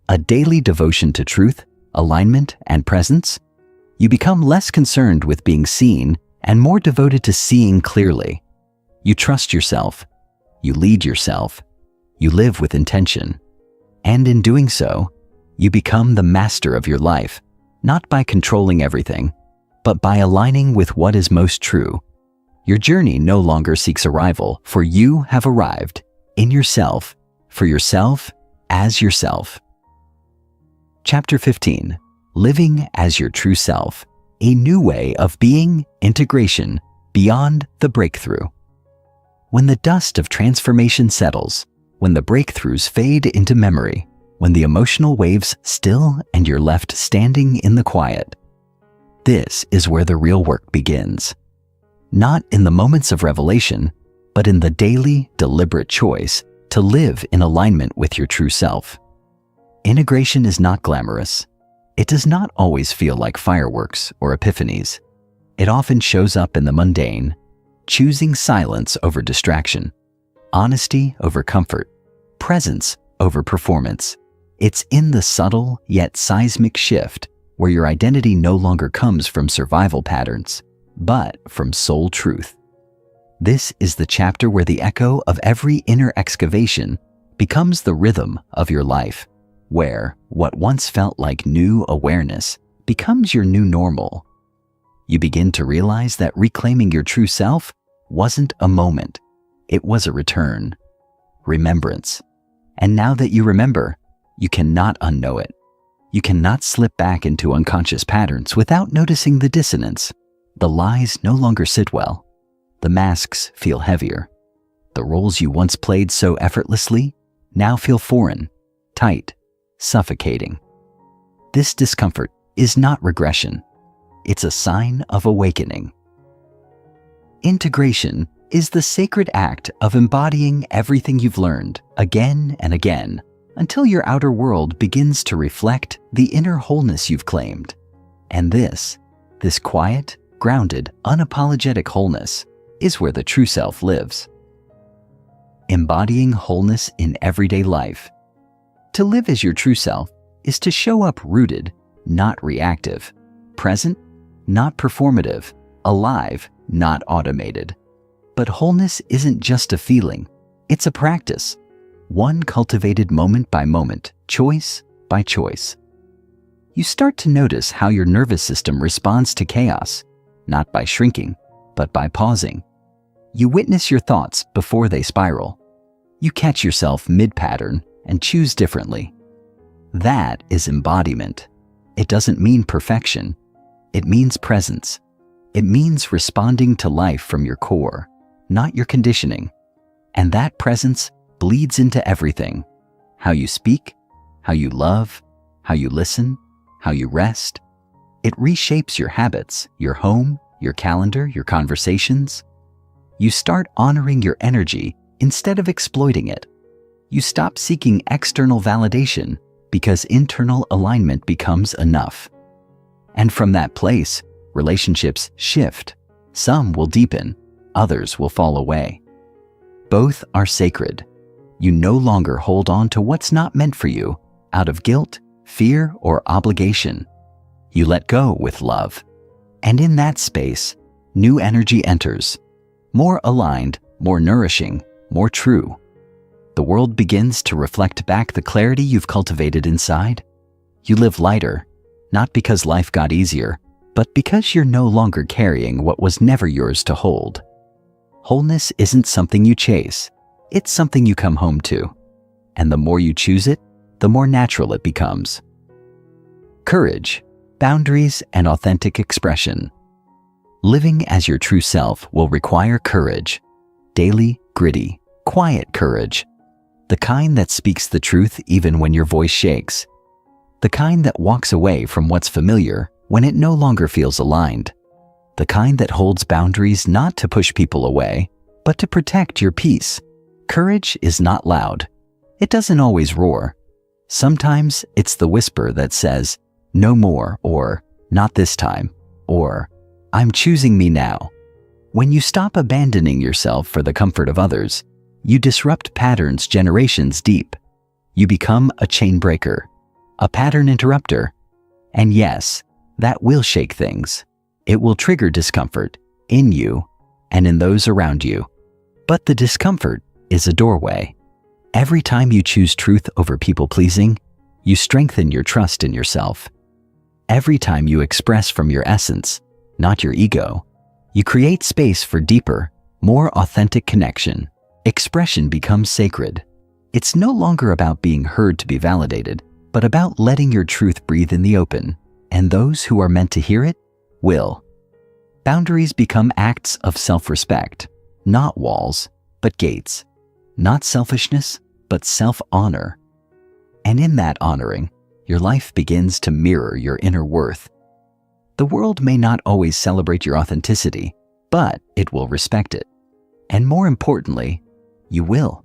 a daily devotion to truth, alignment, and presence. You become less concerned with being seen and more devoted to seeing clearly. You trust yourself. You lead yourself. You live with intention. And in doing so, you become the master of your life, not by controlling everything, but by aligning with what is most true. Your journey no longer seeks arrival, for you have arrived in yourself, for yourself, as yourself. Chapter 15. Living as your true self. A new way of being, integration, beyond the breakthrough. When the dust of transformation settles, when the breakthroughs fade into memory, when the emotional waves still and you're left standing in the quiet, this is where the real work begins. Not in the moments of revelation, but in the daily, deliberate choice to live in alignment with your true self. Integration is not glamorous. It does not always feel like fireworks or epiphanies. It often shows up in the mundane, choosing silence over distraction, honesty over comfort, presence over performance. It's in the subtle yet seismic shift where your identity no longer comes from survival patterns, but from soul truth. This is the chapter where the echo of every inner excavation becomes the rhythm of your life, where what once felt like new awareness becomes your new normal. You begin to realize that reclaiming your true self wasn't a moment. It was a return, remembrance. And now that you remember, you cannot unknow it. You cannot slip back into unconscious patterns without noticing the dissonance. The lies no longer sit well. The masks feel heavier. The roles you once played so effortlessly now feel foreign, tight, suffocating. This discomfort is not regression. It's a sign of awakening. Integration is the sacred act of embodying everything you've learned again and again until your outer world begins to reflect the inner wholeness you've claimed. And this quiet, grounded, unapologetic wholeness is where the true self lives. Embodying wholeness in everyday life. To live as your true self is to show up rooted, not reactive, present, not performative, alive, not automated. But wholeness isn't just a feeling, it's a practice, one cultivated moment by moment, choice by choice. You start to notice how your nervous system responds to chaos, not by shrinking, but by pausing. You witness your thoughts before they spiral. You catch yourself mid-pattern and choose differently. That is embodiment. It doesn't mean perfection. It means presence. It means responding to life from your core, not your conditioning. And that presence bleeds into everything. How you speak, how you love, how you listen, how you rest. It reshapes your habits, your home, your calendar, your conversations. You start honoring your energy instead of exploiting it. You stop seeking external validation because internal alignment becomes enough. And from that place, relationships shift. Some will deepen, others will fall away. Both are sacred. You no longer hold on to what's not meant for you out of guilt, fear, or obligation. You let go with love. And in that space, new energy enters. More aligned, more nourishing, more true. The world begins to reflect back the clarity you've cultivated inside. You live lighter, not because life got easier, but because you're no longer carrying what was never yours to hold. Wholeness isn't something you chase, it's something you come home to. And the more you choose it, the more natural it becomes. Courage, boundaries, and authentic expression. Living as your true self will require courage. Daily, gritty, quiet courage. The kind that speaks the truth even when your voice shakes. The kind that walks away from what's familiar when it no longer feels aligned. The kind that holds boundaries not to push people away, but to protect your peace. Courage is not loud. It doesn't always roar. Sometimes it's the whisper that says, "No more," or "Not this time," or "I'm choosing me now." When you stop abandoning yourself for the comfort of others, you disrupt patterns generations deep. You become a chain breaker, a pattern interrupter. And yes, that will shake things. It will trigger discomfort in you and in those around you. But the discomfort is a doorway. Every time you choose truth over people-pleasing, you strengthen your trust in yourself. Every time you express from your essence, not your ego, you create space for deeper, more authentic connection. Expression becomes sacred. It's no longer about being heard to be validated, but about letting your truth breathe in the open, and those who are meant to hear it will. Boundaries become acts of self-respect, not walls, but gates. Not selfishness, but self-honor. And in that honoring, your life begins to mirror your inner worth. The world may not always celebrate your authenticity, but it will respect it. And more importantly, you will.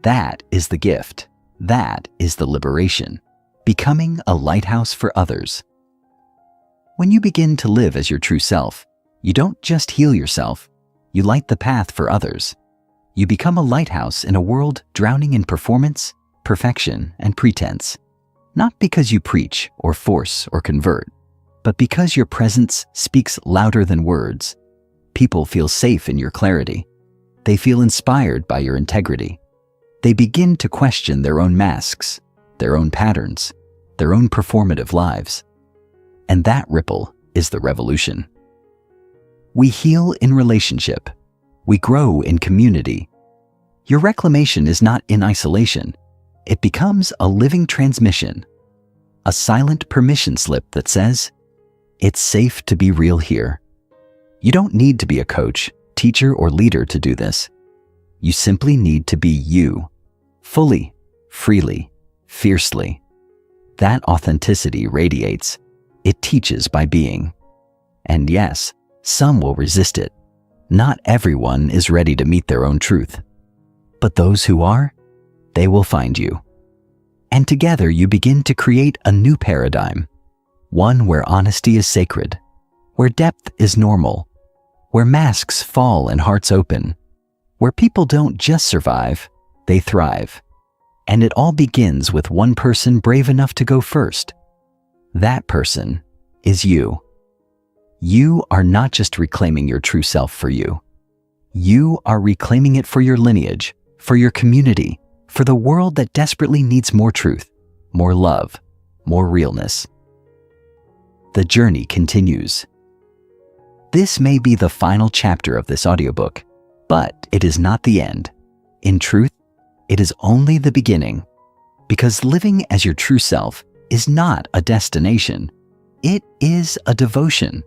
That is the gift. That is the liberation. Becoming a lighthouse for others. When you begin to live as your true self, you don't just heal yourself, you light the path for others. You become a lighthouse in a world drowning in performance, perfection, and pretense. Not because you preach or force or convert, but because your presence speaks louder than words. People feel safe in your clarity. They feel inspired by your integrity. They begin to question their own masks, their own patterns, their own performative lives. And that ripple is the revolution. We heal in relationship. We grow in community. Your reclamation is not in isolation. It becomes a living transmission, a silent permission slip that says, "It's safe to be real here." You don't need to be a coach, teacher, or leader to do this. You simply need to be you, fully, freely, fiercely. That authenticity radiates. It teaches by being. And yes, some will resist it. Not everyone is ready to meet their own truth. But those who are, they will find you. And together you begin to create a new paradigm. One where honesty is sacred, where depth is normal, where masks fall and hearts open, where people don't just survive, they thrive. And it all begins with one person brave enough to go first. That person is you. You are not just reclaiming your true self for you. You are reclaiming it for your lineage, for your community, for the world that desperately needs more truth, more love, more realness. The journey continues. This may be the final chapter of this audiobook, but it is not the end. In truth, it is only the beginning. Because living as your true self is not a destination. It is a devotion.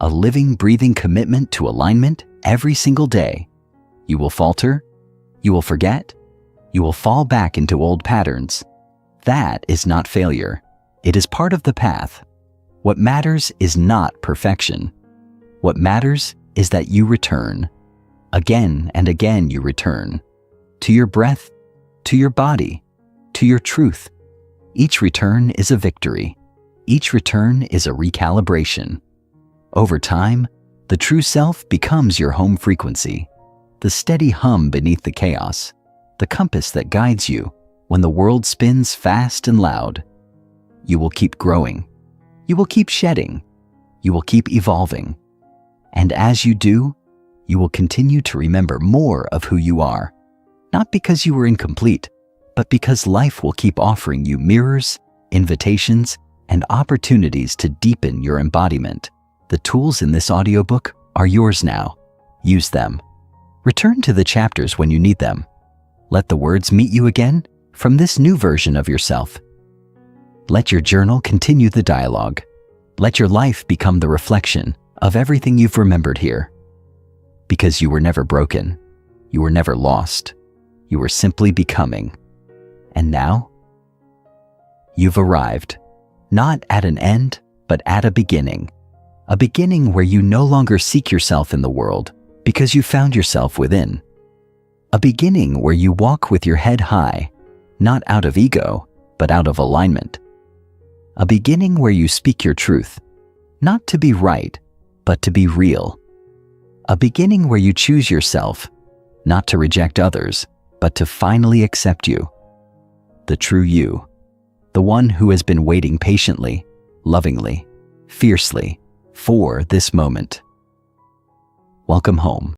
A living, breathing commitment to alignment every single day. You will falter. You will forget. You will fall back into old patterns. That is not failure. It is part of the path. What matters is not perfection. What matters is that you return. Again and again you return. To your breath, to your body, to your truth. Each return is a victory. Each return is a recalibration. Over time, the true self becomes your home frequency, the steady hum beneath the chaos, the compass that guides you when the world spins fast and loud. You will keep growing. You will keep shedding. You will keep evolving. And as you do, you will continue to remember more of who you are, not because you were incomplete, but because life will keep offering you mirrors, invitations, and opportunities to deepen your embodiment. The tools in this audiobook are yours now. Use them. Return to the chapters when you need them. Let the words meet you again from this new version of yourself. Let your journal continue the dialogue. Let your life become the reflection of everything you've remembered here. Because you were never broken. You were never lost. You were simply becoming. And now, you've arrived, not at an end, but at a beginning. A beginning where you no longer seek yourself in the world because you found yourself within. A beginning where you walk with your head high, not out of ego, but out of alignment. A beginning where you speak your truth, not to be right, but to be real. A beginning where you choose yourself, not to reject others, but to finally accept you. The true you, the one who has been waiting patiently, lovingly, fiercely, for this moment. Welcome home.